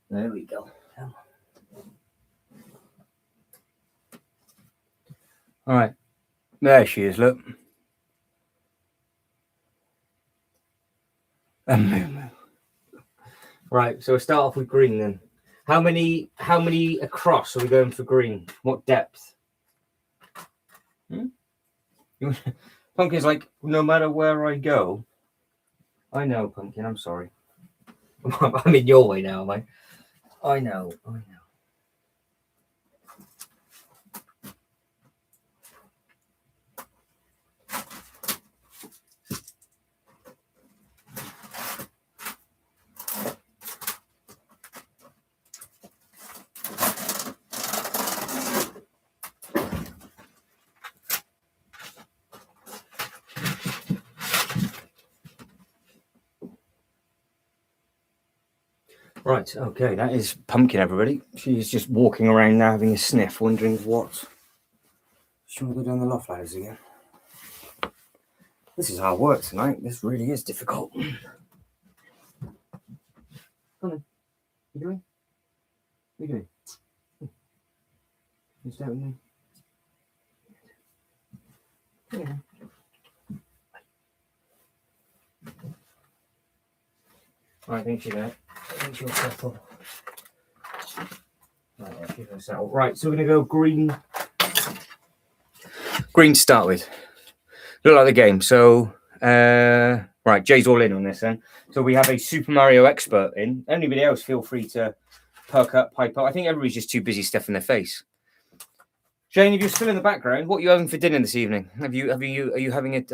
There we go. All right. There she is, look. Right, so we'll start off with green then. How many across are we going for green? What depth? Pumpkin's like, no matter where I go. I know, Pumpkin, I'm sorry. I'm in your way now, am I? I know. Right, okay, that is Pumpkin, everybody. She's just walking around now having a sniff, wondering what. Shall we go down the loft ladders again? This is hard work tonight. This really is difficult. Come on. You doing? What are you doing? You stay with me? Yeah. I think she's there. I think she'll settle. Right, yeah, she's gonna settle. Right, so we're gonna go green. Green to start with. Look like the game. So, right, Jay's all in on this then. So we have a Super Mario expert in. Anybody else, feel free to perk up, pipe up. I think everybody's just too busy stuffing their face. Jane, if you're still in the background, what are you having for dinner this evening? Are you having a?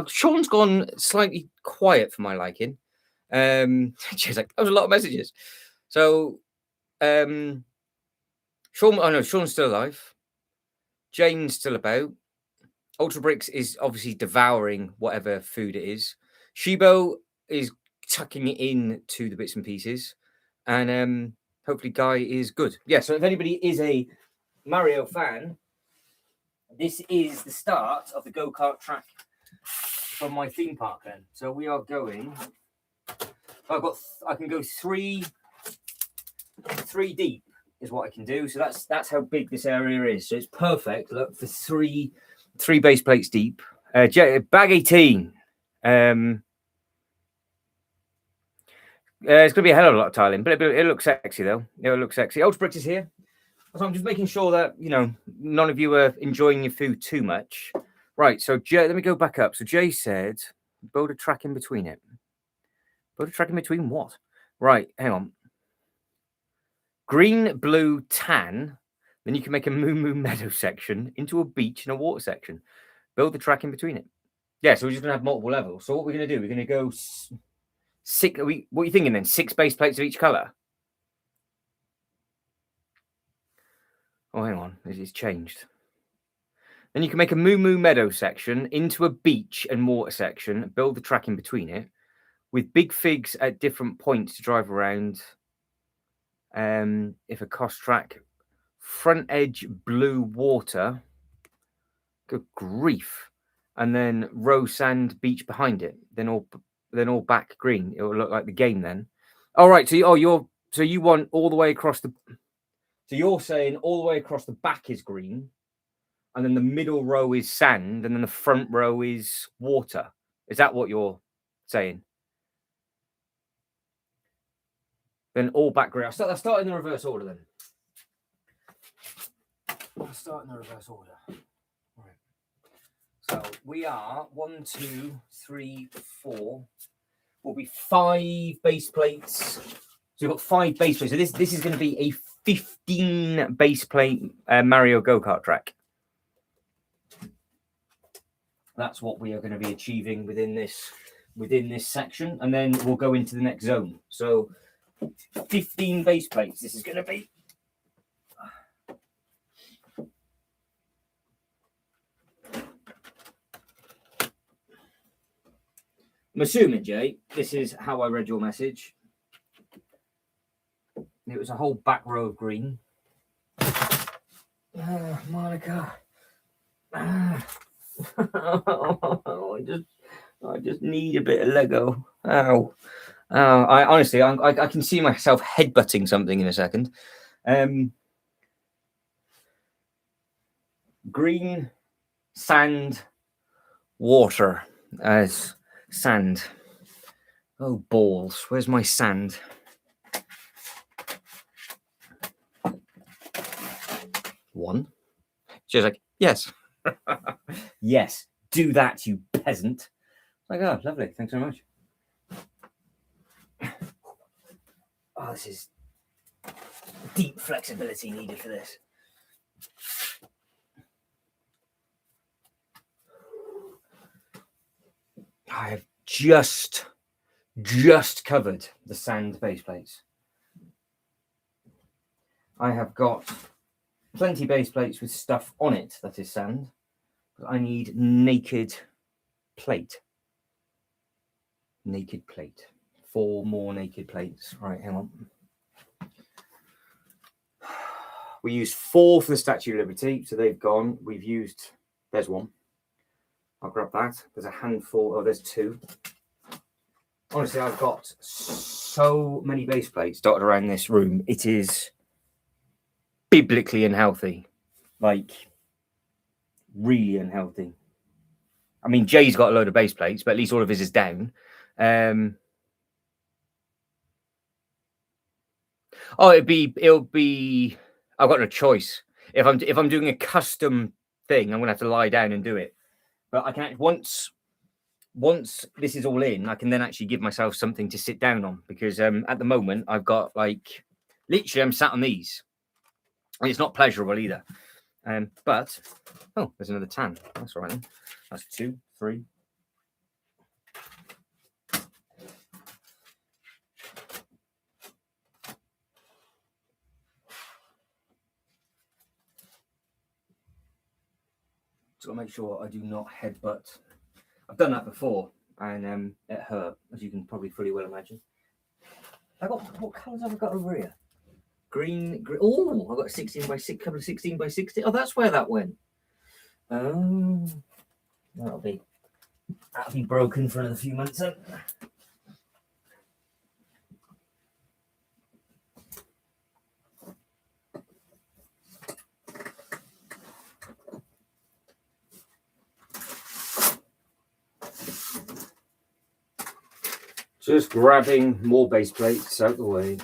Sean's gone slightly quiet for my liking. She's like, that was a lot of messages. So, Sean, oh no, Sean's still alive. Jane's still about. Ultra Bricks is obviously devouring whatever food it is. Shibo is tucking it in to the bits and pieces. And hopefully Guy is good. Yeah, so if anybody is a Mario fan, this is the start of the go-kart track from my theme park then. So we are going... I can go three deep is what I can do. So that's how big this area is. So it's perfect. Look, for three base plates deep. Bag 18. It's going to be a hell of a lot of tiling, but it looks sexy though. It looks sexy. Ultra Bricks is here. So I'm just making sure that, you know, none of you are enjoying your food too much. Right, so Jay, let me go back up. So Jay said, build a track in between it. Build a track in between what? Right, hang on. Green, blue, tan. Then you can make a Moo Meadow section into a beach and a water section. Build the track in between it. Yeah, so we're just going to have multiple levels. So what we're going to do, we're going to go 6. What are you thinking then? 6 base plates of each color? Oh, hang on. It's changed. Then you can make a Moo Meadow section into a beach and water section. Build the track in between it with big figs at different points to drive around. If a cost track, front edge blue water. Good grief. And then row sand beach behind it. Then all back green. It will look like the game then. All right. So you want all the way across the. So you're saying all the way across the back is green, and then the middle row is sand, and then the front row is water. Is that what you're saying? Then all back green. I'll start in the reverse order then. I'll start in the reverse order. All right. So we are 1, 2, 3, 4. Will be 5 base plates. So we've got 5 base plates. So this is going to be a 15 base plate Mario go-kart track. That's what we are going to be achieving within this section, and then we'll go into the next zone. So 15 base plates. This is going to be. I'm assuming, Jay, this is how I read your message. It was a whole back row of green. Monica. I just need a bit of Lego. Ow. I honestly, I can see myself headbutting something in a second. Green, sand, water as sand. Oh, balls. Where's my sand? One. She's like, yes. Yes, do that, you peasant. Like, oh, lovely. Thanks very much. Oh, this is deep flexibility needed for this. I have just covered the sand base plates. I have got plenty base plates with stuff on it that is sand. But I need naked plate. Naked plate. 4 more naked plates. Right, hang on. We used 4 for the Statue of Liberty, so they've gone. We've used, there's one. I'll grab that. There's a handful. Oh, there's 2. Honestly, I've got so many base plates dotted around this room. It is biblically unhealthy. Like, really unhealthy. I mean, Jay's got a load of base plates, but at least all of his is down. It'll be. I've got no choice. If I'm doing a custom thing, I'm gonna have to lie down and do it. But I can once this is all in, I can then actually give myself something to sit down on, because at the moment I've got like literally I'm sat on these, and it's not pleasurable either. But there's another tan. That's all right then. That's 2, 3. So I'll make sure I do not headbutt. I've done that before, and it hurt, as you can probably fully well imagine. What colours have I got over here? Green. Oh, I've got 16 by 6, couple of 16 by 60. Oh, that's where that went. Oh, that'll be broken for another few months then. Just grabbing more base plates out the way.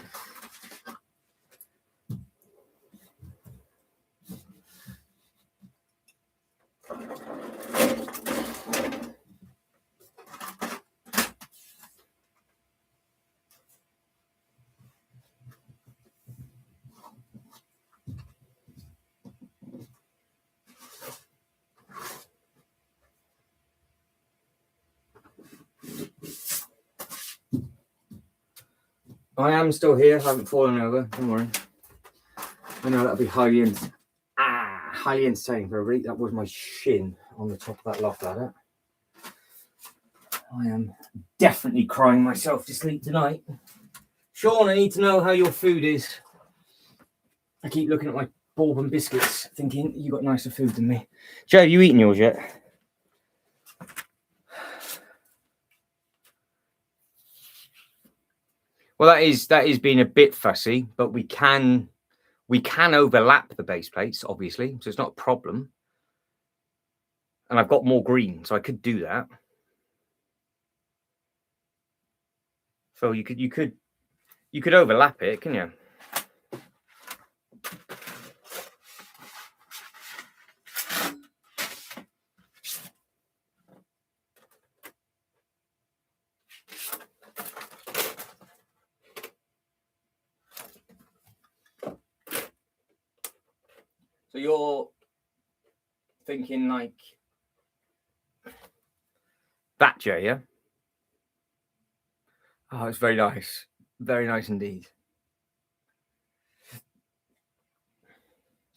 I am still here, haven't fallen over, don't worry. I know that'll be highly entertaining for everybody. That was my shin on the top of that loft ladder. I am definitely crying myself to sleep tonight. Sean, I need to know how your food is. I keep looking at my bourbon biscuits, thinking you got nicer food than me. Joe, have you eaten yours yet? Well, that is being a bit fussy, but we can overlap the base plates, obviously, so it's not a problem. And I've got more green, so I could do that. So you could overlap it, can you? So you're thinking like that, Jay, yeah? Oh, it's very nice. Very nice indeed.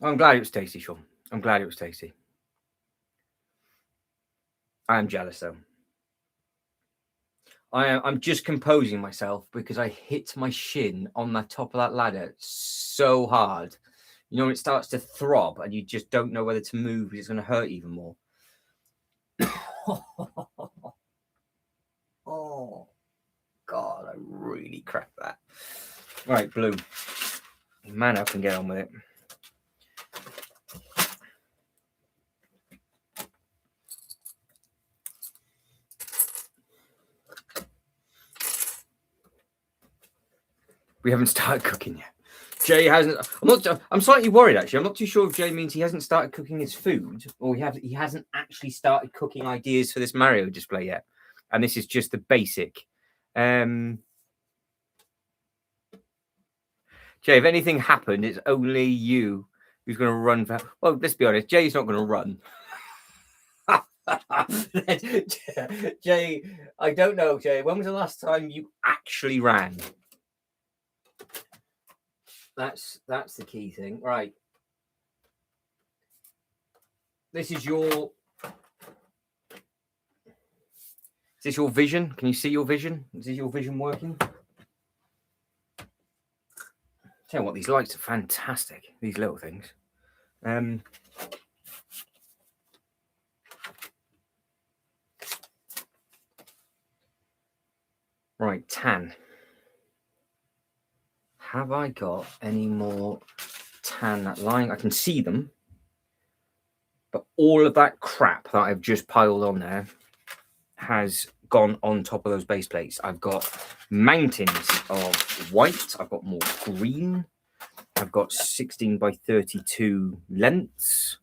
I'm glad it was tasty, Sean. I'm glad it was tasty. I am jealous, though. I'm just composing myself because I hit my shin on the top of that ladder so hard. You know, when it starts to throb and you just don't know whether to move because it's going to hurt even more. Oh, God, I really cracked that. Right, Blue. Man up and get on with it. We haven't started cooking yet. Jay hasn't. I'm slightly worried actually. I'm not too sure if Jay means he hasn't started cooking his food, or he hasn't actually started cooking ideas for this Mario display yet. And this is just the basic. Jay, if anything happened, it's only you who's going to run for. Well, let's be honest. Jay's not going to run. Jay, I don't know, Jay. When was the last time you actually ran? That's the key thing, right? This is your. Is this your vision? Can you see your vision? Is your vision working? Tell you what, these lights are fantastic. These little things. Right, tan. Have I got any more tan lying? I can see them, but all of that crap that I've just piled on there has gone on top of those base plates. I've got mountains of white. I've got more green. I've got 16 by 32 lengths.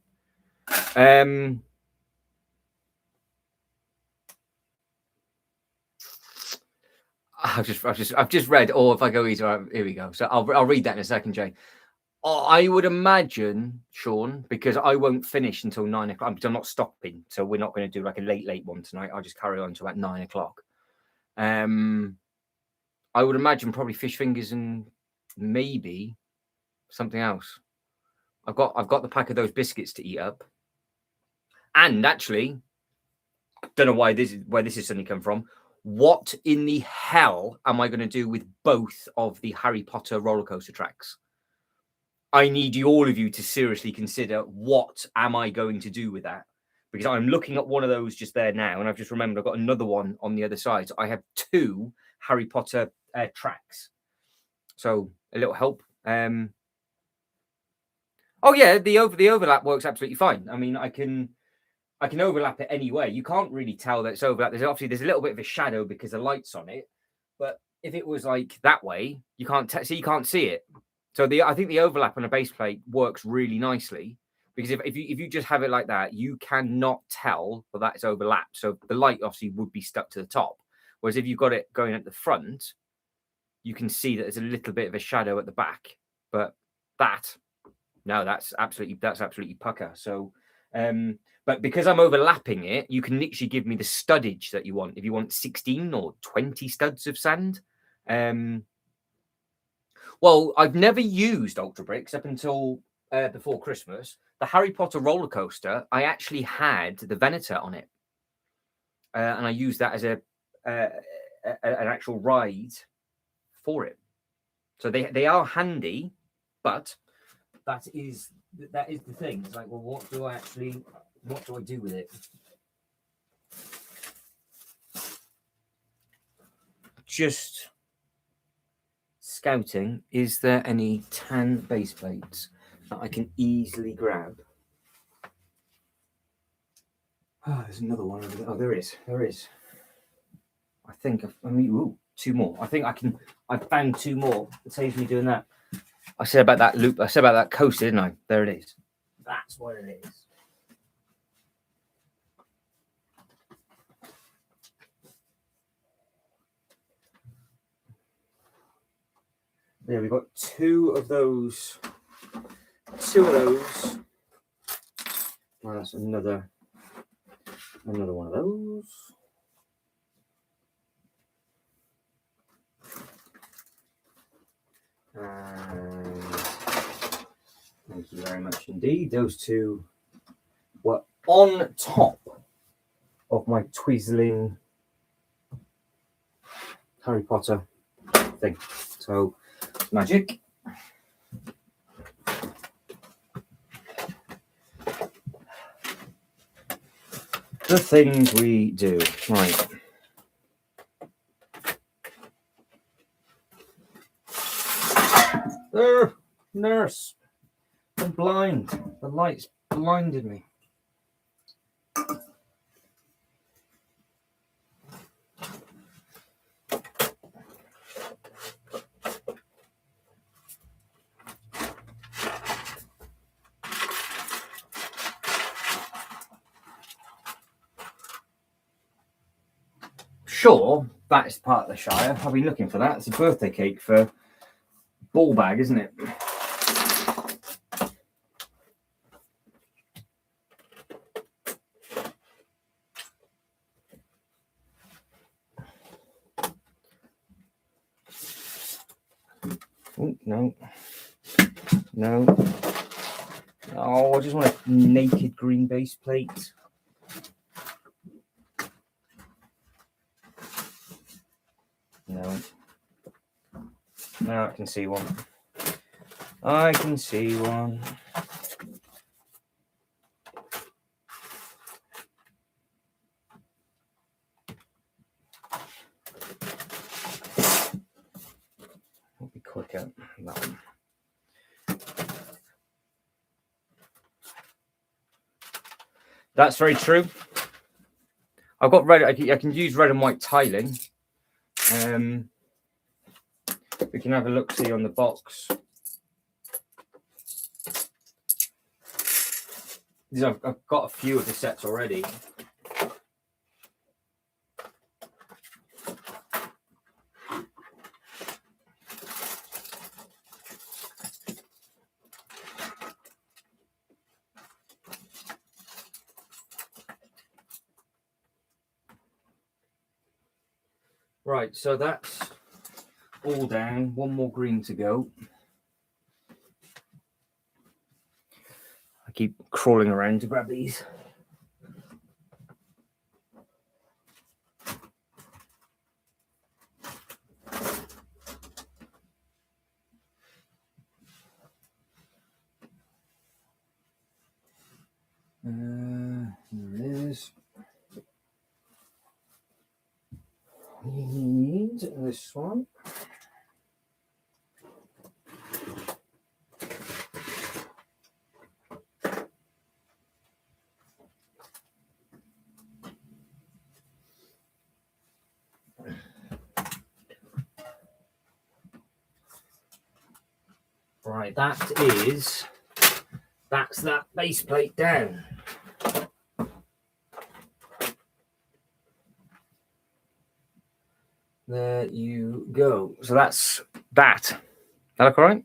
I've just read. Or if I go easy, right, here we go. So I'll read that in a second, Jay. I would imagine, Sean, because I won't finish until 9 o'clock. I'm not stopping, so we're not going to do like a late one tonight. I'll just carry on until about 9 o'clock. I would imagine probably fish fingers and maybe something else. I've got the pack of those biscuits to eat up, and actually, don't know why this is suddenly come from. What in the hell am I going to do with both of the Harry Potter roller coaster tracks? I need all of you to seriously consider what am I going to do with that? Because I'm looking at one of those just there now, and I've just remembered I've got another one on the other side. So I have 2 Harry Potter tracks. So a little help. Oh yeah, the overlap works absolutely fine. I mean, I can overlap it anyway. You can't really tell that it's overlap. There's a little bit of a shadow because the light's on it. But if it was like that way, you can't you can't see it. So I think the overlap on a base plate works really nicely, because if you just have it like that, you cannot tell that it's overlapped. So the light obviously would be stuck to the top. Whereas if you've got it going at the front, you can see that there's a little bit of a shadow at the back. But that's absolutely pucker. So but because I'm overlapping it, you can literally give me the studdage that you want. If you want 16 or 20 studs of sand. Well, I've never used Ultra Bricks up until before Christmas. The Harry Potter roller coaster, I actually had the Venator on it, and I used that as an actual ride for it. So they are handy, but that is the thing. It's like, well, what do I do with it? Just scouting, is there any tan base plates that I can easily grab? Oh, there's another one over there. Oh, there is. I think, 2 more. I think I found 2 more. It saves me doing that. I said about that loop. I said about that coaster, didn't I? There it is. That's what it is. Yeah, we've got 2 of those. 2 of those. Well, that's another one of those. And thank you very much indeed. Those 2 were on top of my twizzling Harry Potter thing. So magic. The things we do. Right. There, nurse. I'm blind. The lights blinded me. Sure, that is part of the Shire. I've been looking for that. It's a birthday cake for Ball Bag, isn't it? Oh, no. Oh, I just want a naked green base plate. No. Now I can see one. I can see one. I'll be quicker. That one. That's very true. I've got red. I can use red and white tiling. We can have a look see on the box. I've got a few of the sets already. Right, so that's all down. One more green to go. I keep crawling around to grab these. There it is. We need this one. Right, that's that base plate down. There you go. So that's that. That look all right?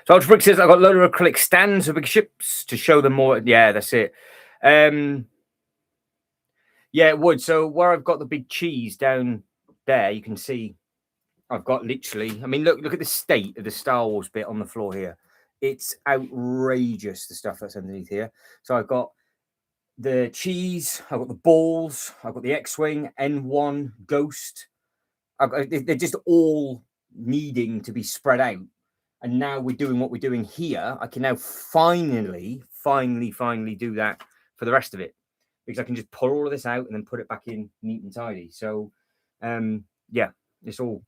So Rebrick says I've got a load of acrylic stands with big ships to show them more. Yeah, that's it. Yeah, it would. So where I've got the big cheese down there, you can see I've got literally, I mean, look at the state of the Star Wars bit on the floor here. It's outrageous, the stuff that's underneath here. So I've got the cheese, I've got the balls, I've got the X-Wing, N1, Ghost. They're just all needing to be spread out. And now we're doing what we're doing here. I can now finally do that for the rest of it. Because I can just pull all of this out and then put it back in neat and tidy. So, yeah, it's all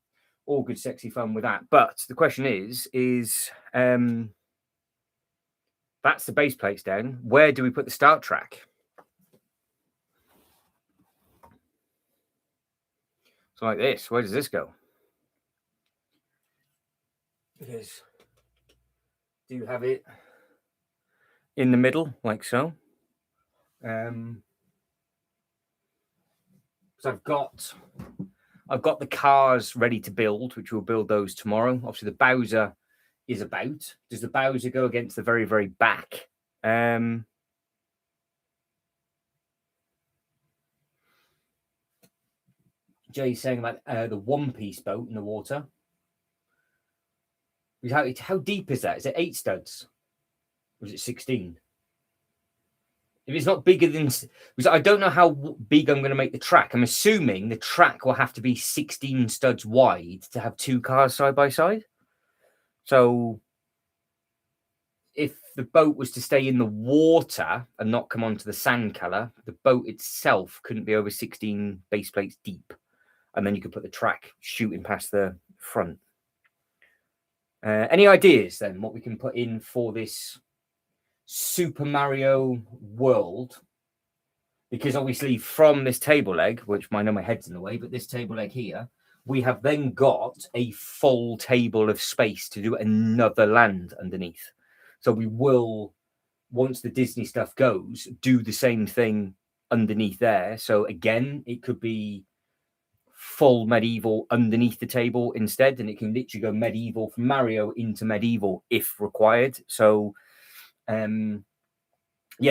good, sexy fun with that. But the question is that's the base plates down. Where do we put the start track? So like this, where does this go? Because do you have it in the middle, like so? So I've got the cars ready to build, which we'll build those tomorrow. Obviously, the Bowser is about. Does the Bowser go against the very, very back? Jay's saying about the one-piece boat in the water. How deep is that? Is it 8 studs? Or is it 16? If it's not bigger than... I don't know how big I'm going to make the track. I'm assuming the track will have to be 16 studs wide to have 2 cars side by side. So if the boat was to stay in the water and not come onto the sand colour, the boat itself couldn't be over 16 base plates deep. And then you could put the track shooting past the front. Any ideas then what we can put in for this Super Mario world? Because obviously from this table leg, which I know my head's in the way, but this table leg here, we have then got a full table of space to do another land underneath. So we will, once the Disney stuff goes, do the same thing underneath there. So again, it could be full medieval underneath the table instead, and it can literally go medieval from Mario into medieval if required. So yeah,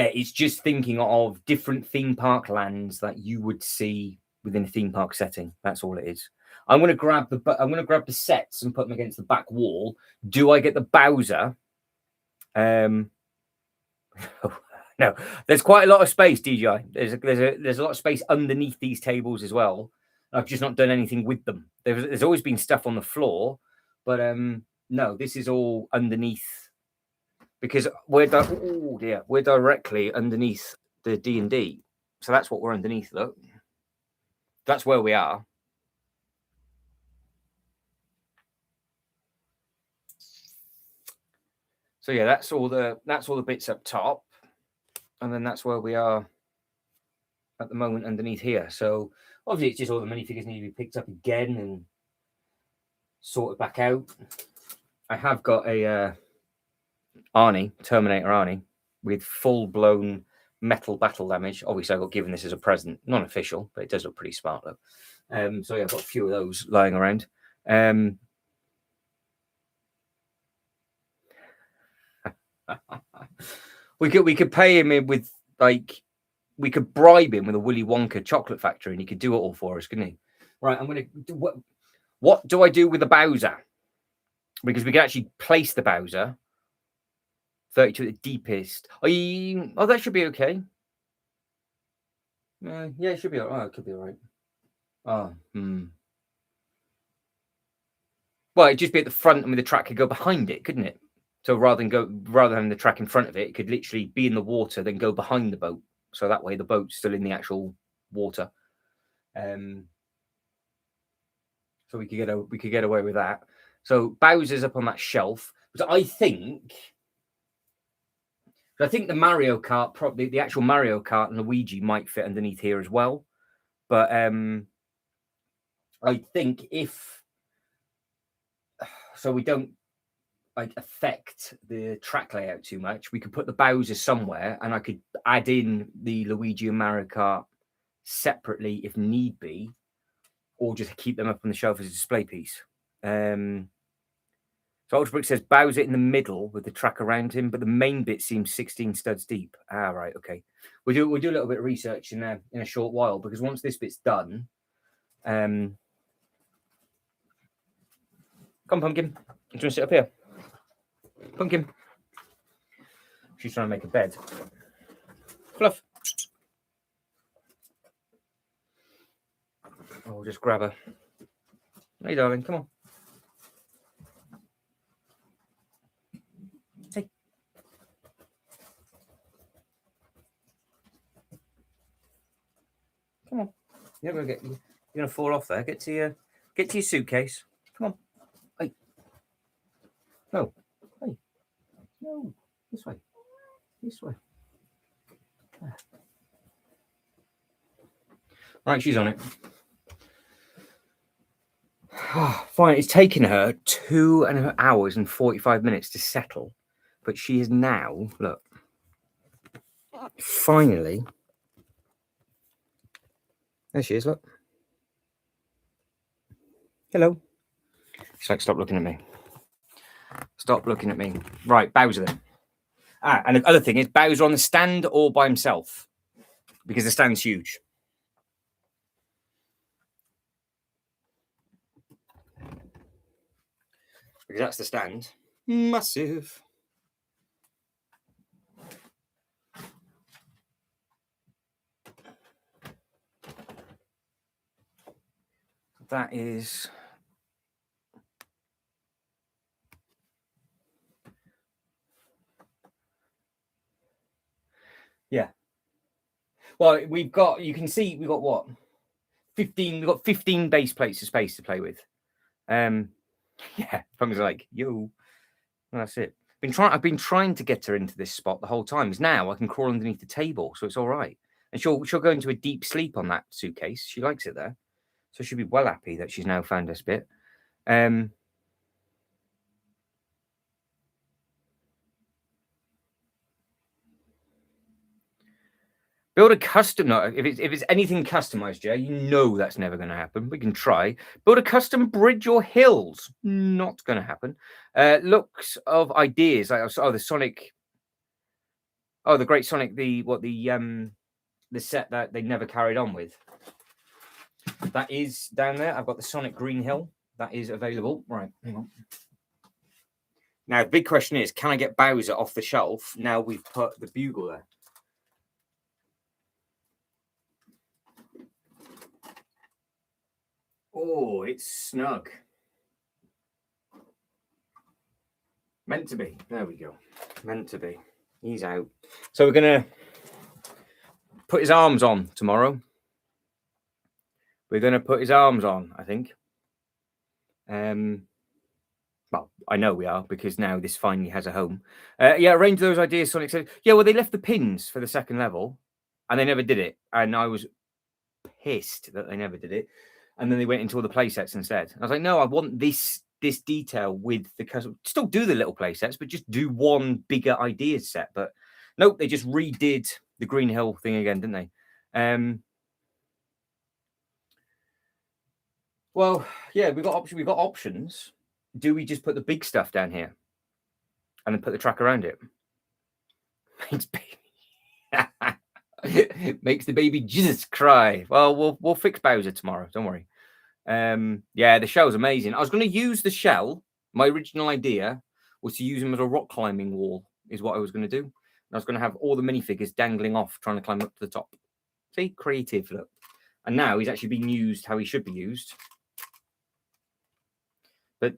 it's just thinking of different theme park lands that you would see within a theme park setting. That's all it is. I'm going to grab the sets and put them against the back wall. Do I get the Bowser? No, there's quite a lot of space, DJ. There's a lot of space underneath these tables as well. I've just not done anything with them. There's always been stuff on the floor, but no, this is all underneath because we're directly underneath the D&D. So that's what we're underneath. Look, that's where we are. So yeah, that's all the bits up top, and then that's where we are at the moment underneath here. So obviously, it's just all the minifigures need to be picked up again and sorted back out. I have got a Terminator Arnie, with full-blown metal battle damage. Obviously, I got given this as a present, non-official, but it does look pretty smart though. So yeah, I've got a few of those lying around. We could pay him with we could bribe him with a Willy Wonka chocolate factory, and he could do it all for us, couldn't he? Right, I'm gonna what do I do with the Bowser? Because we can actually place the Bowser 32 at the deepest. Oh, that should be okay. Yeah, it should be all right. Oh, it could be all right. Oh, Well, it'd just be at the front, and the track could go behind it, couldn't it? So rather than having the track in front of it, it could literally be in the water, then go behind the boat. So that way, the boat's still in the actual water. So we could get away with that. So Bowser's up on that shelf, but I think the Mario Kart, probably the actual Mario Kart and Luigi might fit underneath here as well. But I think so we don't affect the track layout too much, we could put the Bowser somewhere, and I could add in the Luigi and Mario Kart separately if need be, or just keep them up on the shelf as a display piece. So Rebrick says Bowser in the middle with the track around him, but the main bit seems 16 studs deep. Right, okay. We'll do a little bit of research in a short while, because once this bit's done, come Pumpkin, do you want to sit up here? Pumpkin. She's trying to make a bed. Fluff. I'll just grab her. Hey, darling, come on. Hey. Come on. You're gonna fall off there. Get to your suitcase. Come on. Hey. No. Hey. No. This way. This way. Right, she's on it. Fine, it's taken her 2 hours and 45 minutes to settle, but she is now, look, finally, there she is, look. Hello. She's like, stop looking at me. Stop looking at me. Right, Bowser then. And the other thing is, Bowser on the stand or by himself? Because the stand's huge. Because that's the stand. Massive. That is... Yeah. Well, you can see we've got what? 15, we've got 15 base plates of space to play with. Yeah, Punk's like, yo. That's it. I've been trying to get her into this spot the whole time. Is now I can crawl underneath the table, so it's all right. And she'll go into a deep sleep on that suitcase. She likes it there. So she'll be well happy that she's now found this bit. Build a custom. No, if it's anything customized, Jay, you know that's never going to happen. We can try. Build a custom bridge or hills. Not going to happen. Looks of ideas. The Sonic. Oh, the Great Sonic. The set that they never carried on with. That is down there. I've got the Sonic Green Hill. That is available. Right, hang on. Now, the big question is, can I get Bowser off the shelf now we've put the Bugle there? Oh, it's snug. Meant to be. There we go. Meant to be. He's out. So we're going to put his arms on tomorrow. We're going to put his arms on, I think. Well, I know we are, because now this finally has a home. Yeah, arrange those ideas, Sonic said. Yeah, well, they left the pins for the second level, and they never did it. And I was pissed that they never did it. And then they went into all the play sets instead. I was like, no, I want this detail with the custom. Still do the little play sets, but just do one bigger ideas set. But nope, they just redid the Green Hill thing again, didn't they? Well, yeah, we've got options. Do we just put the big stuff down here and then put the track around it? Makes the baby Jesus cry. Well, we'll fix Bowser tomorrow. Don't worry. Yeah, the shell's amazing. I was going to use the shell. My original idea was to use him as a rock climbing wall, is what I was going to do. And I was going to have all the minifigures dangling off, trying to climb up to the top. See, creative, look. And now he's actually being used how he should be used. But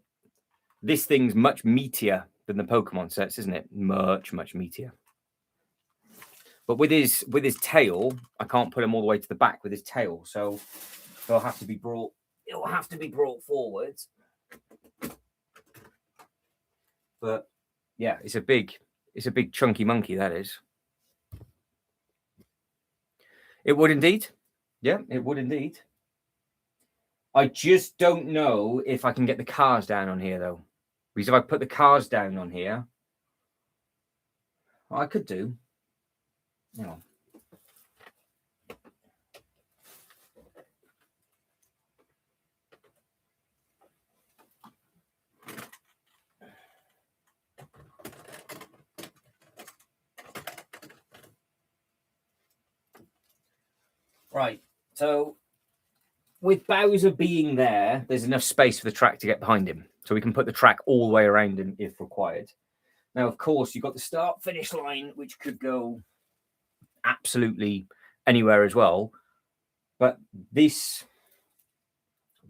this thing's much meatier than the Pokemon sets, isn't it? Much meatier. But with his tail, I can't put him all the way to the back with his tail, so it'll have to be brought. It will have to be brought forward. But yeah, it's a big chunky monkey, that is. It would indeed. Yeah, it would indeed. I just don't know if I can get the cars down on here, though. Because if I put the cars down on here, I could do. Hang on. Right, so with Bowser being there, there's enough space for the track to get behind him. So we can put the track all the way around him if required. Now, of course, you've got the start-finish line, which could go absolutely anywhere as well. But this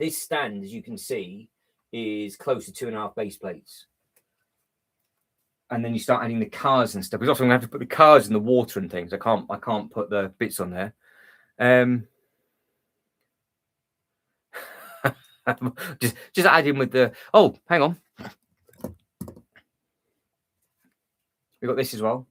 stand, as you can see, is close to 2.5 base plates. And then you start adding the cars and stuff. Because often I'm going to have to put the cars in the water and things. I can't put the bits on there. just add in with the. Oh, hang on. We've got this as well.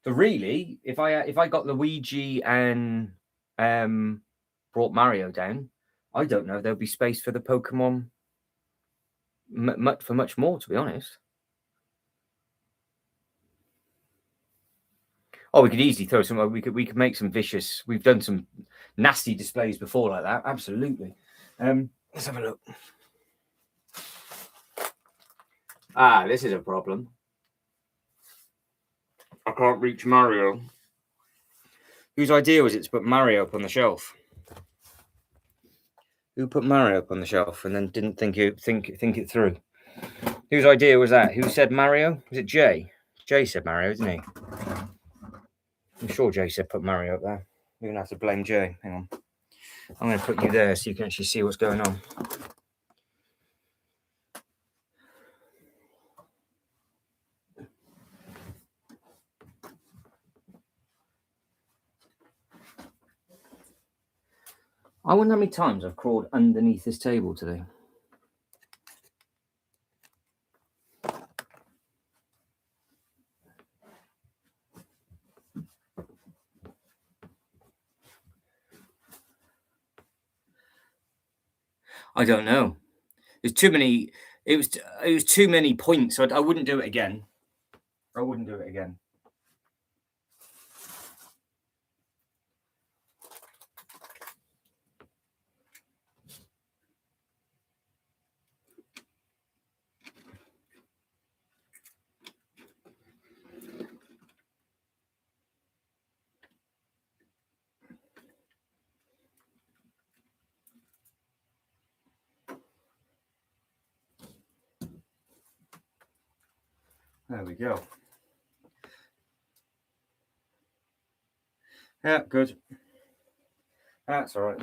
So really, if I got Luigi and brought Mario down, I don't know if there'll be space for the Pokemon much more, to be honest. Oh, we could easily throw some. We could make some vicious. We've done some nasty displays before like that. Absolutely. Let's have a look. This is a problem. I can't reach Mario. Whose idea was it to put Mario up on the shelf? Who put Mario up on the shelf and then didn't think it through? Whose idea was that? Who said Mario? Was it Jay? Jay said Mario, didn't he? I'm sure Jay said put Mario up there. You're going to have to blame Jay. Hang on. I'm going to put you there so you can actually see what's going on. I wonder how many times I've crawled underneath this table today. I don't know. There's too many. It was too many points. So I wouldn't do it again. I wouldn't do it again. There we go. Yeah, good. That's all right.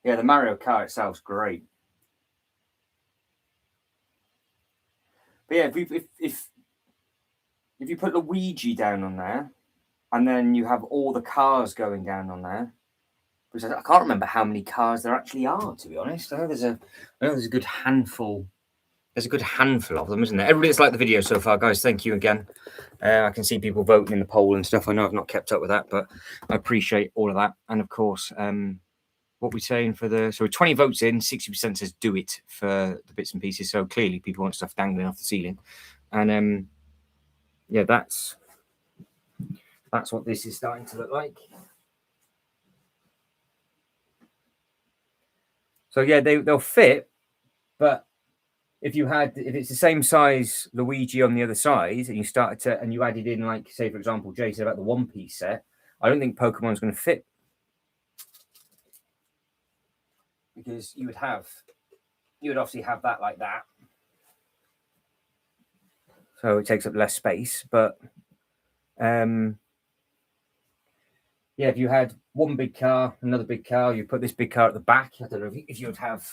Yeah, the Mario Kart itself's great. But yeah, if you put Luigi down on there, and then you have all the cars going down on there, because I can't remember how many cars there actually are, to be honest. I know there's a good handful. There's a good handful of them, isn't there? Everybody that's liked the video so far, guys, thank you again. I can see people voting in the poll and stuff. I know I've not kept up with that, but I appreciate all of that. And of course, what we're saying for so 20 votes in, 60% says do it for the bits and pieces. So clearly people want stuff dangling off the ceiling. And yeah, that's what this is starting to look like. So yeah, they'll fit, but if it's the same size Luigi on the other side, and you added in, like, say for example, Jay said about the One Piece set, I don't think Pokemon's going to fit, because you would obviously have that like that, so it takes up less space. But yeah, if you had one big car, another big car, you put this big car at the back. I don't know if you would have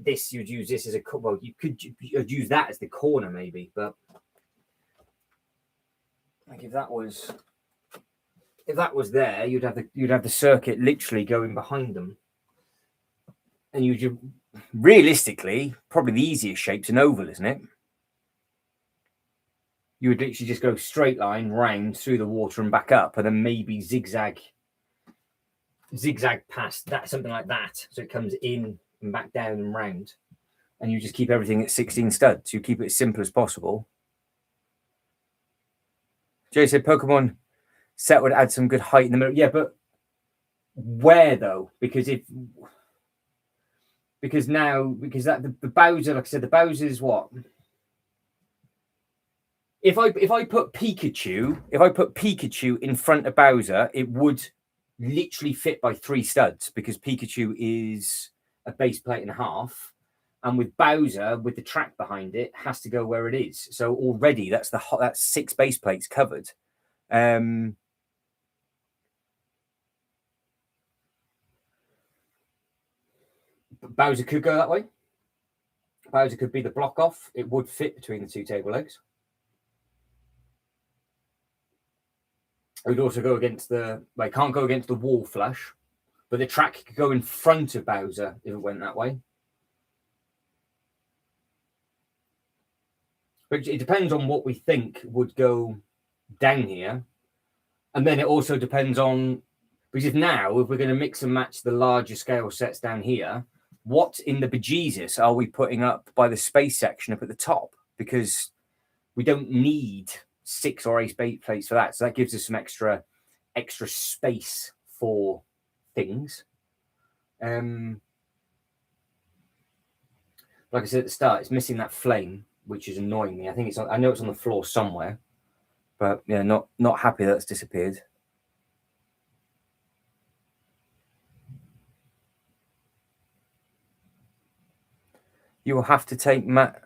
this, you'd use this as a, well, you'd use that as the corner maybe, but like if that was there, you'd have the circuit literally going behind them, and you realistically, probably the easiest shape's an oval, isn't it? You would literally just go straight line round through the water and back up, and then maybe zigzag past that, something like that, so it comes in and back down and round, and you just keep everything at 16 studs. You keep it as simple as possible. Jay said Pokemon set would add some good height in the middle. Yeah, but where though? Because the Bowser, like I said, the Bowser's what? If I put Pikachu in front of Bowser, it would literally fit by 3 studs, because Pikachu is a base plate and a half, and with Bowser, with the track behind it, has to go where it is. So already that's 6 base plates covered. Bowser could go that way. Bowser could be the block off. It would fit between the 2 table legs. It would also go against can't go against the wall flush, but the track could go in front of Bowser if it went that way. But it depends on what we think would go down here. And then it also depends on, because if we're going to mix and match the larger scale sets down here, what in the bejesus are we putting up by the space section up at the top? Because we don't need 6 or 8 base plates for that. So that gives us some extra space for things. Like I said at the start, it's missing that flame, which is annoying me. I know it's on the floor somewhere, but yeah, not happy that it's disappeared. You will have to take Matt.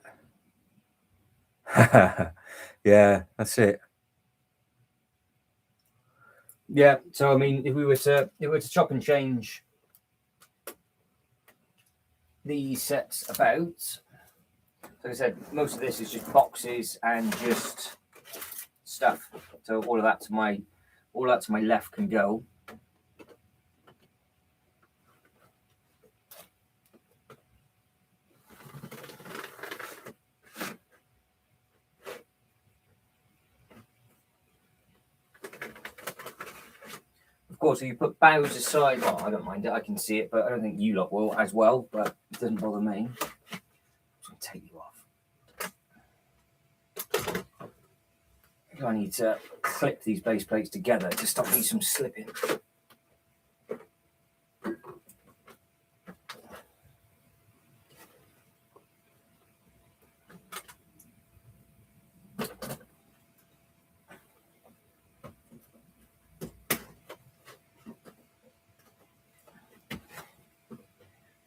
Yeah, that's it. Yeah, so I mean, if we were to chop and change these sets about, like I said, most of this is just boxes and just stuff. So all of that to my left can go. Of course, if you put Bowser aside, well, I don't mind it. I can see it, but I don't think you lot will as well. But it doesn't bother me. I'm just going to take you off. I need to clip these base plates together to stop these from slipping.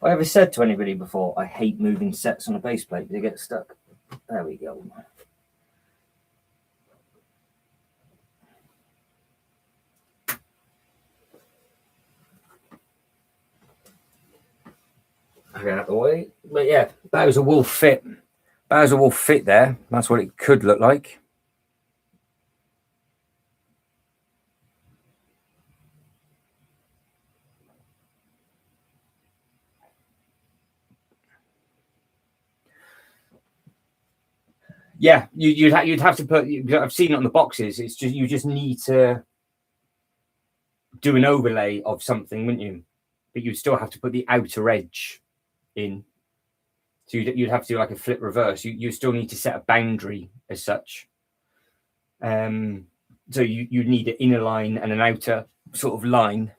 I ever said to anybody before, I hate moving sets on a base plate, they get stuck. There we go. I get out of the way. But yeah, Bowser will fit. Bowser will fit there. That's what it could look like. Yeah, you'd have to put. I've seen it on the boxes. It's just you just need to do an overlay of something, wouldn't you? But you'd still have to put the outer edge in. So you'd have to do like a flip reverse. You still need to set a boundary as such. So you need an inner line and an outer sort of line.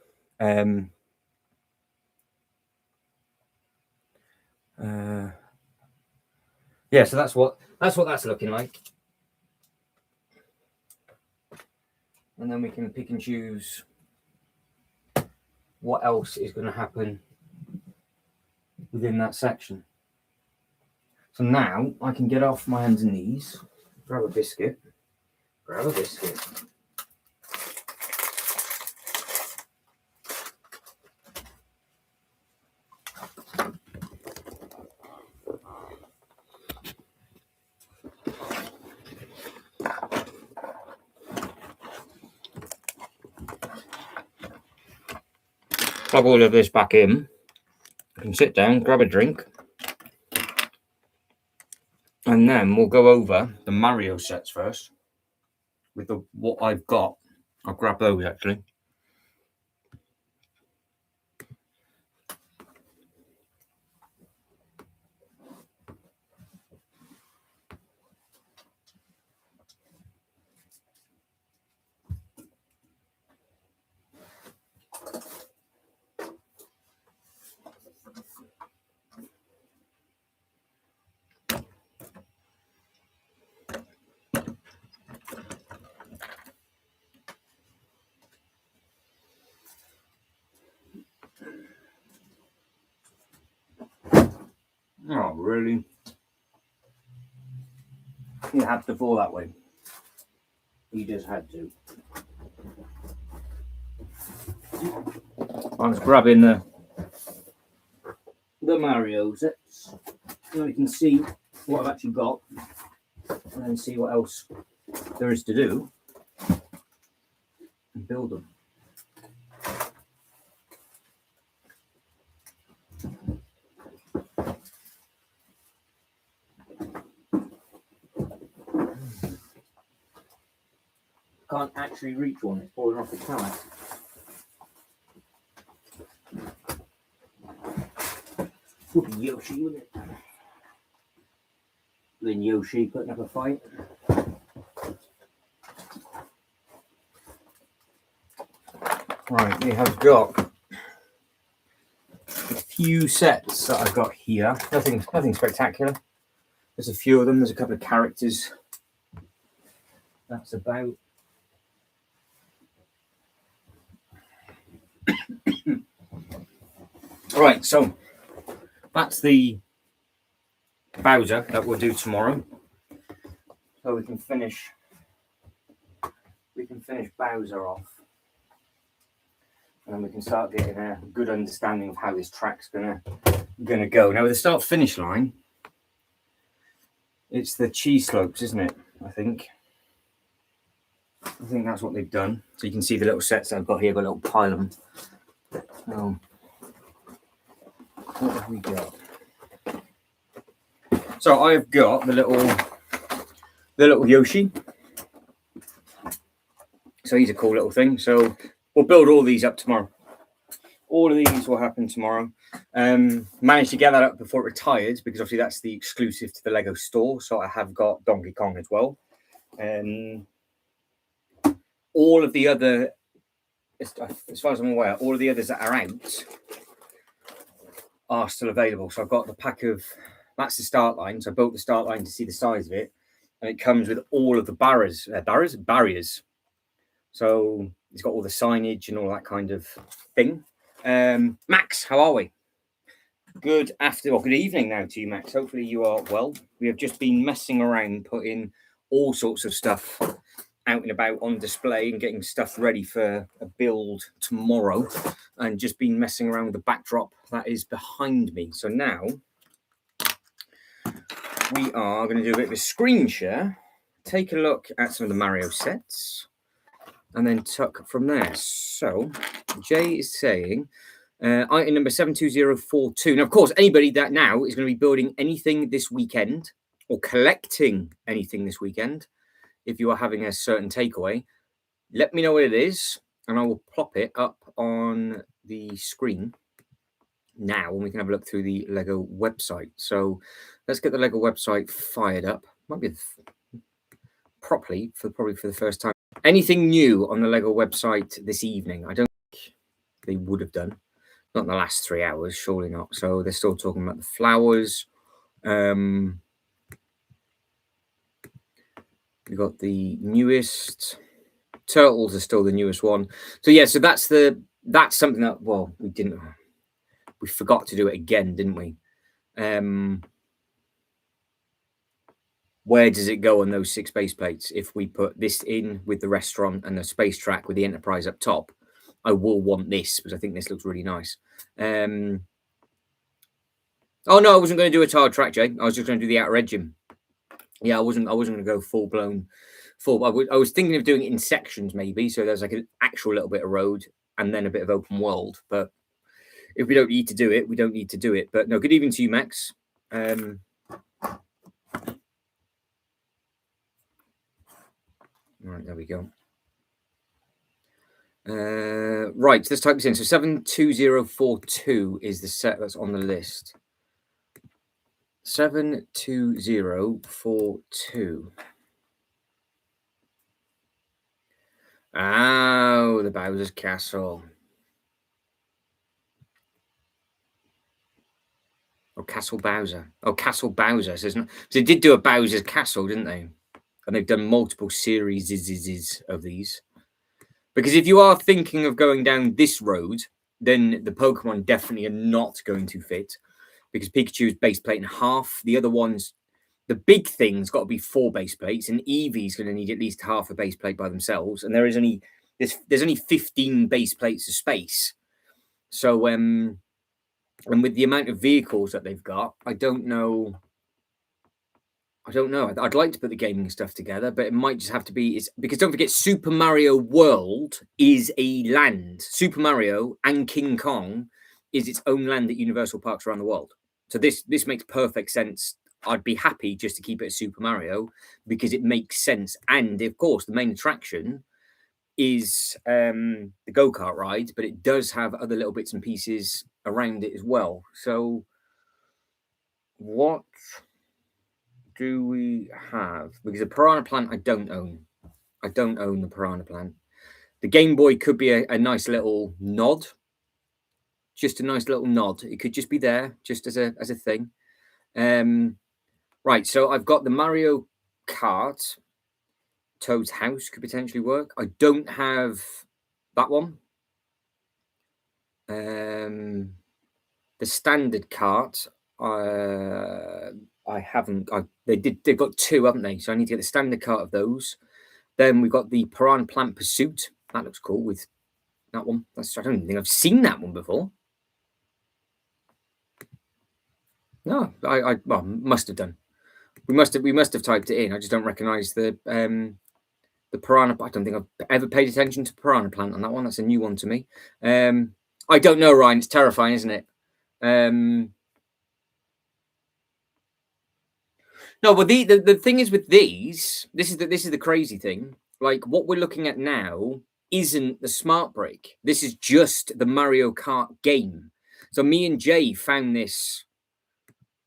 Yeah, so that's what that's looking like. And then we can pick and choose what else is going to happen within that section. So now I can get off my hands and knees, grab a biscuit. Plug all of this back in. I can sit down, grab a drink, and then we'll go over the Mario sets first. With what I've got, I'll grab those actually. Oh, really? You had to fall that way. You just had to. I was grabbing the Mario sets, so you can see what I've actually got, and then see what else there is to do, and build them. Can't actually reach one, it's falling off the pallet. Would be Yoshi, wouldn't it? Then Yoshi putting up a fight. Right, we have got a few sets that I've got here. Nothing spectacular. There's a few of them. There's a couple of characters. That's about. Right, so that's the Bowser that we'll do tomorrow. So we can finish Bowser off. And then we can start getting a good understanding of how this track's gonna go. Now with the start finish line, it's the cheese slopes, isn't it? I think that's what they've done. So you can see the little sets that I've got here, got a little pile of them. What have we got? So I've got the little Yoshi. So he's a cool little thing. So we'll build all these up tomorrow. All of these will happen tomorrow. Managed to get that up before it retired because obviously that's the exclusive to the Lego store. So I have got Donkey Kong as well. All of the other, as far as I'm aware, all of the others that are out are still available. So I've got the pack of, that's the start line. So I built the start line to see the size of it. And it comes with all of the barriers. So it's got all the signage and all that kind of thing. Max, how are we? Good afternoon, or good evening now to you, Max. Hopefully you are well. We have just been messing around, putting all sorts of stuff out and about on display and getting stuff ready for a build tomorrow, and just been messing around with the backdrop that is behind me. So now we are going to do a bit of a screen share, take a look at some of the Mario sets, and then tuck from there. So Jay is saying item number 72042. Now, of course, anybody that now is going to be building anything this weekend or collecting anything this weekend, if you are having a certain takeaway, let me know what it is, and I will plop it up on the screen now, and we can have a look through the Lego website. So let's get the Lego website fired up. Might be properly probably for the first time. Anything new on the Lego website this evening? I don't think they would have done. Not in the last 3 hours, surely not. So they're still talking about the flowers. We got the newest. Turtles are still the newest one. So yeah, so that's something that, well, we forgot to do it again, didn't we? Where does it go on those 6 base plates? If we put this in with the restaurant and the space track with the Enterprise up top, I will want this because I think this looks really nice. Oh no, I wasn't going to do a tiled track, Jay. I was just going to do the outer edging. Yeah, I wasn't going to go full blown. I was thinking of doing it in sections maybe, so there's like an actual little bit of road and then a bit of open world. But if we don't need to do it, we don't need to do it. But no, good evening to you, Max. Right, there we go. Right, let's type this in. So 72042 is the set that's on the list. 72042. Oh, the Bowser's Castle. Oh, Castle Bowser. Oh, Castle Bowser. So they did do a Bowser's Castle, didn't they? And they've done multiple series of these. Because if you are thinking of going down this road, then the Pokemon definitely are not going to fit. Because Pikachu's base plate in half. The other ones, the big thing's got to be 4 base plates, and Eevee's going to need at least half a base plate by themselves. And there's only 15 base plates of space. So and with the amount of vehicles that they've got, I don't know. I'd like to put the gaming stuff together, but it might just have to be because don't forget, Super Mario World is a land. Super Mario and King Kong is its own land at Universal Parks around the world. So this makes perfect sense. I'd be happy just to keep it as Super Mario because it makes sense. And of course, the main attraction is the go-kart ride, but it does have other little bits and pieces around it as well. So what do we have? Because the Piranha Plant I don't own. I don't own the Piranha Plant. The Game Boy could be a nice little nod. Just a nice little nod. It could just be there, just as a thing. Right, so I've got the Mario Kart. Toad's House could potentially work. I don't have that one. The standard cart, I haven't. They've got 2, haven't they? So I need to get the standard cart of those. Then we've got the Piranha Plant Pursuit. That looks cool with that one. I don't think I've seen that one before. No, I must have done. We must have typed it in. I just don't recognise the Piranha. I don't think I've ever paid attention to Piranha Plant on that one. That's a new one to me. I don't know, Ryan. It's terrifying, isn't it? No, but the thing is with these, this is the crazy thing. Like what we're looking at now isn't the smart break. This is just the Mario Kart game. So me and Jay found this.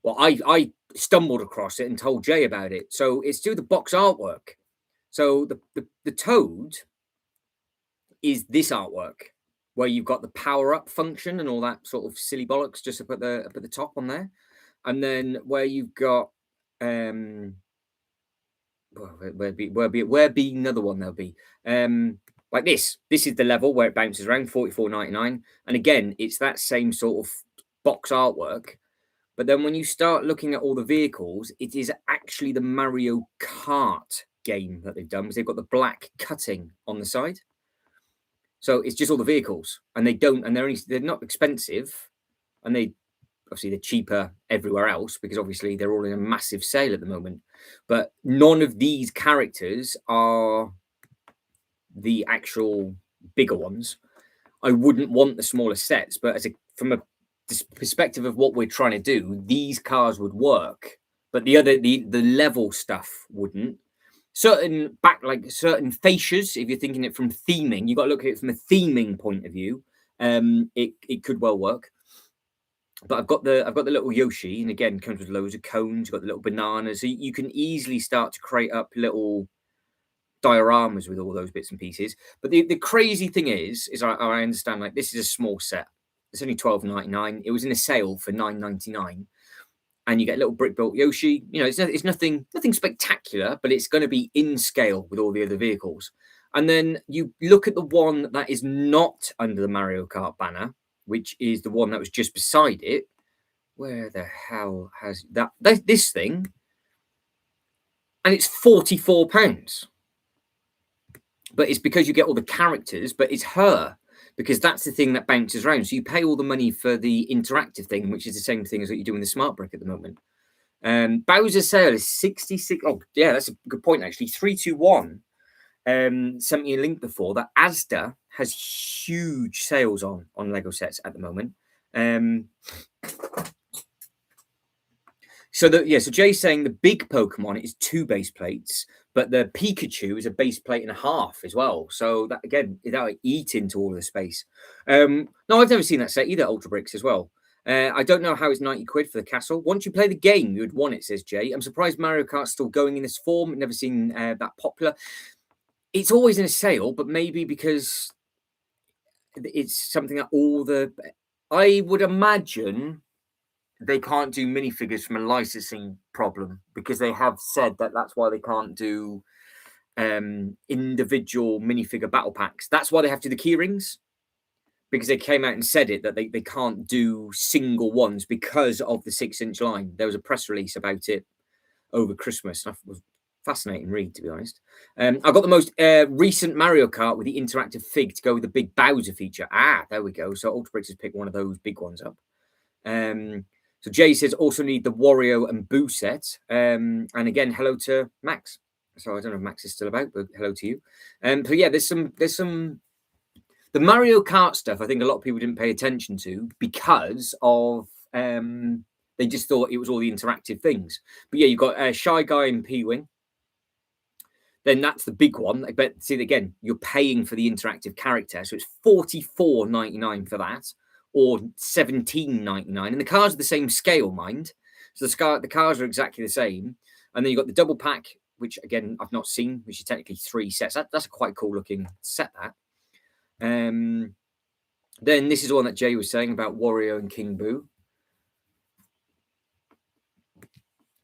Well, I stumbled across it and told Jay about it. So it's through the box artwork. So the Toad is this artwork where you've got the power up function and all that sort of silly bollocks just up at the top on there, and then where you've got where be another one there'll be like this. This is the level where it bounces around 44.99, and again it's that same sort of box artwork. But then when you start looking at all the vehicles, it is actually the Mario Kart game that they've done, because they've got the black cutting on the side. So it's just all the vehicles, and they're not expensive, and they're cheaper everywhere else because obviously they're all in a massive sale at the moment. But none of these characters are the actual bigger ones. I wouldn't want the smaller sets, but from a perspective of what we're trying to do, these cars would work, but the level stuff wouldn't. Certain fascias, if you're thinking it from theming, you've got to look at it from a theming point of view. It could well work. But I've got the little Yoshi, and again, comes with loads of cones. You've got the little bananas, so you can easily start to create up little dioramas with all those bits and pieces. But the crazy thing is I understand, like, this is a small set. It's only $12.99. It was in a sale for $9.99, and you get a little brick built Yoshi. You know, it's nothing spectacular, but it's going to be in scale with all the other vehicles. And then you look at the one that is not under the Mario Kart banner, which is the one that was just beside it. Where the hell has this thing? And it's £44. But it's because you get all the characters, but it's her, because that's the thing that bounces around. So you pay all the money for the interactive thing, which is the same thing as what you do in the Smart Brick at the moment. Bowser's sale is 66. Oh, yeah, that's a good point, actually. 321 sent me a link before that Asda has huge sales on Lego sets at the moment. So Jay's saying the big Pokemon is 2 base plates, but the Pikachu is a base plate and a half as well. So that, again, that would eat into all of the space. No, I've never seen that set either, Ultra Bricks as well. I don't know how it's 90 quid for the castle. Once you play the game, you would want it, says Jay. I'm surprised Mario Kart's still going in this form. I've never seen that popular. It's always in a sale, but maybe because it's something that I would imagine they can't do minifigures from a licensing problem, because they have said that that's why they can't do individual minifigure battle packs. That's why they have to do the key rings, because they came out and said it, that they can't do single ones because of the 6-inch line. There was a press release about it over Christmas. It was fascinating read, to be honest. I've got the most recent Mario Kart with the interactive fig to go with the big Bowser feature. There we go. So Ultra Bricks has picked one of those big ones up. So Jay says also need the Wario and Boo set. And again, hello to Max. So I don't know if Max is still about, but hello to you. So yeah, there's some the Mario Kart stuff. I think a lot of people didn't pay attention to because of they just thought it was all the interactive things. But yeah, you've got Shy Guy and P-Wing. Then that's the big one. But see, again, you're paying for the interactive character, so it's $44.99 for that, or $17.99. And the cars are the same scale, mind. So the cars are exactly the same. And then you've got the double pack, which again I've not seen, which is technically 3 sets. That's a quite cool looking set. That. Then this is the one that Jay was saying about Wario and King Boo.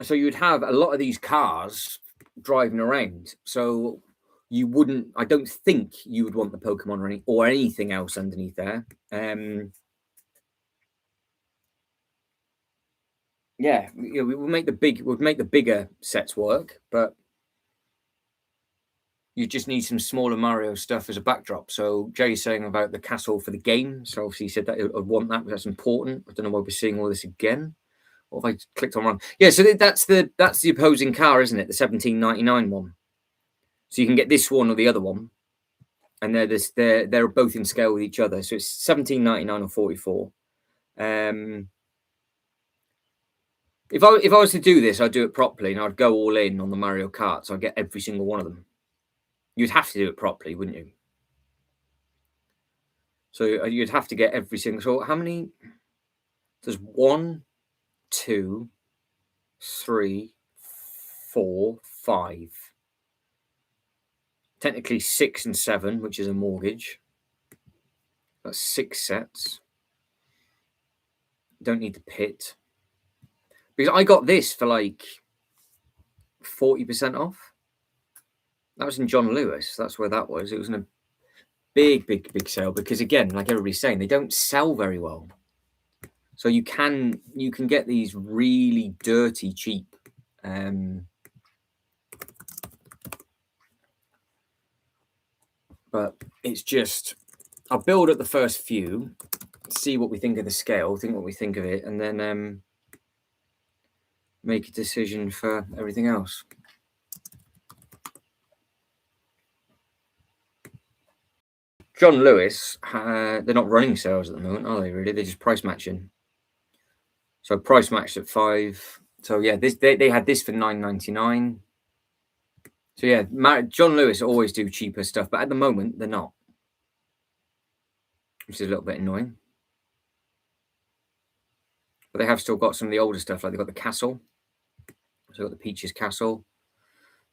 So you would have a lot of these cars driving around. So you wouldn't, I don't think you would want the Pokemon or anything else underneath there. Yeah, we would make the bigger sets work, but you just need some smaller Mario stuff as a backdrop. So Jay's saying about the castle for the game. So obviously he said that I'd want that, but that's important. I don't know why we're seeing all this again. Or if I clicked on wrong. Yeah, so that's the opposing car, isn't it? The $17.99 one. So you can get this one or the other one, and they're both in scale with each other. So it's $17.99 or $44. If I was to do this, I'd do it properly, and I'd go all in on the Mario Kart. So I'd get every single one of them. You'd have to do it properly, wouldn't you? So you'd have to get every single. So how many? There's 1, 2, 3, 4, 5. Technically 6 and 7, which is a mortgage. That's 6 sets. Don't need the pit. Because I got this for like 40% off. That was in John Lewis. That's where that was. It was in a big sale. Because again, like everybody's saying, they don't sell very well. So you can get these really dirty cheap. But it's just, I'll build up the first few, see what we think of the scale, think what we think of it, and then make a decision for everything else. John Lewis, they're not running sales at the moment, are they? Really, they're just price matching. So price matched at £5. So yeah, they had this for £9.99. So yeah, John Lewis always do cheaper stuff, but at the moment they're not, which is a little bit annoying. But they have still got some of the older stuff, like they've got the castle. So they've got the Peaches Castle.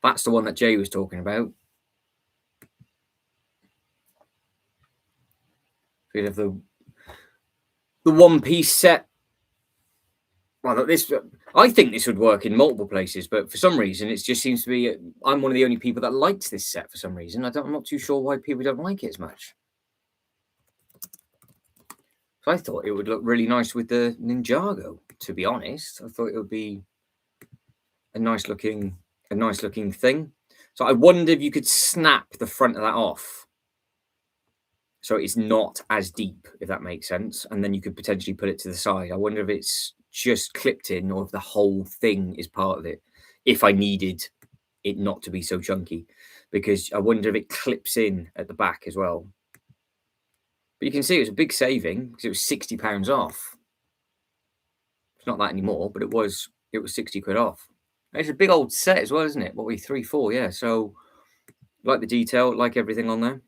That's the one that Jay was talking about. We have the one-piece set. Well, I think this would work in multiple places, but for some reason, it just seems to be. I'm one of the only people that likes this set for some reason. I'm not too sure why people don't like it as much. So I thought it would look really nice with the Ninjago. To be honest, I thought it would be a nice looking thing. So I wonder if you could snap the front of that off, so it's not as deep, if that makes sense, and then you could potentially put it to the side. I wonder if it's just clipped in or if the whole thing is part of it, if I needed it not to be so chunky, because I wonder if it clips in at the back as well. But you can see it was a big saving because it was £60 off. It's not that anymore, but it was £60 off. It's a big old set as well, isn't it? What, we 3, 4, yeah. So like the detail, like everything on there.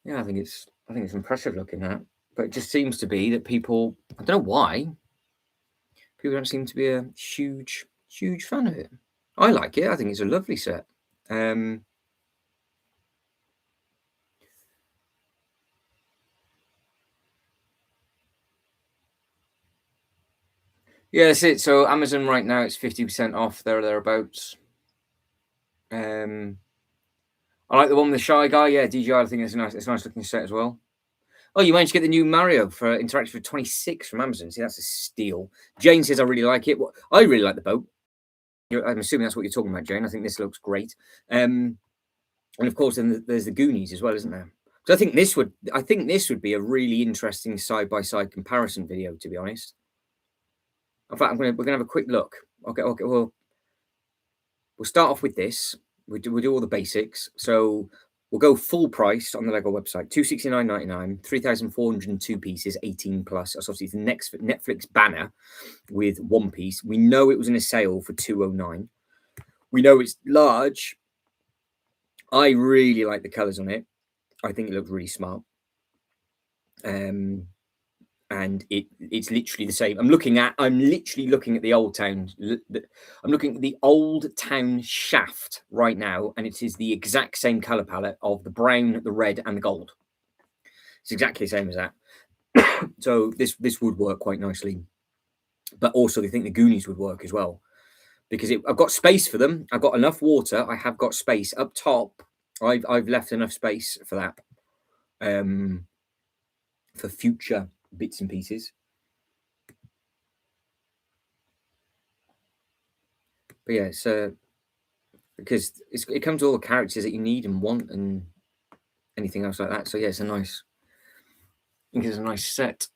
Yeah, I think it's impressive looking at, but it just seems to be that people, I don't know why, people don't seem to be a huge fan of it. I like it. I think it's a lovely set. Yeah, that's it. So Amazon right now, it's 50% off there or thereabouts. I like the one with the Shy Guy. Yeah, DJI, I think it's a nice looking set as well. Oh, you managed to get the new Mario for Interactive for 26 from Amazon. See, that's a steal. Jane says, I really like it. I really like the boat. I'm assuming that's what you're talking about, Jane. I think this looks great. And of course, then there's the Goonies as well, isn't there? So I think this would be a really interesting side-by-side comparison video, to be honest. In fact, we're gonna have a quick look. Okay, we'll start off with this. We'll do all the basics. So we'll go full price on the Lego website, $269.99, 3,402 pieces, 18 plus. That's obviously the next Netflix banner with one piece. We know it was in a sale for $209. We know it's large. I really like the colors on it. I think it looks really smart. And it's literally the same. I'm literally looking at the old town. I'm looking at the old town shaft right now, and it is the exact same color palette of the brown, the red, and the gold. It's exactly the same as that. So this would work quite nicely. But also, I think the Goonies would work as well, because I've got space for them. I've got enough water. I have got space up top. I've left enough space for that, for future bits and pieces. But yeah, it's because it comes with all the characters that you need and want and anything else like that. So yeah, I think it's a nice set.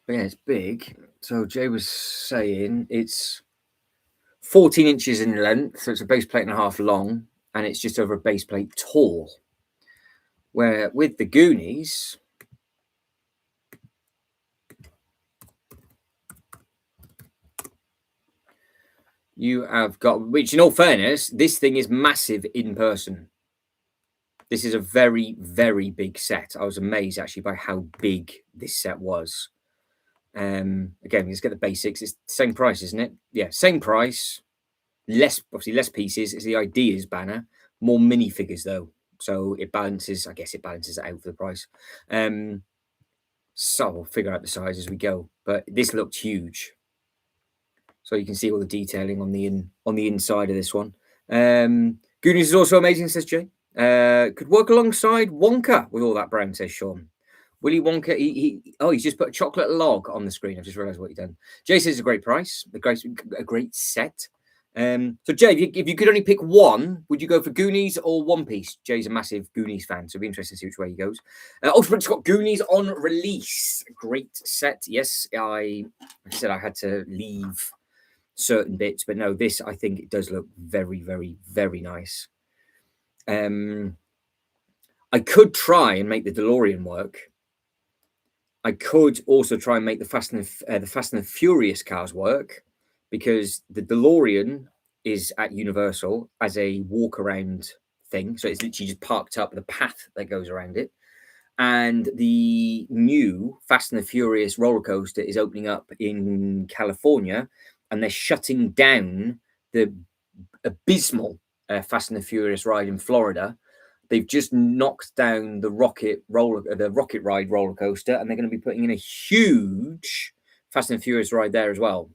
But yeah, it's big. So Jay was saying it's 14 inches in length, so it's a base plate and a half long, and it's just over a base plate tall. Where with the Goonies, you have got, which in all fairness, this thing is massive in person. This is a very, very big set. I was amazed actually by how big this set was. Again, let's get the basics. It's the same price, isn't it? Yeah, same price. Obviously less pieces. It's the Ideas banner. More minifigures though, so it balances. I guess it balances it out for the price. So we'll figure out the size as we go. But this looked huge. So you can see all the detailing on the inside of this one. Goonies is also amazing, says Jay. Could work alongside Wonka with all that brown, says Sean. Willy Wonka, he's just put a chocolate log on the screen. I've just realised what he's done. Jay says it's a great price, a great set. So Jay, if you could only pick one, would you go for Goonies or One Piece? Jay's a massive Goonies fan, so it'll be interesting to see which way he goes. Ultimate's got Goonies on release. Great set. Yes, I said I had to leave certain bits, but no, this I think it does look very, very, very nice. I could try and make the DeLorean work. I could also try and make the Fast and Furious cars work, because the DeLorean is at Universal as a walk around thing. So it's literally just parked up the path that goes around it. And the new Fast and the Furious roller coaster is opening up in California, and they're shutting down the abysmal Fast and the Furious ride in Florida. They've just knocked down the Rocket Ride roller coaster, and they're going to be putting in a huge Fast and Furious ride there as well.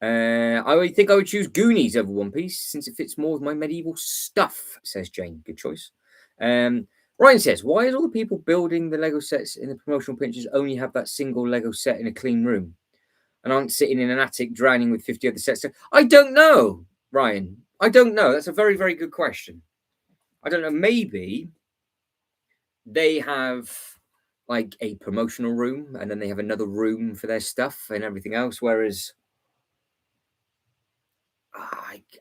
I think I would choose Goonies over One Piece, since it fits more with my medieval stuff, says Jane. Good choice. Ryan says, why is all the people building the Lego sets in the promotional pictures only have that single Lego set in a clean room and aren't sitting in an attic drowning with 50 other sets? I don't know, Ryan. I don't know. That's a very, very good question. I don't know. Maybe they have like a promotional room, and then they have another room for their stuff and everything else. Whereas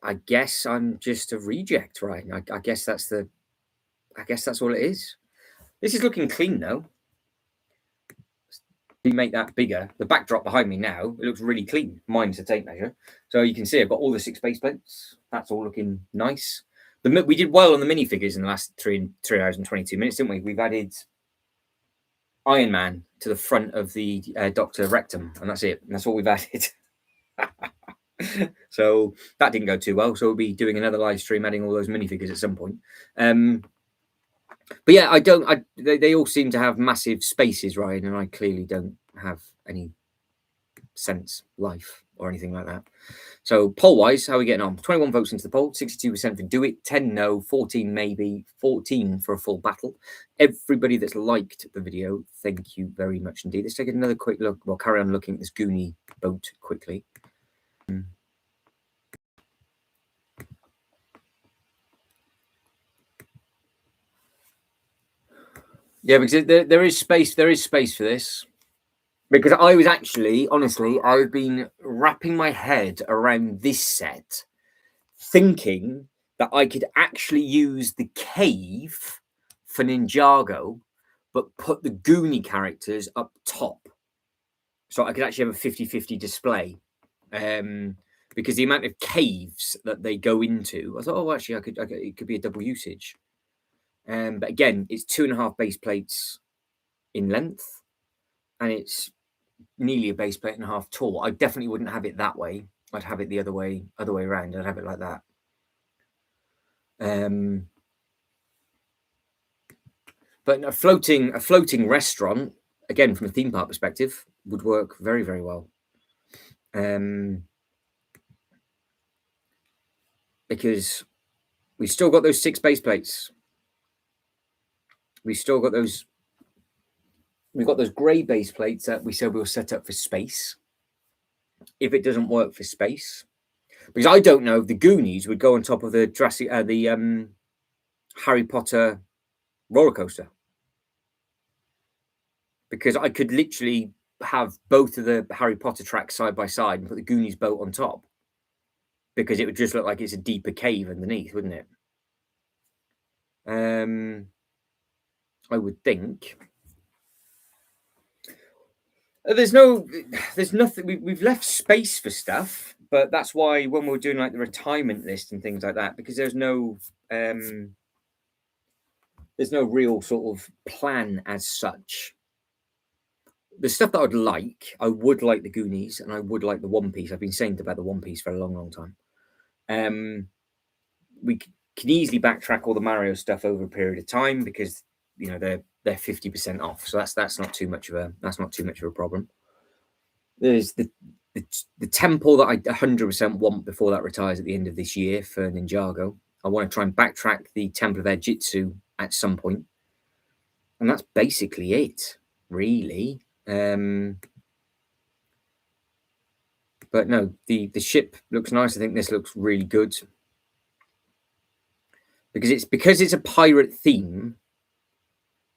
I guess I'm just a reject, right? I guess that's all it is. This is looking clean though. We make that bigger. The backdrop behind me now, it looks really clean. Mine's a tape measure, so you can see I've got all the 6 base plates. That's all looking nice. We did well on the minifigures in the last 3 hours and 22 minutes, didn't we? We've added Iron Man to the front of the Dr. Rectum, and that's it. And that's all we've added. So that didn't go too well. So we'll be doing another live stream adding all those minifigures at some point. But yeah, they all seem to have massive spaces, Ryan, and I clearly don't have any sense, life, or anything like that. So poll-wise, how are we getting on? 21 votes into the poll, 62% for do it, 10 no, 14 maybe, 14 for a full battle. Everybody that's liked the video, thank you very much indeed. Let's take another quick look. We'll carry on looking at this Goonie boat quickly. Yeah, because there is space. There is space for this. Because I was actually, honestly, I've been wrapping my head around this set, thinking that I could actually use the cave for Ninjago, but put the Goonie characters up top. So I could actually have a 50-50 display. Because the amount of caves that they go into, I thought, oh, actually, it could be a double usage. But again, it's 2.5 base plates in length, and it's nearly a base plate and a half tall. I definitely wouldn't have it that way. I'd have it the other way around. I'd have it like that. But a floating restaurant, again from a theme park perspective, would work very, very well. Because we've still got those 6 base plates. We've still got those. We've got those grey base plates that we said we'll set up for space. If it doesn't work for space, because I don't know if the Goonies would go on top of the Harry Potter roller coaster, because I could literally have both of the Harry Potter tracks side by side and put the Goonies boat on top, because it would just look like it's a deeper cave underneath, wouldn't it? I would think. There's nothing. We've left space for stuff, but that's why when we're doing like the retirement list and things like that, because there's no real sort of plan as such. The stuff that I would like the Goonies, and I would like the One Piece. I've been saying about the One Piece for a long, long time. We can easily backtrack all the Mario stuff over a period of time, because they're 50% off, so that's not too much of a problem. There's the temple that I 100% want before that retires at the end of this year for Ninjago. I want to try and backtrack the Temple of Air Jitsu at some point. And that's basically it, really. But no, the ship looks nice. I think this looks really good. Because it's a pirate theme,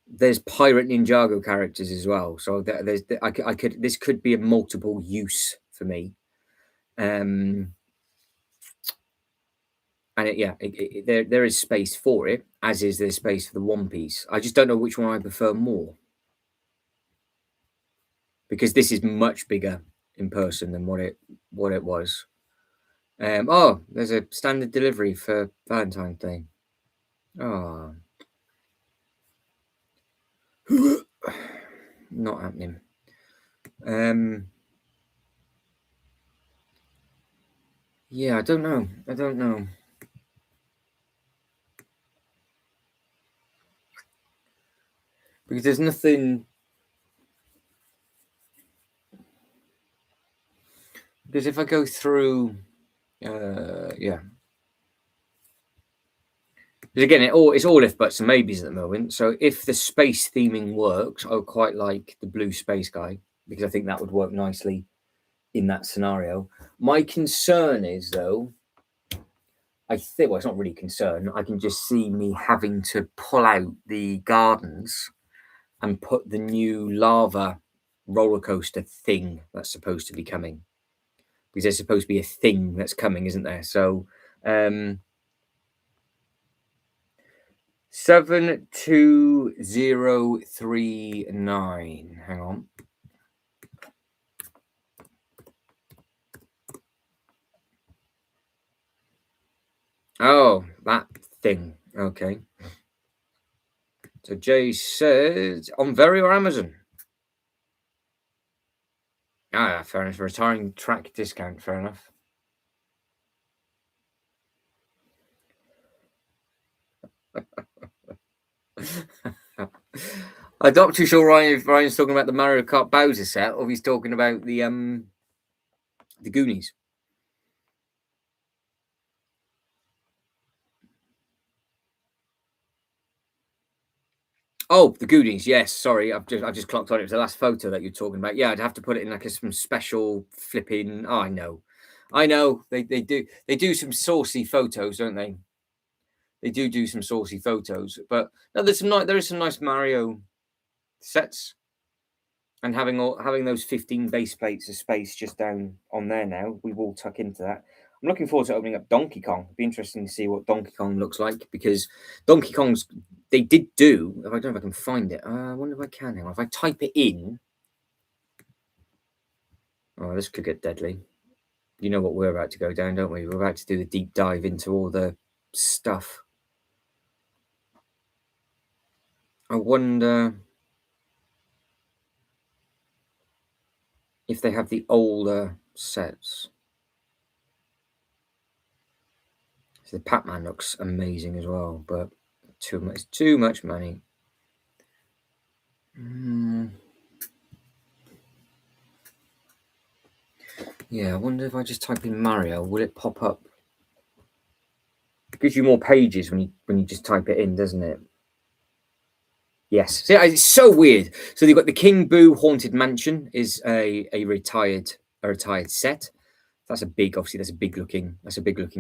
there's pirate Ninjago characters as well. So this could be a multiple use for me. And there is space for it, as is there space for the One Piece. I just don't know which one I prefer more, because this is much bigger in person than what it was. Oh, there's a standard delivery for Valentine's Day. Oh, not happening. Yeah, I don't know. Because there's nothing. Because if I go through, yeah. But again, it's all if buts and maybes at the moment. So if the space theming works, I would quite like the blue space guy, because I think that would work nicely in that scenario. My concern is, though, I think, well, it's not really concern. I can just see me having to pull out the gardens and put the new lava roller coaster thing that's supposed to be coming, because there's supposed to be a thing that's coming, isn't there? So 72039. Hang on. Oh, that thing. Okay. So Jay says on Very or Amazon. Ah, fair enough. Retiring track discount. Fair enough. I'm not too sure if Ryan's talking about the Mario Kart Bowser set, or if he's talking about the Goonies. Oh, the Goonies. Yes, sorry, I've just clocked on. It was the last photo that you're talking about. Yeah, I'd have to put it in like some special flipping. Oh, I know. They do some saucy photos, don't they? They do some saucy photos, but no, there is some nice Mario sets, and having those 15 base plates of space just down on there now, we will tuck into that. I'm looking forward to opening up Donkey Kong. It'd be interesting to see what Donkey Kong looks like, because Donkey Kong's, they did do, I don't know if I can find it. I wonder if I can now. If I type it in. Oh, this could get deadly. You know what we're about to go down, don't we? We're about to do the deep dive into all the stuff. I wonder if they have the older sets. So the Pac-Man looks amazing as well, but it's too much money. Yeah, I wonder if I just type in Mario, will it pop up? It gives you more pages when you just type it in, doesn't it? Yes. See, it's so weird. So they've got the King Boo Haunted Mansion is a retired set. That's a big looking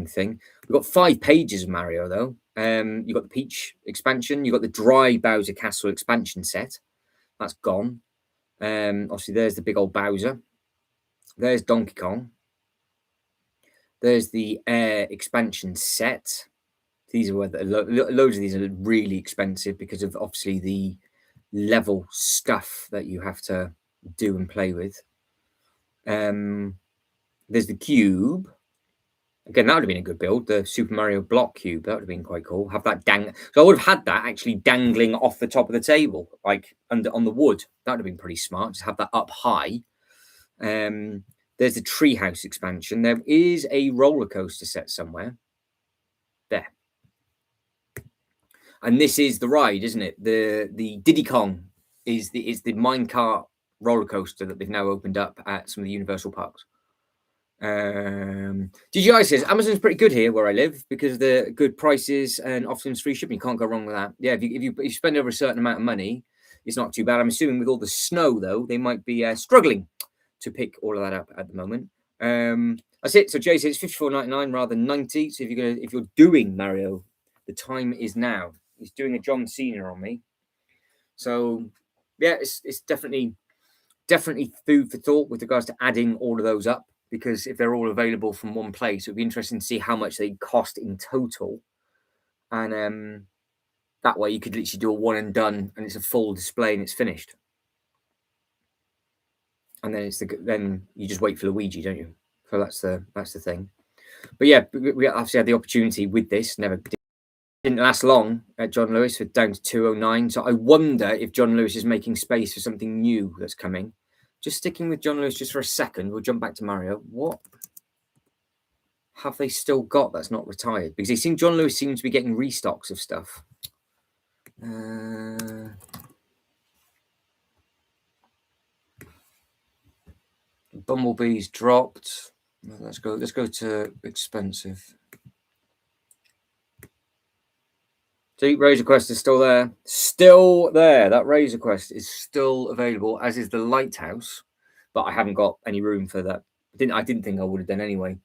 thing. We've got 5 pages of Mario though. You've got the Peach expansion, you've got the Dry Bowser Castle expansion set. That's gone. Obviously there's the big old Bowser. There's Donkey Kong. There's the Air expansion set. These are loads of these are really expensive because of obviously the level stuff that you have to do and play with. There's the cube. Again, that would have been a good build. The Super Mario block cube, that would have been quite cool. Have that so I would have had that actually dangling off the top of the table, like on the wood. That would have been pretty smart. Just have that up high. There's the Treehouse expansion. There is a roller coaster set somewhere. There. And this is the ride, isn't it? The Diddy Kong is the minecart roller coaster that they've now opened up at some of the Universal parks. DGI says Amazon's pretty good here where I live because of the good prices and often free shipping. You can't go wrong with that. Yeah, if you spend over a certain amount of money, it's not too bad. I'm assuming with all the snow though, they might be struggling to pick all of that up at the moment. That's it. So Jay says it's $54.99 rather than 90. So if you're doing Mario, the time is now. He's doing a John Cena on me. So yeah, it's definitely food for thought with regards to adding all of those up, because if they're all available from one place, it'd be interesting to see how much they cost in total. And that way you could literally do a one and done and it's a full display and it's finished. And then then you just wait for Luigi, don't you? So that's the thing. But yeah, we obviously had the opportunity with this. Didn't last long at John Lewis, for down to 209. So I wonder if John Lewis is making space for something new that's coming. Just sticking with John Lewis just for a second, we'll jump back to Mario. What have they still got that's not retired? Because John Lewis seems to be getting restocks of stuff. Bumblebee's dropped. Let's go to expensive. See, Razor Quest is still there. Still there. That Razor Quest is still available, as is the Lighthouse. But I haven't got any room for that. I didn't think I would have done anyway.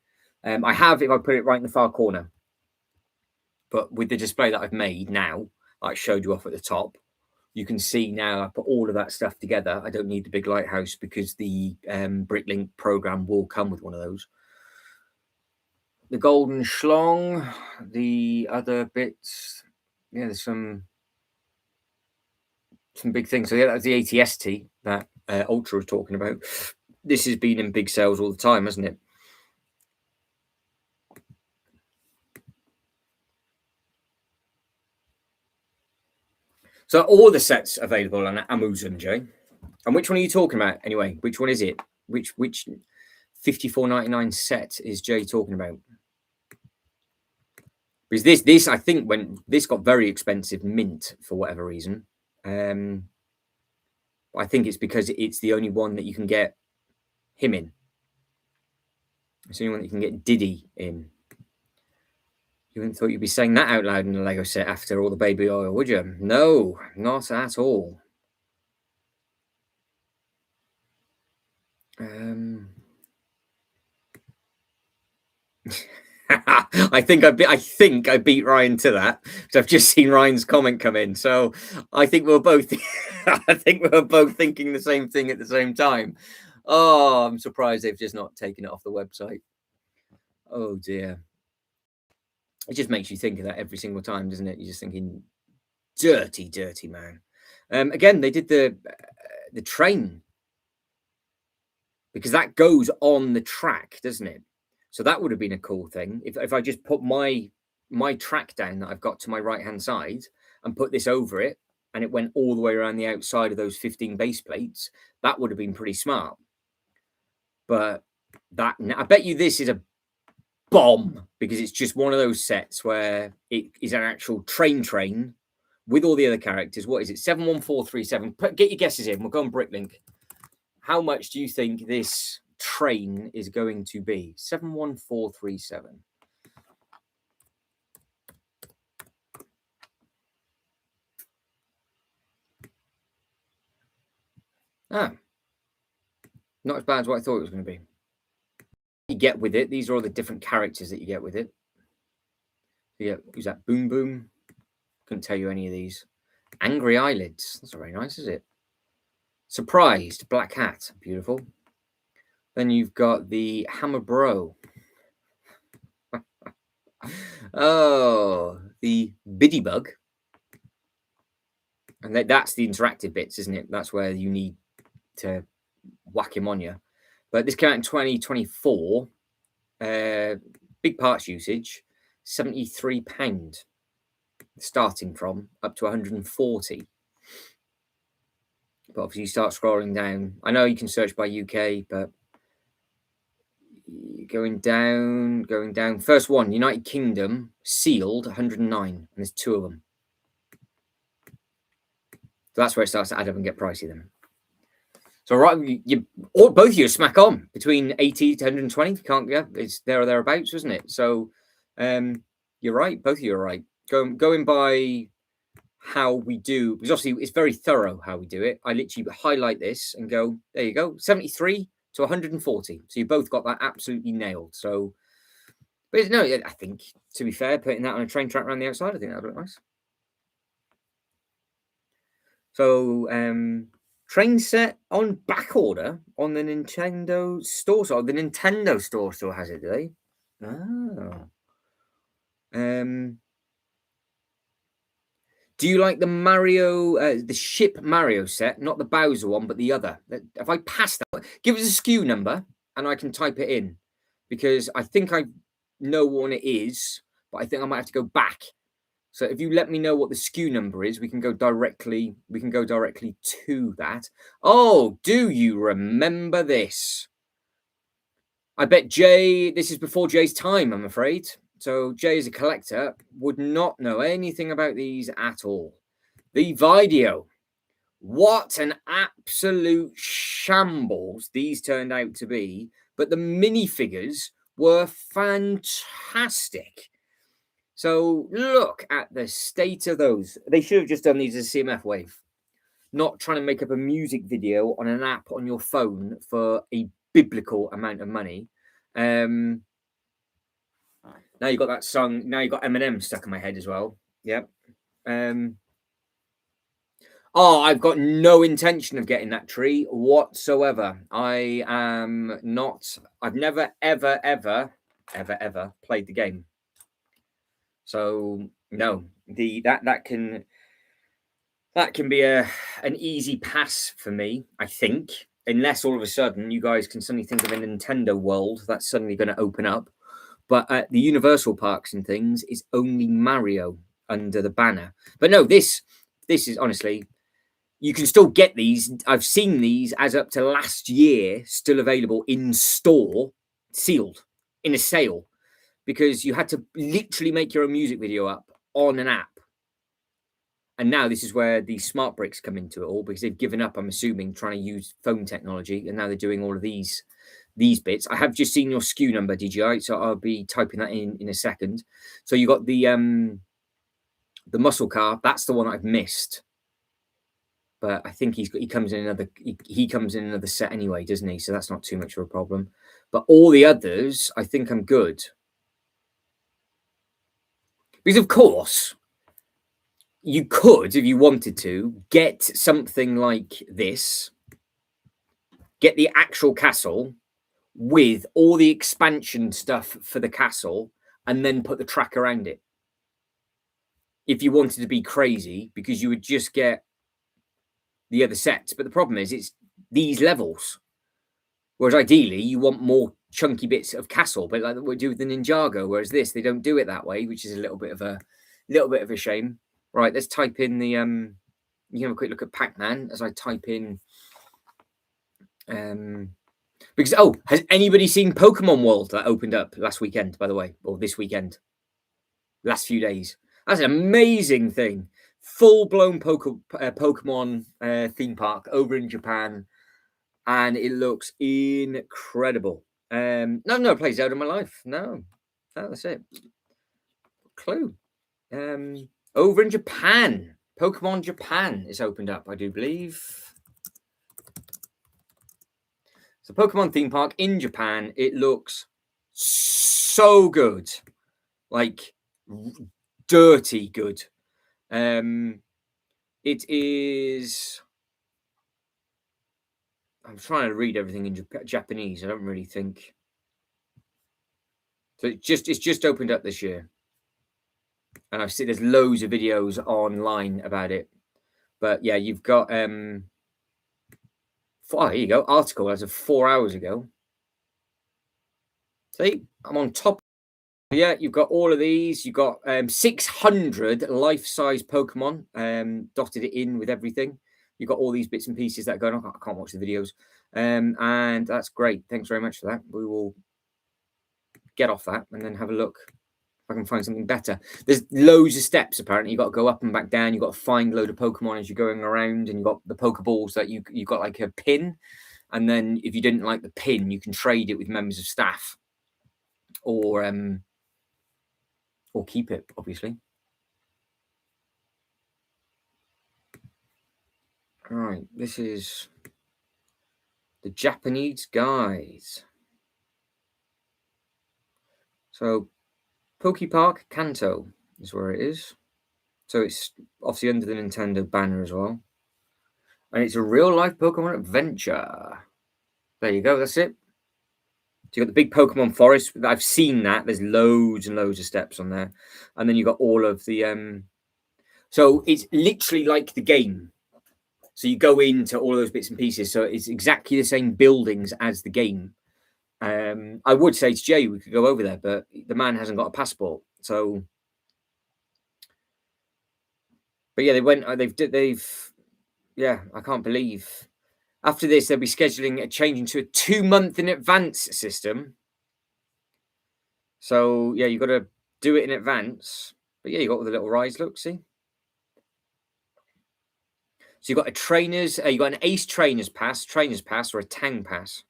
I have if I put it right in the far corner. But with the display that I've made now, like I showed you off at the top, you can see now I put all of that stuff together. I don't need the big Lighthouse because the Bricklink program will come with one of those. The Golden Schlong, the other bits... Yeah, there's some big things. So yeah, that's the ATST that Ultra was talking about. This has been in big sales all the time, hasn't it? So all the sets available on Amazon, Jay. And which one are you talking about anyway? Which one is it? Which $54.99 set is Jay talking about? Because this I think when this got very expensive mint for whatever reason. I think it's because it's the only one that you can get him in. It's the only one that you can get Diddy in. You wouldn't thought you'd be saying that out loud in the Lego set after all the baby oil, would you? No, not at all. I think I beat Ryan to that because I've just seen Ryan's comment come in. So I think we're both thinking the same thing at the same time. Oh, I'm surprised they've just not taken it off the website. Oh dear. It just makes you think of that every single time, doesn't it? You're just thinking, dirty man. Again, they did the train, because that goes on the track, doesn't it? So that would have been a cool thing if I just put my track down that I've got to my right hand side and put this over it, and it went all the way around the outside of those 15 base plates. That would have been pretty smart. But I bet you this is a bomb, because it's just one of those sets where it is an actual train with all the other characters. What is it? 71437. Get your guesses in. We'll go on Bricklink. How much do you think this train is going to be? 71437. Not as bad as what I thought it was going to be. You get with it. These are all the different characters that you get with it. Yeah, who's that? Boom Boom. Couldn't tell you any of these. Angry Eyelids. That's not very nice, is it? Surprised. Black Hat. Beautiful. Then you've got the Hammer Bro. Oh, the Biddy Bug. And that's the interactive bits, isn't it? That's where you need to whack him on you. But this came out in 2024. Big parts usage, £73 starting from, up to 140. But obviously you start scrolling down. I know you can search by UK, but going down. First one, United Kingdom, sealed, 109, and there's two of them. So that's where it starts to add up and get pricey then. So right, you all both of you smack on between 80 to 120. Can't it's there or thereabouts, isn't it? So you're right, both of you are right. Going by how we do, because obviously it's very thorough how we do it. I literally highlight this and go, there you go, 73 to 140. So you both got that absolutely nailed. So, but no, I think, to be fair, putting that on a train track around the outside, I think that would look nice. So train set on back order on the Nintendo store. So the Nintendo store still has it, do they? Oh. Do you like the Mario, the ship Mario set, not the Bowser one, but the other? If I pass that, give us a SKU number and I can type it in, because I think I know what one it is, but I think I might have to go back. So if you let me know what the SKU number is, we can go directly to that. Oh, do you remember this? I bet Jay, this is before Jay's time, I'm afraid. So Jay, as a collector, would not know anything about these at all. The video. What an absolute shambles these turned out to be. But the minifigures were fantastic. So look at the state of those. They should have just done these as a CMF wave. Not trying to make up a music video on an app on your phone for a biblical amount of money. Now you got that song. Now you got Eminem stuck in my head as well. Yep. Oh, I've got no intention of getting that tree whatsoever. I am not. I've never, ever, ever, ever, ever played the game. So no, that can be an easy pass for me, I think, unless all of a sudden you guys can suddenly think of a Nintendo world that's suddenly going to open up. But at the Universal parks and things, it's only Mario under the banner. But no, this is honestly, you can still get these. I've seen these as up to last year still available in store, sealed, in a sale, because you had to literally make your own music video up on an app. And now this is where the smart bricks come into it all, because they've given up, I'm assuming, trying to use phone technology, and now they're doing all of these bits. I have just seen your SKU number, DJI, so I'll be typing that in a second. So you got the muscle car. That's the one I've missed, but I think he comes in another he comes in another set anyway, doesn't he? So that's not too much of a problem. But all the others, I think I'm good, because of course you could, if you wanted to, get something like this, get the actual castle with all the expansion stuff for the castle, and then put the track around it. If you wanted to be crazy, because you would just get the other sets. But the problem is, it's these levels. Whereas ideally, you want more chunky bits of castle, but like we do with the Ninjago. Whereas this, they don't do it that way, which is a little bit of a shame. Right, let's type in the you can have a quick look at Pac-Man as I type in because has anybody seen Pokemon World that opened up last weekend, by the way, or this weekend? Last few days. That's an amazing thing. Full-blown Pokemon theme park over in Japan, and it looks incredible. No played Zelda in my life. No, that's it. Clue. Over in Japan, Pokemon Japan is opened up, I do believe. So Pokemon theme park in Japan, it looks so good, like dirty good. It is. I'm trying to read everything in Japanese. I don't really think. So it's just opened up this year. And I've seen there's loads of videos online about it. But yeah, you've got here you go, article as of 4 hours ago. See, I'm on top. Yeah, you've got all of these. You've got 600 life-size Pokemon dotted it in with everything. You've got all these bits and pieces that are going on. I can't watch the videos. And that's great. Thanks very much for that. We will get off that and then have a look I can find something better. There's loads of steps, apparently. You've got to go up and back down. You've got to find a load of Pokemon as you're going around, and you've got the Pokeballs that you've got like a pin. And then if you didn't like the pin, you can trade it with members of staff or keep it, obviously. All right, this is the Japanese guys. So Pokepark Kanto is where it is. So it's obviously under the Nintendo banner as well. And it's a real-life Pokemon adventure. There you go, that's it. So you've got the big Pokemon forest. I've seen that. There's loads and loads of steps on there. And then you've got all of the... So it's literally like the game. So you go into all those bits and pieces. So it's exactly the same buildings as the game. I would say to Jay we could go over there, but the man hasn't got a passport. So... But yeah, they went... They've... Yeah, I can't believe... After this, they'll be scheduling a change into a 2-month in advance system. So, yeah, you've got to do it in advance. But, yeah, you've got all the little rides, look, see? So, you've got a trainers, you've got an Ace Trainers Pass, or a Tang Pass.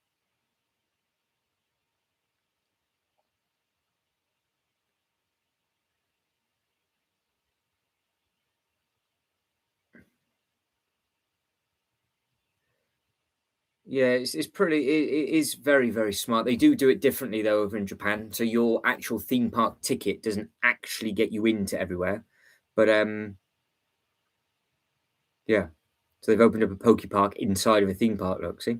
Yeah, it's pretty. It is very, very smart. They do it differently though over in Japan. So your actual theme park ticket doesn't actually get you into everywhere, but yeah. So they've opened up a Poke Park inside of a theme park. Look, see.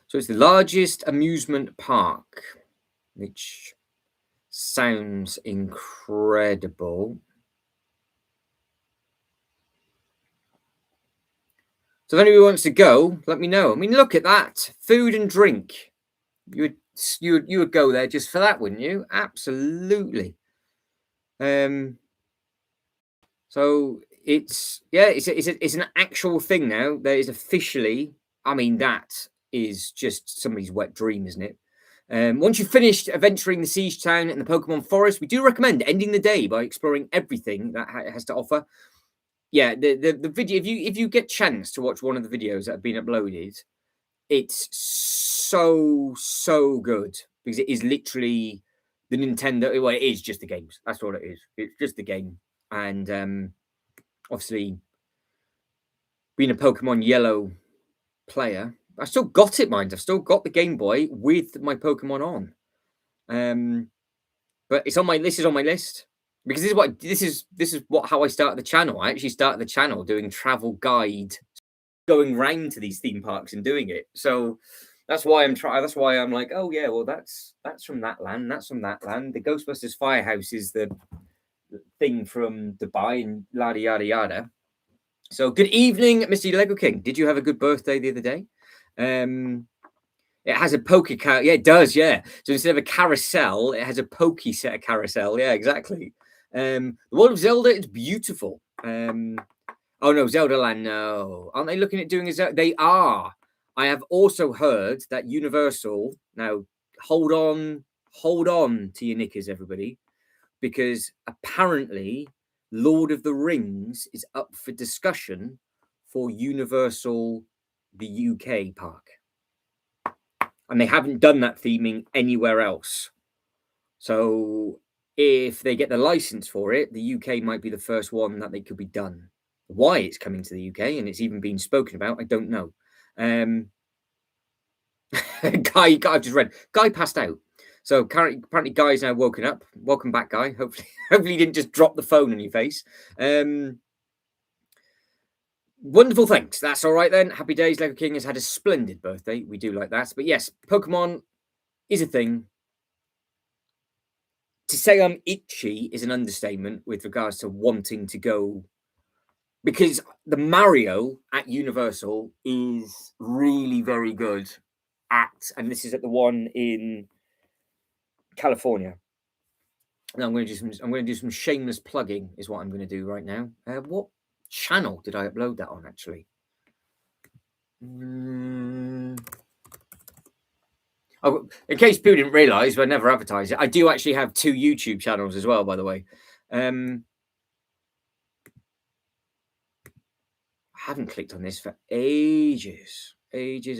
So it's the largest amusement park, which sounds incredible. So if anybody wants to go, let me know. I mean, look at that. Food and drink. You would go there just for that, wouldn't you? Absolutely. So it's an actual thing now. There is officially, I mean, that is just somebody's wet dream, isn't it? Once you've finished adventuring the Siege Town and the Pokemon Forest, we do recommend ending the day by exploring everything that it has to offer. Yeah, the video, if you get chance to watch one of the videos that have been uploaded, it's so good because it is literally the Nintendo. Well, it is just the games. That's all it is. It's just the game. And obviously, being a Pokemon Yellow player, I still got it, mind. I've still got the Game Boy with my Pokemon on. But it's on my list. Is on my list. Because this is how I started the channel. I actually started the channel doing travel guide, going round to these theme parks and doing it. So that's why I'm trying. That's why I'm like, oh yeah, well that's from that land. That's from that land. The Ghostbusters Firehouse is the thing from Dubai and yada yada yada. So good evening, Mr. Lego King. Did you have a good birthday the other day? It has a pokey yeah, it does, yeah. So instead of a carousel, it has a pokey set of carousel. Yeah, exactly. The World of Zelda is beautiful. Oh no, Zelda Land, no. Aren't they looking at doing a Zelda? They are. I have also heard that Universal, now hold on to your knickers, everybody, because apparently Lord of the Rings is up for discussion for Universal, the UK park. And they haven't done that theming anywhere else. So if they get the license for it, the UK might be the first one that they could be done. Why it's coming to the UK and it's even been spoken about, I don't know. Guy, I've just read. Guy passed out. So apparently Guy's now woken up. Welcome back, Guy. Hopefully he didn't just drop the phone in your face. Wonderful, thanks. That's all right then. Happy days. Lego King has had a splendid birthday. We do like that. But yes, Pokemon is a thing. To say I'm itchy is an understatement with regards to wanting to go, because the Mario at Universal is really very good and this is at the one in California. Now I'm going to do some shameless plugging is what I'm going to do right now. What channel did I upload that on actually? Oh, in case people didn't realise, but I never advertise it, I do actually have 2 YouTube channels as well, by the way. I haven't clicked on this for ages. Ages.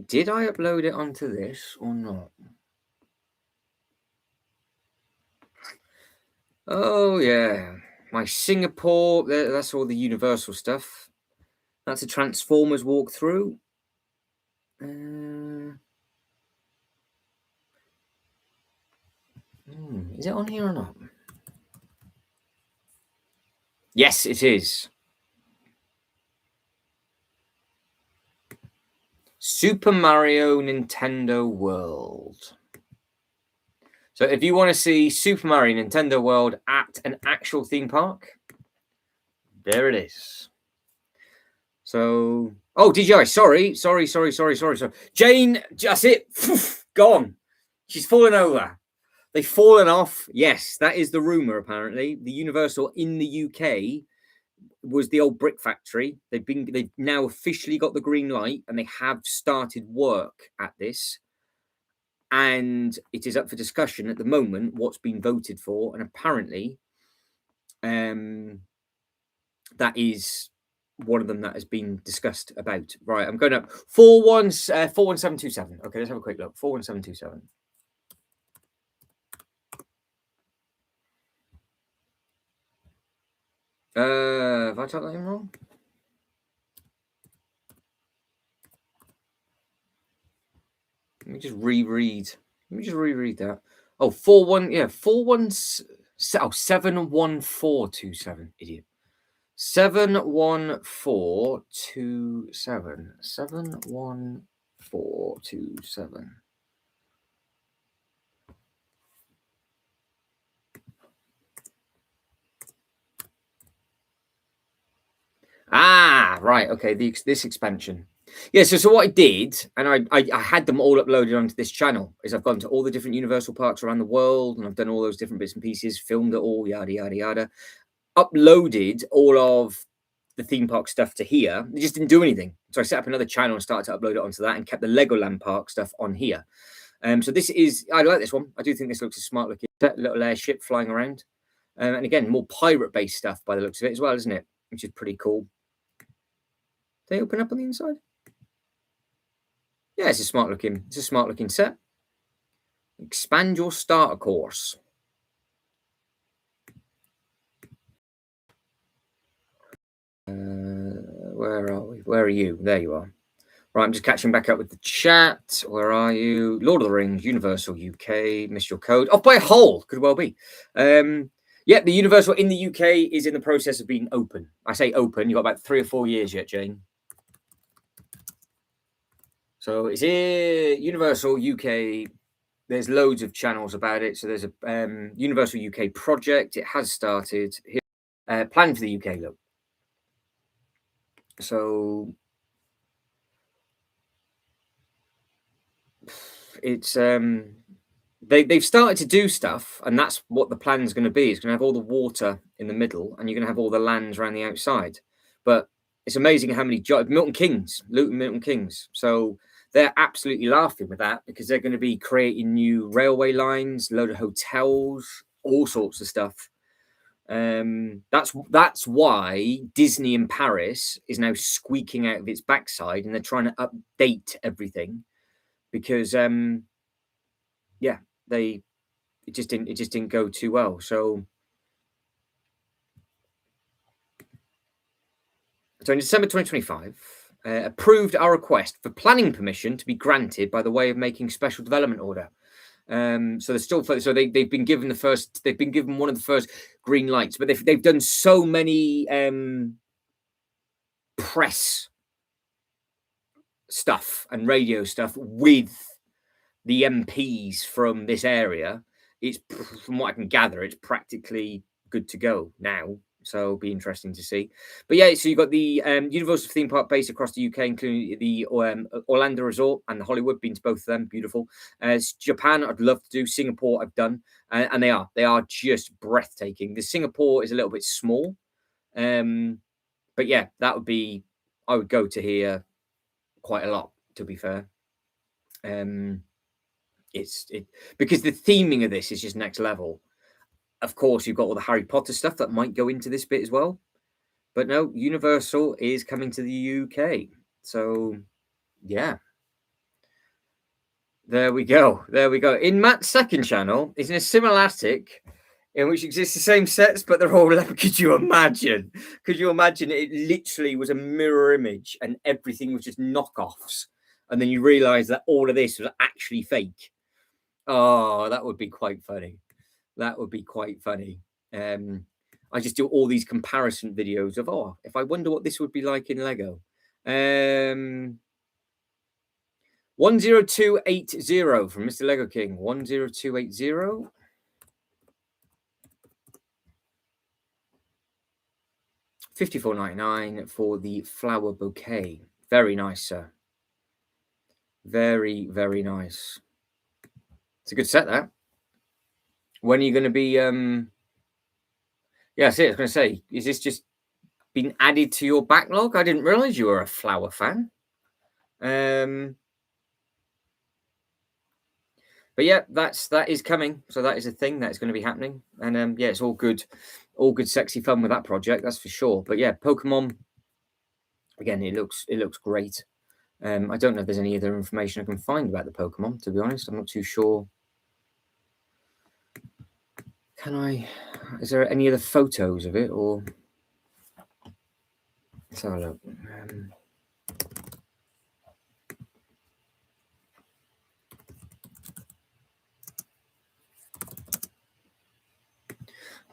Did I upload it onto this or not? Oh, yeah. My Singapore, that's all the Universal stuff. That's a Transformers walkthrough. Is it on here or not? Yes, it is. Super Mario Nintendo World. So if you want to see Super Mario Nintendo World at an actual theme park, there it is. So, oh, DJI, sorry. Jane, that's it. Gone. She's fallen over. They've fallen off. Yes, that is the rumor, apparently. The Universal in the UK was the old brick factory. They've now officially got the green light and they have started work at this. And it is up for discussion at the moment what's been voted for. And apparently, that is one of them that has been discussed about. Right, I'm going up 41727. Okay, let's have a quick look. 41727. Have I typed that in wrong? Let me just reread that. Oh, 71427. Idiot. 71427. 71427. Ah, right. Okay, this expansion. Yeah, so what I did, and I had them all uploaded onto this channel, is I've gone to all the different Universal parks around the world, and I've done all those different bits and pieces, filmed it all, yada, yada, yada. Uploaded all of the theme park stuff to here. It just didn't do anything. So I set up another channel and started to upload it onto that and kept the Legoland Park stuff on here. So this is, I like this one. I do think this looks a smart looking little airship flying around. And again, more pirate-based stuff by the looks of it as well, isn't it? Which is pretty cool. They open up on the inside? Yeah, it's a smart looking set. Expand your starter course. Where are we? Where are you? There you are. Right, I'm just catching back up with the chat. Where are you? Lord of the Rings, Universal UK. Missed your code. Off by a hole. Could well be. Yeah, the Universal in the UK is in the process of being open. I say open. You've got about 3 or 4 years yet, Jane. So it's here, Universal UK. There's loads of channels about it. So there's a Universal UK project. It has started. Plan for the UK, look. So it's they've started to do stuff, and that's what the plan's going to be. It's going to have all the water in the middle, and you're going to have all the lands around the outside. But it's amazing how many Milton Keynes. So they're absolutely laughing with that because they're going to be creating new railway lines, load of hotels, all sorts of stuff. That's why Disney in Paris is now squeaking out of its backside, and they're trying to update everything because it just didn't go too well. So in December 2025, approved our request for planning permission to be granted by the way of making special development order. So they're still they've been given one of the first green lights, but they've done so many press stuff and radio stuff with the MPs from this area. It's, from what I can gather, it's practically good to go now. So it'll be interesting to see. But yeah, so you've got the Universal theme park base across the UK, including the Orlando Resort and the Hollywood. Been to both of them, beautiful. Japan, I'd love to do. Singapore, I've done, and they are just breathtaking. The Singapore is a little bit small, but But yeah, that would be, I would go to here quite a lot, to be fair. Because the theming of this is just next level. Of course, you've got all the Harry Potter stuff that might go into this bit as well. But no, Universal is coming to the UK. So yeah. There we go. There we go. In Matt's second channel, is in a similar attic in which exists the same sets, but they're all leather. Could you imagine? Could you imagine it literally was a mirror image and everything was just knockoffs? And then you realize that all of this was actually fake. Oh, that would be quite funny. That would be quite funny. I just do all these comparison videos of, oh, if I wonder what this would be like in Lego. 10280 from Mr. Lego King. 10280. $54.99 for the flower bouquet. Very nice, sir. Very, very nice. It's a good set, that. When are you going to be... Yeah, see, I was going to say, is this just been added to your backlog? I didn't realize you were a flower fan. But yeah, that is coming. So that is a thing that is going to be happening. And yeah, it's all good, sexy fun with that project, that's for sure. But yeah, Pokemon, again, it looks great. I don't know if there's any other information I can find about the Pokemon, to be honest. I'm not too sure. Is there any other photos of it, or let's have a look.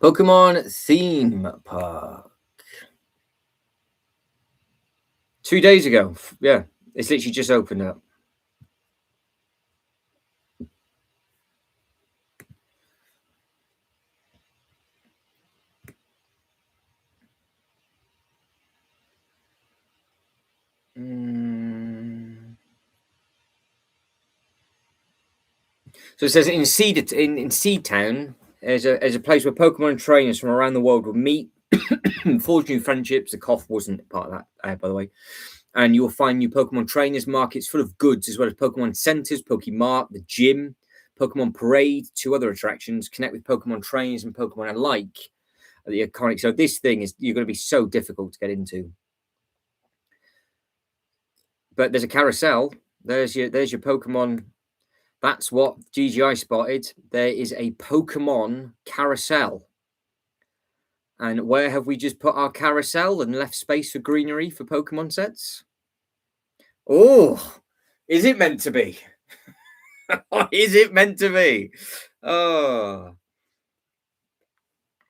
Pokemon theme park. 2 days ago. Yeah, it's literally just opened up. So it says in Seed Town, there's a place where Pokemon trainers from around the world will meet, forge new friendships. The cough wasn't part of that, by the way. And you'll find new Pokemon trainers markets full of goods, as well as Pokemon centers, Pokemart, the gym, Pokemon Parade, 2 other attractions. Connect with Pokemon trainers and Pokemon alike at the iconic. So this thing is, you're going to be so difficult to get into. But there's a carousel. There's your Pokemon. That's what GGI spotted. There is a Pokemon carousel. And where have we just put our carousel and left space for greenery for Pokemon sets? Oh, is it meant to be? Is it meant to be? Oh.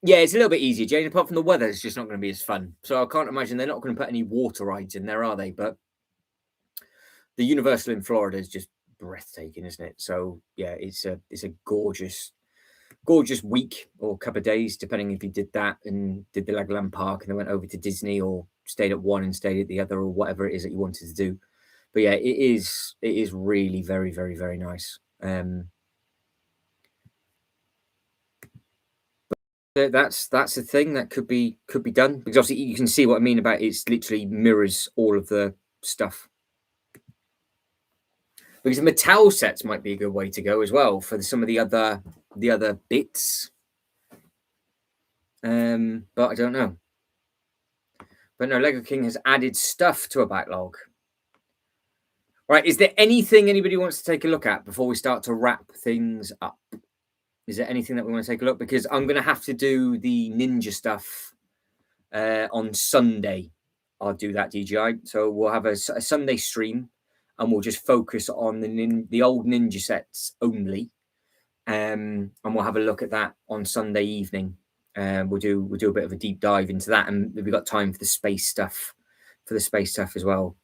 Yeah, it's a little bit easier, Jane. Apart from the weather, it's just not going to be as fun. So I can't imagine they're not going to put any water rides in there, are they? But the Universal in Florida is just breathtaking, isn't it? So yeah, it's a gorgeous week or couple of days, depending if you did that and did the Legoland Park and then went over to Disney, or stayed at one and stayed at the other, or whatever it is that you wanted to do. But yeah, it is really very, very, very nice. That's a thing that could be done, because obviously you can see what I mean about it's literally mirrors all of the stuff. Because the Mattel sets might be a good way to go as well for some of the other bits. But I don't know. But no, Lego King has added stuff to a backlog. Right, is there anything anybody wants to take a look at before we start to wrap things up? Is there anything that we want to take a look? Because I'm going to have to do the ninja stuff on Sunday. I'll do that, DJI. So we'll have a Sunday stream, and we'll just focus on the old ninja sets only. And we'll have a look at that on Sunday evening. We'll do a bit of a deep dive into that, and we've got time for the space stuff, as well.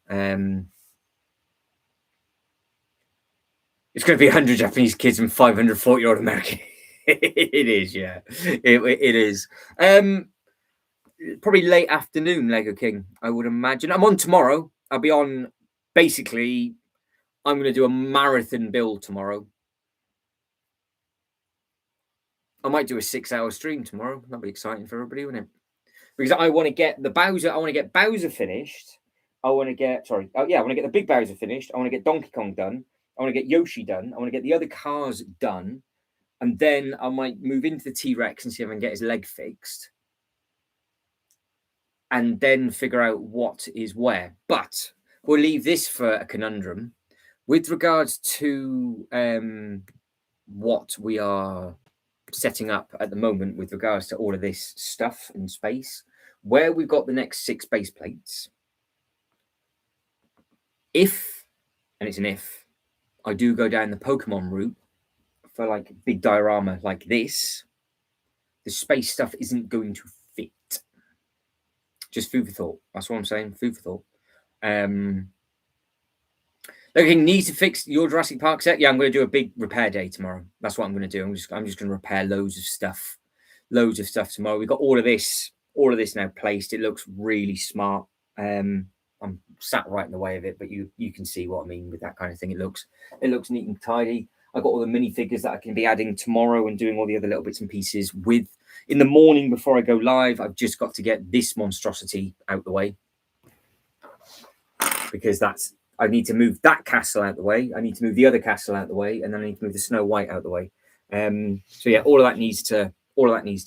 It's going to be 100 Japanese kids and 540-year-old American. It is, yeah. It is. Probably late afternoon, Lego King, I would imagine. I'm on tomorrow. I'll be on, basically, I'm going to do a marathon build tomorrow. I might do a 6-hour stream tomorrow. That'll be exciting for everybody, wouldn't it? because I want to get the Bowser. I want to get Bowser finished. I want to get I want to get the big Bowser finished. I want to get Donkey Kong done. I want to get Yoshi done. I want to get the other cars done, and then I might move into the T-Rex and see if I can get his leg fixed, and then figure out what is where. But we'll leave this for a conundrum with regards to what we are setting up at the moment with regards to all of this stuff in space, where we've got the next 6 base plates. If, and it's an if, I do go down the Pokemon route for like a big diorama like this, the space stuff isn't going to fit. Just food for thought. That's what I'm saying. Food for thought. Looking, need to fix your Jurassic Park set. Yeah, I'm going to do a big repair day tomorrow. That's what I'm going to do. I'm just going to repair loads of stuff tomorrow. We've got all of this now placed. It looks really smart. I'm sat right in the way of it, but you can see what I mean with that kind of thing. It looks neat and tidy. I've got all the minifigures that I can be adding tomorrow and doing all the other little bits and pieces with. In the morning before I go live, I've just got to get this monstrosity out the way, because I need to move that castle out the way. I need to move the other castle out the way, and then I need to move the Snow White out the way. So yeah, all of that needs to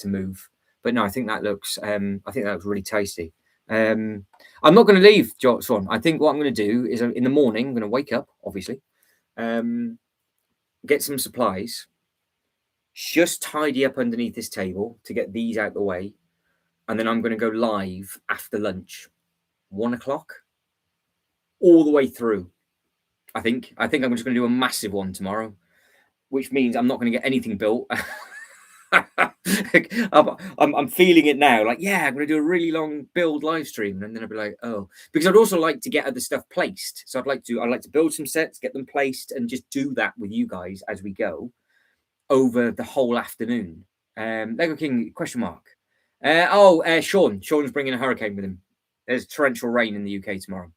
move. But no, I think that looks really tasty. I'm not going to leave Swan. I think what I'm going to do is in the morning, I'm going to wake up, obviously, get some supplies, just tidy up underneath this table to get these out the way, and then I'm going to go live after lunch, 1 o'clock. All the way through. I think I'm just going to do a massive one tomorrow, which means I'm not going to get anything built. I'm feeling it now. Like, yeah, I'm going to do a really long build live stream, and then I'll be like, oh, because I'd also like to get other stuff placed. So I'd like to build some sets, get them placed, and just do that with you guys as we go over the whole afternoon. Lego King ? Sean's bringing a hurricane with him. There's torrential rain in the UK tomorrow.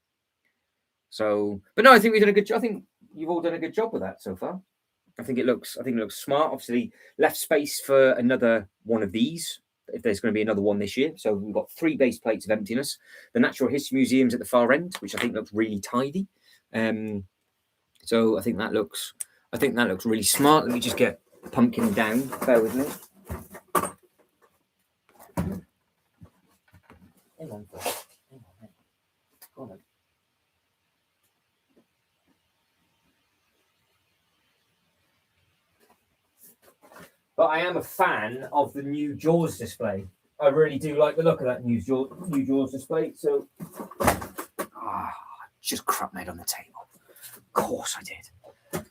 So, but no, I think we've done a good job. I think you've all done a good job with that so far. I think it looks smart. Obviously, left space for another one of these, if there's going to be another one this year. So we've got 3 base plates of emptiness. The Natural History Museum's at the far end, which I think looks really tidy. So I think that looks really smart. Let me just get Pumpkin down. Bear with me. Hang on. Go on. But I am a fan of the new Jaws display. I really do like the look of that new Jaws display. So, just crap made on the table. Of course I did.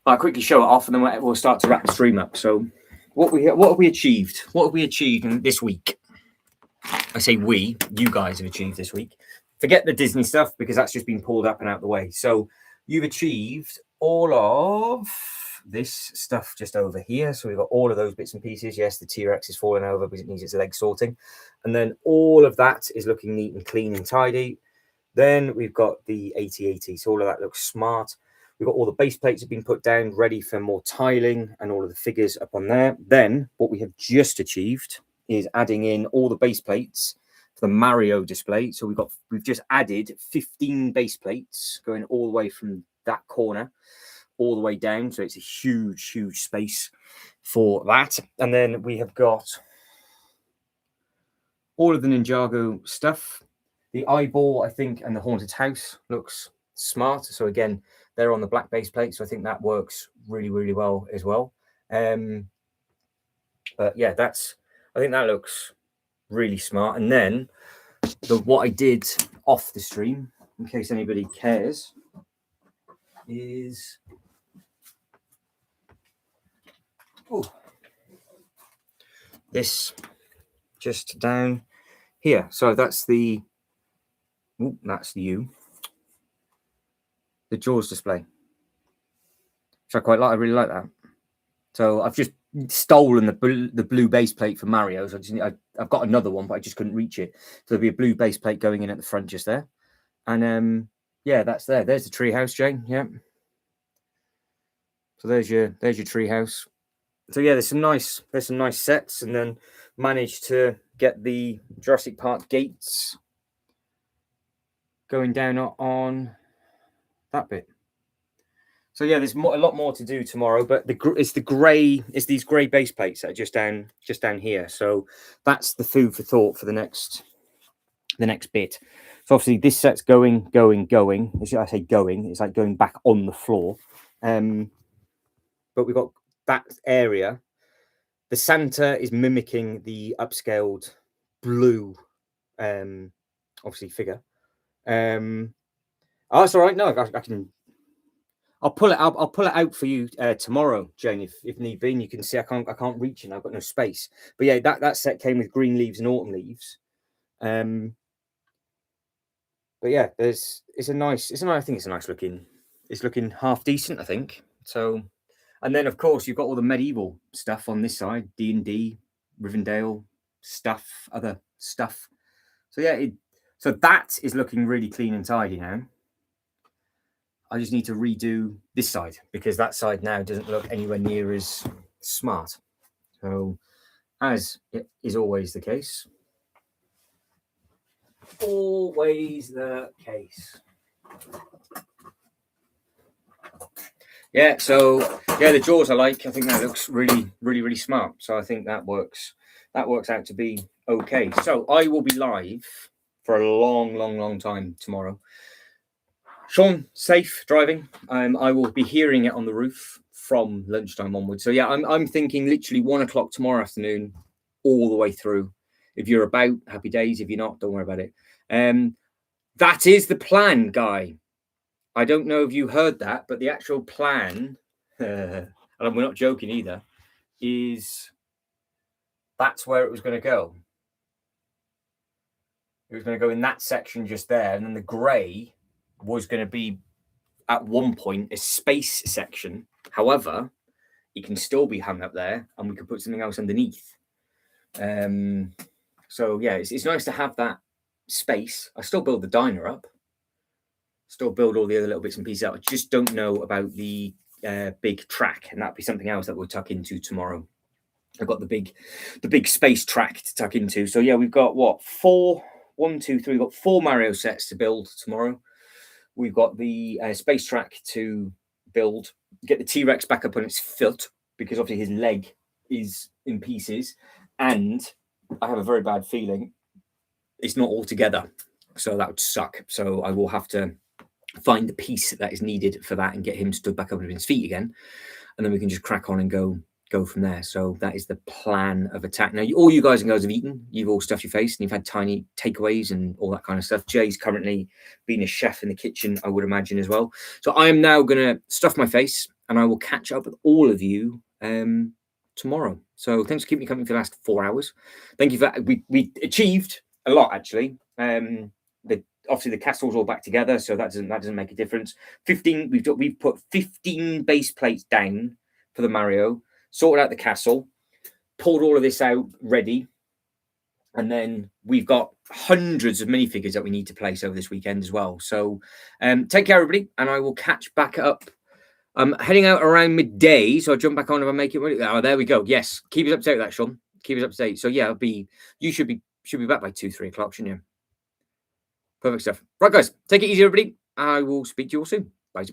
I'll quickly show it off, and then we'll start to wrap the stream up. So, what have we achieved? What have we achieved in this week? I say you guys have achieved this week. Forget the Disney stuff, because that's just been pulled up and out the way. So, you've achieved all of this stuff just over here. So we've got all of those bits and pieces. Yes, the T-Rex is falling over because it needs its leg sorting. And then all of that is looking neat and clean and tidy. Then we've got the AT-AT. So all of that looks smart. We've got all the base plates have been put down, ready for more tiling, and all of the figures up on there. Then what we have just achieved is adding in all the base plates for the Mario display. So we've just added 15 base plates going all the way from that corner all the way down. So it's a huge space for that. And then we have got all of the Ninjago stuff. The eyeball, I think, and the haunted house looks smart. So again, they're on the black base plate. So I think that works really well as well. But yeah, I think that looks really smart. And then what I did off the stream, in case anybody cares, is this just down here. So that's the Jaws display, which I quite like. I really like that. So I've just stolen the blue base plate for Mario. So I've got another one, but I just couldn't reach it. So there'll be a blue base plate going in at the front just there. And yeah, that's there. There's the tree house, Jane. Yeah. So there's your tree house. So yeah, there's some nice sets, and then managed to get the Jurassic Park gates going down on that bit. So yeah, there's a lot more to do tomorrow, but it's these grey base plates that are just down here. So that's the food for thought for the next bit. So obviously this set's going. I say going, it's like going back on the floor. But we've got that area. The Santa is mimicking the upscaled blue, obviously figure. Oh, that's all right. No, I can. I'll pull it out. I'll pull it out for you tomorrow, Jane, if need be. And you can see I can't reach it. I've got no space. But yeah, that set came with green leaves and autumn leaves. But yeah, I think it's a nice looking. It's looking half decent, I think. So, and then of course you've got all the medieval stuff on this side, D&D, Rivendell stuff, other stuff. So yeah, so that is looking really clean and tidy now. I just need to redo this side because that side now doesn't look anywhere near as smart. So, as it is always the case. Always the case. Yeah, so yeah, the jaws I like. I think that looks really, really, really smart. So I think that works out to be okay. So I will be live for a long, long, long time tomorrow. Sean, safe driving. I will be hearing it on the roof from lunchtime onwards. So yeah, I'm thinking literally 1 o'clock tomorrow afternoon, all the way through. If you're about, happy days. If you're not, don't worry about it. That is the plan, Guy. I don't know if you heard that, but the actual plan, and we're not joking either, is that's where it was going to go. It was going to go in that section just there, and then the grey was going to be at one point a space section. However, it can still be hung up there, and we could put something else underneath. So yeah, it's nice to have that space. I still build the diner up, still build all the other little bits and pieces out. I just don't know about the big track, and that'd be something else that we'll tuck into tomorrow. I've got the big space track to tuck into. So yeah, we've got what, 4, 1, 2, 3. We've got 4 Mario sets to build tomorrow. We've got the space track to build, get the T-Rex back up on its foot because obviously his leg is in pieces, and I have a very bad feeling it's not all together, so that would suck. So I will have to find the piece that is needed for that and get him stood back up on his feet again, and then we can just crack on and go from there. So that is the plan of attack. Now, all you guys and girls have eaten. You've all stuffed your face and you've had tiny takeaways and all that kind of stuff. Jay's currently being a chef in the kitchen, I would imagine, as well. So I am now going to stuff my face and I will catch up with all of you tomorrow. So thanks for keeping me company for the last 4 hours. Thank you for that. We achieved a lot, actually. Obviously the castle's all back together, so that doesn't make a difference. 15. We've put 15 base plates down for the Mario. Sorted out the castle, pulled all of this out ready, and then we've got hundreds of minifigures that we need to place over this weekend as well. So take care, everybody, and I will catch back up. I'm heading out around midday, so I'll jump back on if I make it ready. Oh, there we go. Yes, keep us up to date with that, Sean. Keep us up to date. So yeah, you should be back by 2, 3 o'clock, shouldn't you? Perfect stuff. Right, guys, take it easy, everybody. I will speak to you all soon. Bye.